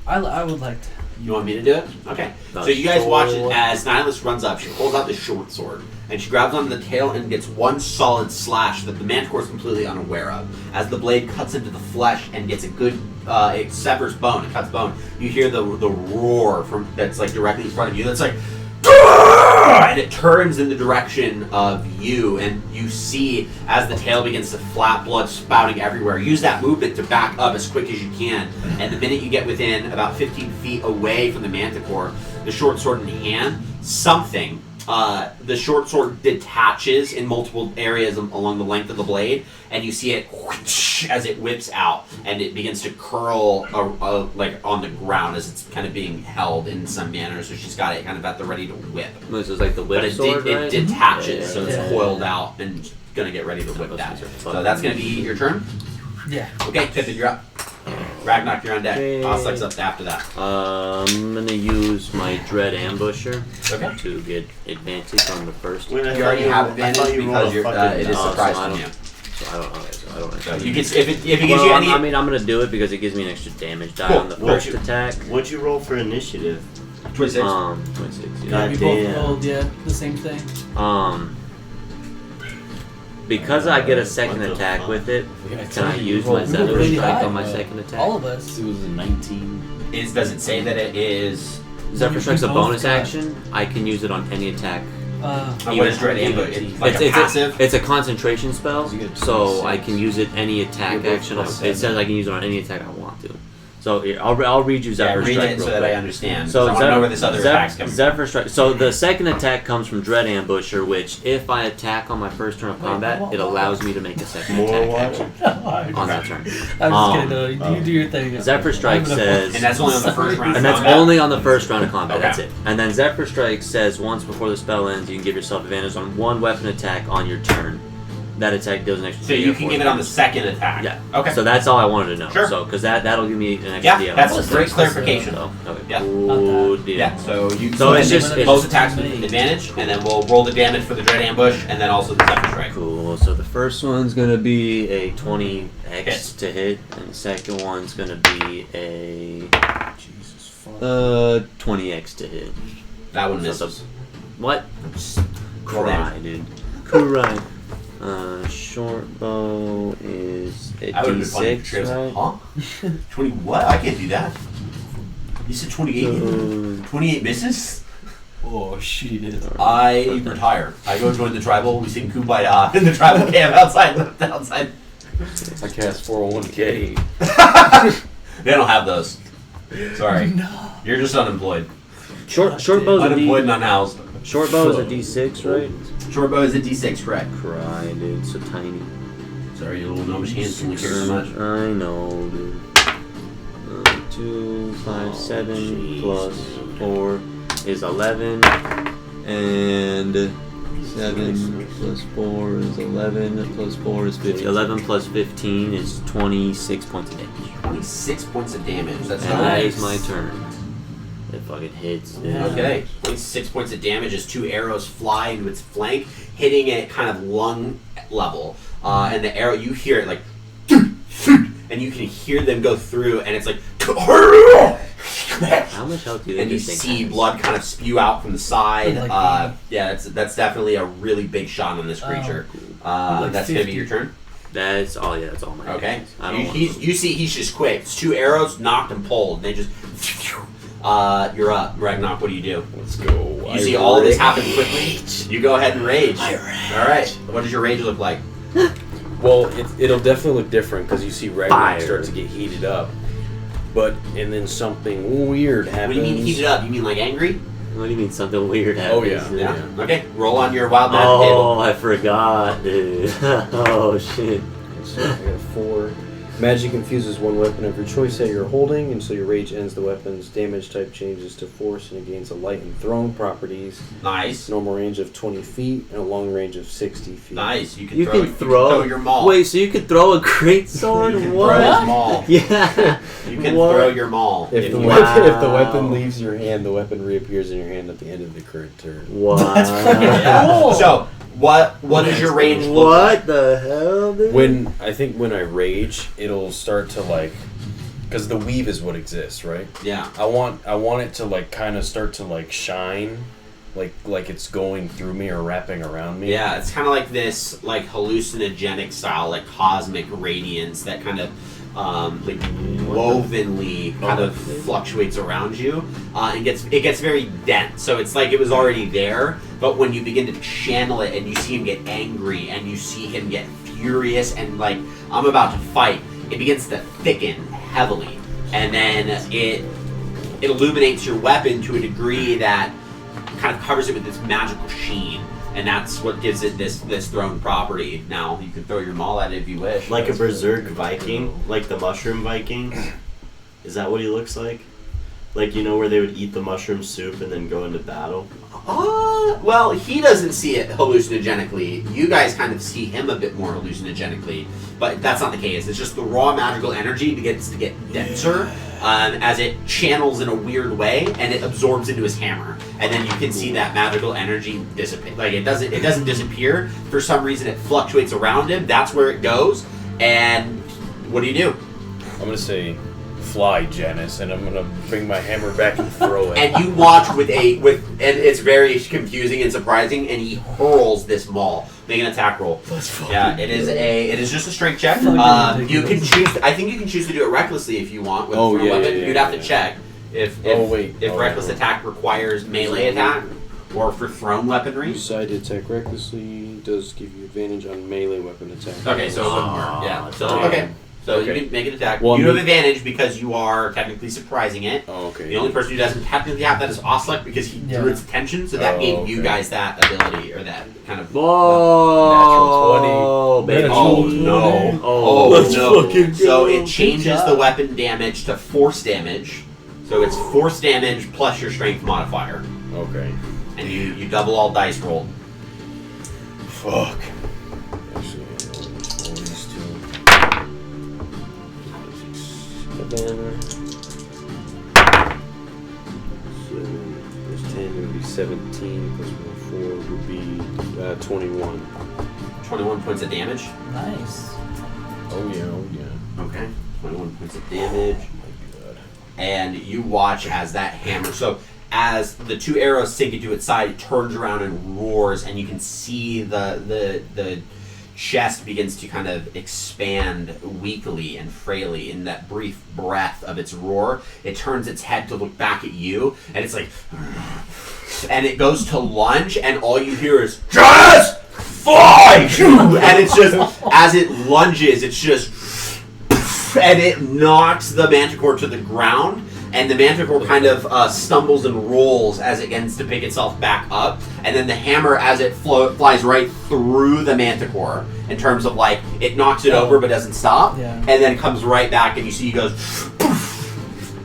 I would like to. You want me to do it? Okay. So you guys watch it as Nihilus runs up. She pulls out the short sword, and she grabs onto the tail and gets one solid slash that the manticore is completely unaware of. As the blade cuts into the flesh and gets a good, it severs bone, it cuts bone. You hear the roar from that's like directly in front of you. That's like, and it turns in the direction of you, and you see as the tail begins to flap, blood spouting everywhere. Use that movement to back up as quick as you can, and the minute you get within about 15 feet away from the manticore, the short sword in hand, the short sword detaches in multiple areas along the length of the blade, and you see it whoosh, as it whips out, and it begins to curl like on the ground as it's kind of being held in some manner. So she's got it kind of at the ready to whip, This is like the whip but sword, it right? detaches, Yeah, so it's yeah. coiled out and gonna get ready to whip those that. things are So fun. that's gonna be your turn. Yeah. Okay, Pippin, you're up. Ragnarok, you're on deck. Okay. Oslex up after that. I'm gonna use my Dread Ambusher Okay. to get advantage on the first. Wait, I You already have I thought advantage you rolled because a fucking it is Oh, so surprise I from don't- you. So I don't. Okay, so I don't. So you can, if it gives Well, you any. I mean, I'm gonna do it because it gives me an extra damage die Cool. on the What'd first you- attack. What'd you roll for initiative? 26. 26. Yeah, Yeah. we damn. both rolled, the same thing. Because I get a second What the attack fuck? with it, Yeah, can I told you, use we my rolled Zephyr really Strike high. on my second attack? All of us. It was a 19. Does it say that it is? Zephyr Strike's a both bonus got- action. I can use it on any attack. What is Dread Ambush? It's like a passive? It's a concentration spell, You get so 26. I can use it any attack You're both action. plus It says I can use it on any attack I want to. So here, I'll read you Yeah, Zephyr read Strike it so real that I quick. understand. So So I want to know where this other attack's coming from. Zephyr Strike. So the second attack comes from Dread Ambusher, which if I attack on my first turn of Wait, combat, what? it allows me to make a second More attack water? action on that turn. I'm just Um, kidding. No, you do your thing. Zephyr Strike says, And that's only on the first round. and that's of combat? only on the first round of combat. Okay. That's it. And then Zephyr Strike says once before the spell ends, you can give yourself advantage on one weapon attack on your turn. That attack deals an extra. So you can D4 give it on the damage. second attack. Yeah. Okay. So that's all I wanted to know. Sure. So because that'll give me an extra Yeah, D on that's the a great first clarification. So, okay. Yeah. Good deal. Yeah. So you. So it's then just- both it's- attacks with advantage, and then we'll roll the damage for the Dread Ambush, and then also the Zephyr Strike. Cool. So the first one's gonna be a 20x Hit. to hit, and the second one's gonna be a Jesus fuck. 20x to hit. That one So misses. What? Roll Cry, damage. dude. Cry. Short bow is a I would have been funny if D6, Trey was like, right? huh? 20 what? I can't do that. You said 28? So, 28 misses? Oh shit. I retire. I go join the tribal. We sing Kumbaya in the tribal camp outside. Outside. I cast 401k. They don't have those. Sorry. You're just unemployed. short bow's a Unemployed D. and unhoused. Short bow is a D6, right? Short bow is a D6, correct? Cry, dude. So tiny. Sorry, your little gnomish hands don't care so much. I know, dude. 2, 5, 7 plus 4 is 11, and 7 plus 4 is 11 plus 4 is 15. 11 plus 15 is 26 points of damage. 26 points of damage. That's And not that Nice. is my turn. It fucking hits, dude. Yeah. Okay, 26 points of damage as two arrows fly into its flank, hitting it kind of lung level. And the arrow, you hear it like, and and you can hear them go through, and it's like, How much health do you and you think this thing see has? blood kind of spew out from the side. Like Yeah, that's definitely a really big shot on this creature. Like That's gonna be 50. your turn. That's all. Yeah, that's all my. Okay. damage. I don't want You see he's just quick. It's 2 arrows knocked and pulled. They just. You're up, Ragnarok. What do you do? Let's go. You see all of this happen quickly. You go ahead and rage. All right. What does your rage look like? Well, it'll definitely look different because you see Ragnarok Fire. start to get heated up. And then something weird happens. What do you mean heated up? You mean like angry? What do you mean something weird happens? Oh, yeah. Yeah. Okay. Roll on your wild magic Oh, table. I forgot, dude. Oh shit. So I got 4. Magic infuses one weapon of your choice that you're holding, and so your rage ends the weapon's damage type changes to force, and it gains a light and thrown properties. Nice. Normal range of 20 feet and a long range of 60 feet. Nice. You can You throw. can throw your maul. Wait, so you could throw a great sword? You can What? throw his maul. Yeah. You can What? throw your maul. If the, you Wow. if the weapon leaves your hand, the weapon reappears in your hand at the end of the current turn. What? That's fucking Yeah. cool. So what does your range look like? What the hell, dude? When I rage, it'll start to because the weave is what exists, right? Yeah. I want it to kind of start to shine, like it's going through me or wrapping around me. Yeah, it's kind of like this, hallucinogenic style, cosmic radiance that kind of, wovenly kind of fluctuates around you. It gets very dense. So it's like it was already there, but when you begin to channel it and you see him get angry and you see him get furious and I'm about to fight, it begins to thicken heavily, and then it illuminates your weapon to a degree that kind of covers it with this magical sheen, and that's what gives it this thrown property. Now you can throw your maul at it if you wish. Like a berserk Viking, like the mushroom Vikings. Is that what he looks like? Like, where they would eat the mushroom soup and then go into battle? Well, he doesn't see it hallucinogenically. You guys kind of see him a bit more hallucinogenically, but that's not the case. It's just the raw magical energy begins to get denser as it channels in a weird way, and it absorbs into his hammer. And then you can see that magical energy dissipate. It doesn't disappear. For some reason, it fluctuates around him. That's where it goes. And what do you do? I'm gonna say, fly, Janice, and I'm gonna bring my hammer back and throw it. And you watch and it's very confusing and surprising, and he hurls this maul. Make an attack roll. Yeah, it is just a strength check. Fucking You can ridiculous. choose. I think you can choose to do it recklessly if you want. With Oh, a yeah, weapon. yeah, You'd have to yeah. check if reckless attack requires melee attack or for thrown weaponry. Decide to attack recklessly does give you advantage on melee weapon attack. Okay, so it wouldn't work. Yeah. So damn. okay. So you Okay. can make an attack. Well, you have me- advantage because you are technically surprising it. Oh, okay. The only person who doesn't technically have that is Oslek because he drew Yeah. its attention, so that Oh, gave you okay. guys that ability or that kind of. Whoa! Baby. Oh Natural no! 20. Oh Let's no! fucking So go. it changes Good job. the weapon damage to force damage. So it's force damage plus your strength modifier, Okay. and you double all dice rolled. Fuck. Actually, I'll just roll these two. 7. 10 would be 17 plus 4 would be 21. 21 points of damage. Nice. Oh yeah. Okay. 21 points of damage. Might be bad. And you watch as that hammer. So as the 2 arrows sink into its side, it turns around and roars, and you can see the chest begins to kind of expand weakly and frailly in that brief breath of its roar. It turns its head to look back at you, and it's like, and it goes to lunge, and all you hear is just fly, and it's just as it lunges, it's just. And it knocks the manticore to the ground, and the manticore kind of stumbles and rolls as it begins to pick itself back up, and then the hammer, as it flies right through the manticore, in terms of it knocks it over but doesn't stop, Yeah. and then comes right back, and you see he goes, poof.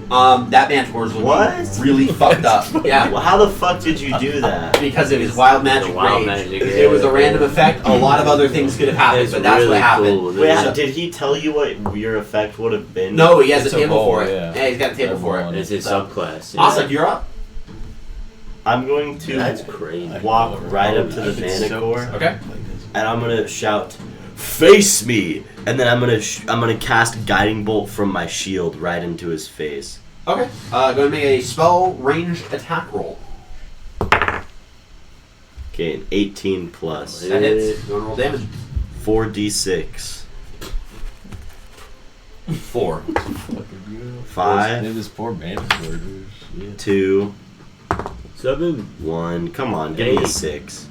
That manticore's looking What? really fucked up. Yeah. Well, how the fuck did you do that? Because of his wild magic Wild rage. magic, It was a yeah. random effect. A lot of other things could have happened, It's but that's really what happened. cool. Wait, So- did he tell you what your effect would have been? No, he has It's a a table roll, for it. yeah. Yeah, he's got a table for it. It's his subclass. yeah. Awesome, you're up. I'm going to That's crazy. walk right up to the manticore, Okay. and I'm gonna shout, face me, and then I'm gonna cast Guiding Bolt from my shield right into his face. Okay. Go ahead and make a spell ranged attack roll. Okay, an 18 plus. That hits. Go and roll damage. 4d6. 4. 5, This poor mandatory. 2, 7. 1. Come on, give me a 8. 6.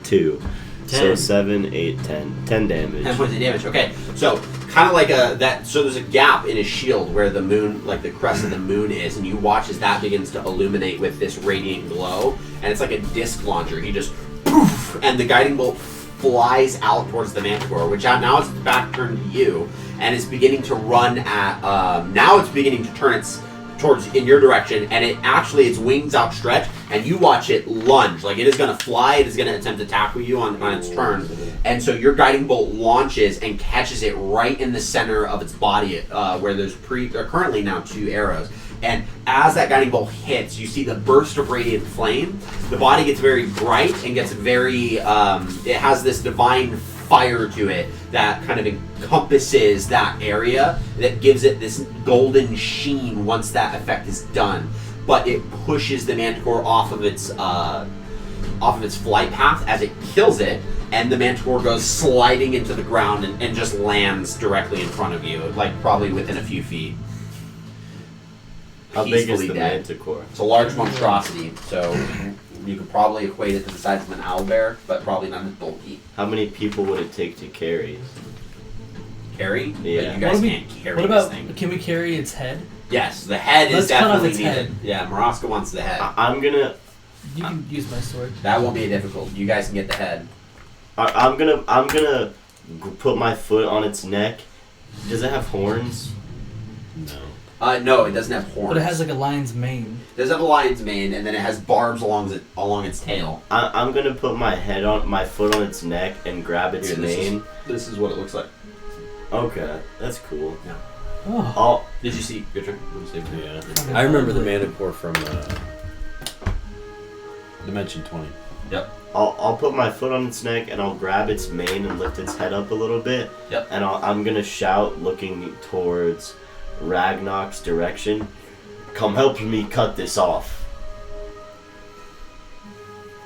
2. 10. So 7, 8, 10. 10 damage. 10 points of damage. Okay, so kind of like that. So there's a gap in his shield where the moon, like the crest of the moon, is, and you watch as that begins to illuminate with this radiant glow, and it's like a disc launcher. He just poof, and the guiding bolt flies out towards the Manticore, which now it's back turned to you, and it's beginning to run at. Now it's beginning to turn towards in your direction, and its wings outstretched, and you watch it lunge. Like it is going to fly, it is going to attempt to tackle you on its turn, and so your guiding bolt launches and catches it right in the center of its body, where there's currently now 2 arrows. And as that guiding bolt hits, you see the burst of radiant flame. The body gets very bright and gets very. It has this divine fire to it that kind of encompasses that area, that gives it this golden sheen once that effect is done. But it pushes the Manticore off of its flight path as it kills it, and the Manticore goes sliding into the ground and just lands directly in front of you, like probably within a few feet. How big is Peacefully the dead. Manticore? It's a large monstrosity, so you could probably equate it to the size of an owlbear, but probably not as bulky. How many people would it take to carry? Carry? Yeah. But you guys What can't carry What about? this thing. Can we carry its head? Yes, the head Let's is cut off definitely its needed. head. Yeah, Maraska wants the head. I'm gonna You can use my sword. That won't be difficult. You guys can get the head. I'm gonna put my foot on its neck. Does it have horns? No. No, it doesn't have horns. But it has like a lion's mane. It does have a lion's mane, and then it has barbs along its tail. I'm gonna put my foot on its neck and grab its Here, mane. This is what it looks like. Okay, that's cool. Oh. I'll Did you see? Good turn. Let me see. Yeah. Fucking I remember the ugly. Manticore from Dimension 20. I'll put my foot on its neck and I'll grab its mane and lift its head up a little bit. Yep. And I'm gonna shout, looking towards Ragnarok's direction. Come help me cut this off.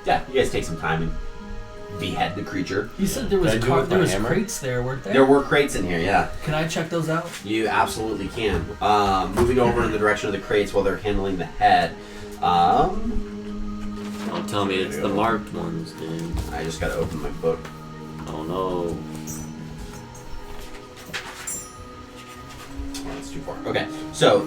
Yeah, you guys take some time and behead the creature. You said there was Can I do it with there my was hammer? crates there, weren't there? There were crates in here, yeah. Can I check those out? You absolutely can. Moving over in the direction of the crates while they're handling the head. Don't tell me it's the marked ones, dude. I just gotta open my book. Oh no. Oh, that's too far. Okay, so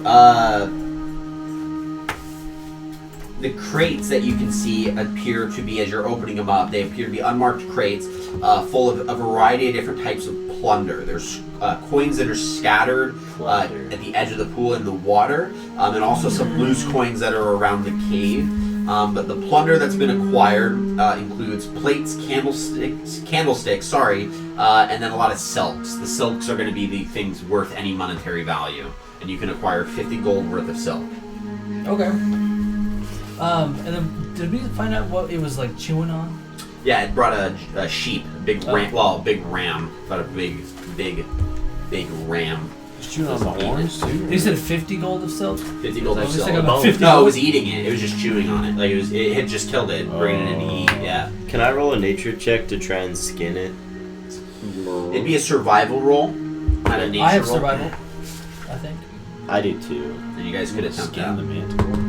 the crates that you can see appear to be, as you're opening them up, they appear to be unmarked crates full of a variety of different types of plunder. There's coins that are scattered Plunder. at the edge of the pool in the water, and also some loose coins that are around the cave. But the plunder that's been acquired includes plates, candlesticks, and then a lot of silks. The silks are going to be the things worth any monetary value, and you can acquire 50 gold worth of silk. Okay. And then did we find out what it was like chewing on? Yeah, it brought a sheep, a big ram. Well, a big ram, but a big ram. Just chewing on the horns, too? You said 50 gold of silk? 50 gold of I was silk. thinking about 50 No, it gold. was eating it. It was just chewing on it. Like it had just killed it, bringing it in to eat. Yeah. Can I roll a nature check to try and skin it? It'd be a survival roll, not a nature I have roll. survival, I think. I do too. And you guys could attempt Skin that. the Manticore.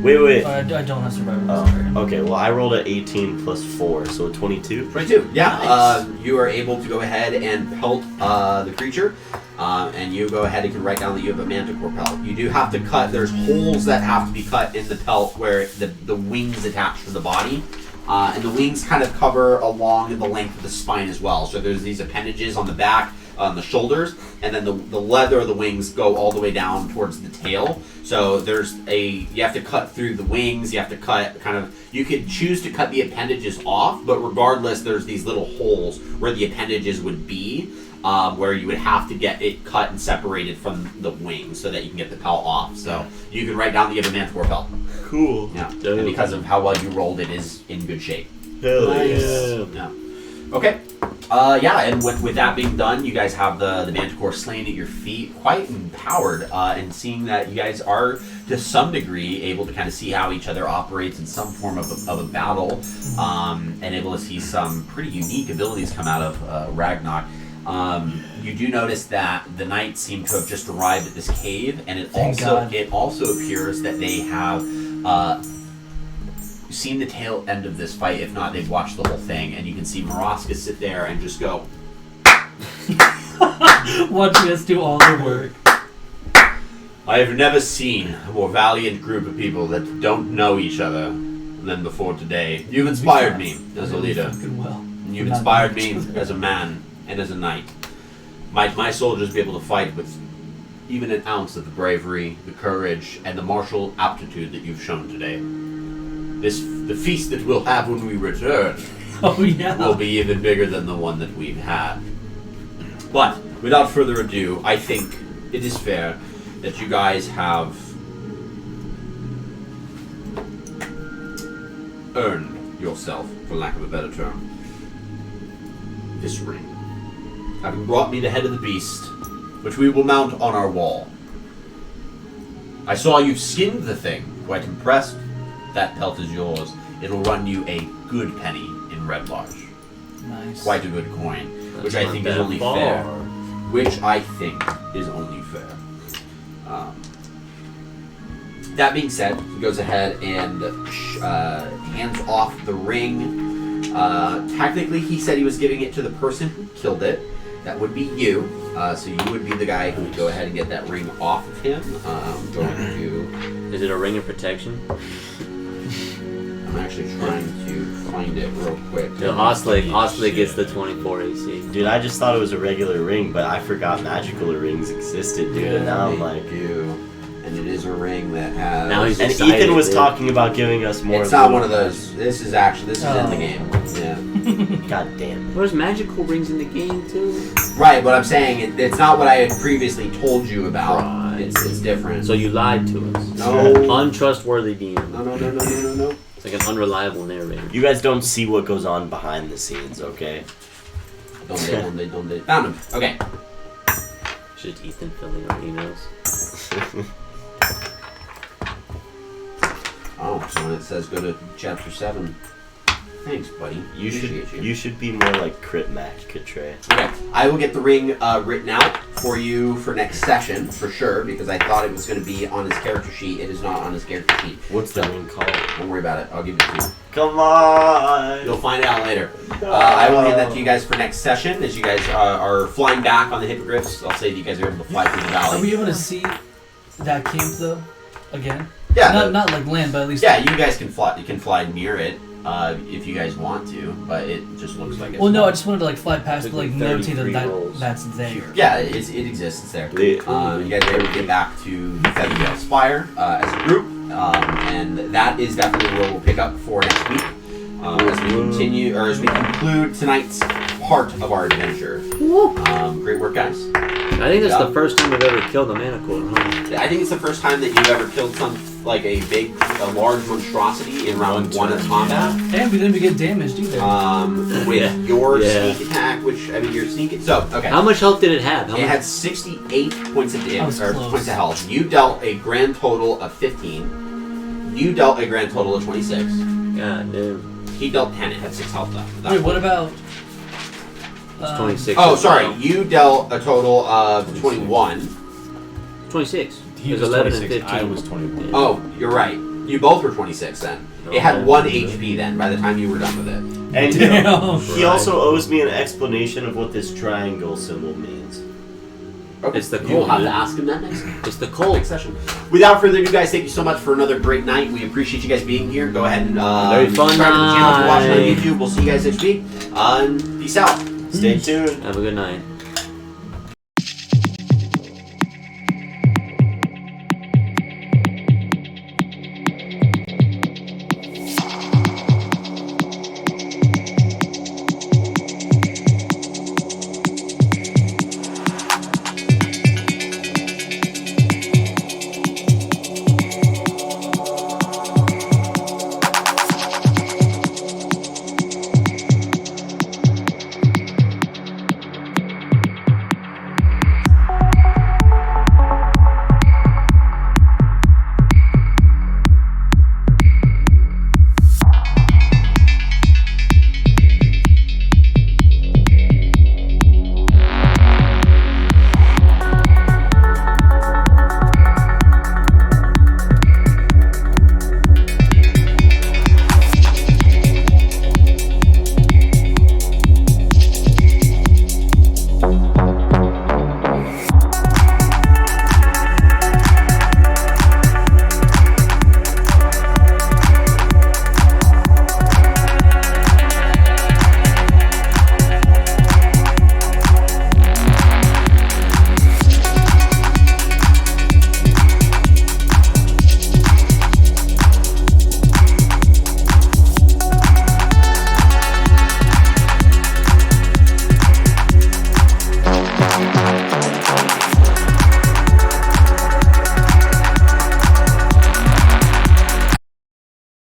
Wait. I don't have survival. Oh, okay. Well, I rolled an 18 plus 4, so a 22. 22. Yeah. Nice. You are able to go ahead and pelt the creature, and you go ahead and can write down that you have a manticore pelt. You do have to cut. There's holes that have to be cut in the pelt where the wings attach to the body. And the wings kind of cover along the length of the spine as well. So there's these appendages on the back, on the shoulders, and then the leather of the wings go all the way down towards the tail. So you have to cut through the wings, you have to cut you could choose to cut the appendages off, but regardless, there's these little holes where the appendages would be, where you would have to get it cut and separated from the wings so that you can get the pelt off. So you can write down that you have a manticore pelt. Cool. Yeah. And because of how well you rolled, it is in good shape. Hell Nice. yeah. Yeah. Okay. Yeah, and with that being done, you guys have the Manticore slain at your feet, quite empowered, and seeing that you guys are, to some degree, able to kind of see how each other operates in some form of a battle, and able to see some pretty unique abilities come out of Ragnarok. You do notice that the knights seem to have just arrived at this cave, and it also appears that they have seen the tail end of this fight. If not, they've watched the whole thing, and you can see Maraska sit there and just go, Watching us do all the work. I have never seen a more valiant group of people that don't know each other than before today. You've inspired me as a leader. Well. You've inspired me as a man and as a knight. Might my soldiers be able to fight with even an ounce of the bravery, the courage, and the martial aptitude that you've shown today? The feast that we'll have when we return Oh yeah. will be even bigger than the one that we've had. But without further ado, I think it is fair that you guys have earned yourself, for lack of a better term, this ring. Having brought me the head of the beast, which we will mount on our wall. I saw you've skinned the thing. Quite impressed. That pelt is yours. It'll run you a good penny in Red Lodge. Nice. Quite a good coin. That's Which I not think is that only far. fair. Which I think is only fair. That being said, he goes ahead and hands off the ring. Technically, he said he was giving it to the person who killed it. That would be you. So you would be the guy who would go ahead and get that ring off of him. Going to... Is it a ring of protection? I'm actually trying to find it real quick. No, Osley gets the 24 AC. Dude, I just thought it was a regular ring, but I forgot magical rings existed, dude. And now I'm like, do. And it is a ring that has... Now he's and excited, Ethan was dude. talking about giving us more. It's not little one of those. This is in the game. Yeah. God damn it. There's magical rings in the game too. Right, but I'm saying it's not what I had previously told you about. Right. It's different. So you lied to us. No. Untrustworthy DM. No. It's like an unreliable narrator. You guys don't see what goes on behind the scenes, okay? Don't they. Found him. Okay. Just Ethan filling our emails. Oh, so when it says go to chapter 7. Thanks, buddy. You should be more like Crit Mac Catre. Okay, I will get the ring written out for you for next session, for sure, because I thought it was going to be on his character sheet. It is not on his character sheet. What's the ring called? Don't worry about it. I'll give it to you. Come on! You'll find out later. I will hand that to you guys for next session, as you guys are flying back on the hippogriffs. I'll say that you guys are able to fly through the valley. Are we able to see that camp though? Again? Yeah, Not like land, but at least. yeah, you guys can fly. You can fly near it if you guys want to, but it just looks like it's. Well, no, I just wanted to like fly past, but like Took me notate 33 that rolls. that's there. Yeah, it exists. It's there. The- You guys are able to get back to Feathervale Spire as a group, and that is definitely where we'll pick up for next week as we continue, or as we conclude tonight's part of our adventure. Great work, guys. I think that's the first time we've ever killed a Manticore. Huh? I think it's the first time that you've ever killed like a large monstrosity in round 1 of combat. And we didn't even get damaged either. With your Yeah. sneak attack, which I mean, your sneak. So okay. How much health did it have? How It much? had 68 points of That damage, was or close. points of health. You dealt a grand total of 15. You dealt a grand total of 26. God damn. He dealt 10. It had 6 health left. Wait, what about? It's 26. Oh, sorry. You dealt a total of 21. 26. He It was 11 26. and 15. I was 21. Oh, you're right. You both were 26 then. It had 1 HP then by the time you were done with it. And Damn. he also owes me an explanation of what this triangle symbol means. Okay. It's the You'll cold, have dude. to ask him that next It's the cold. next session. Without further ado, guys, thank you so much for another great night. We appreciate you guys being here. Go ahead and Very fun subscribe to the channel if you're watching on night. YouTube. We'll see you guys next week. Peace out. Stay tuned. Have a good night.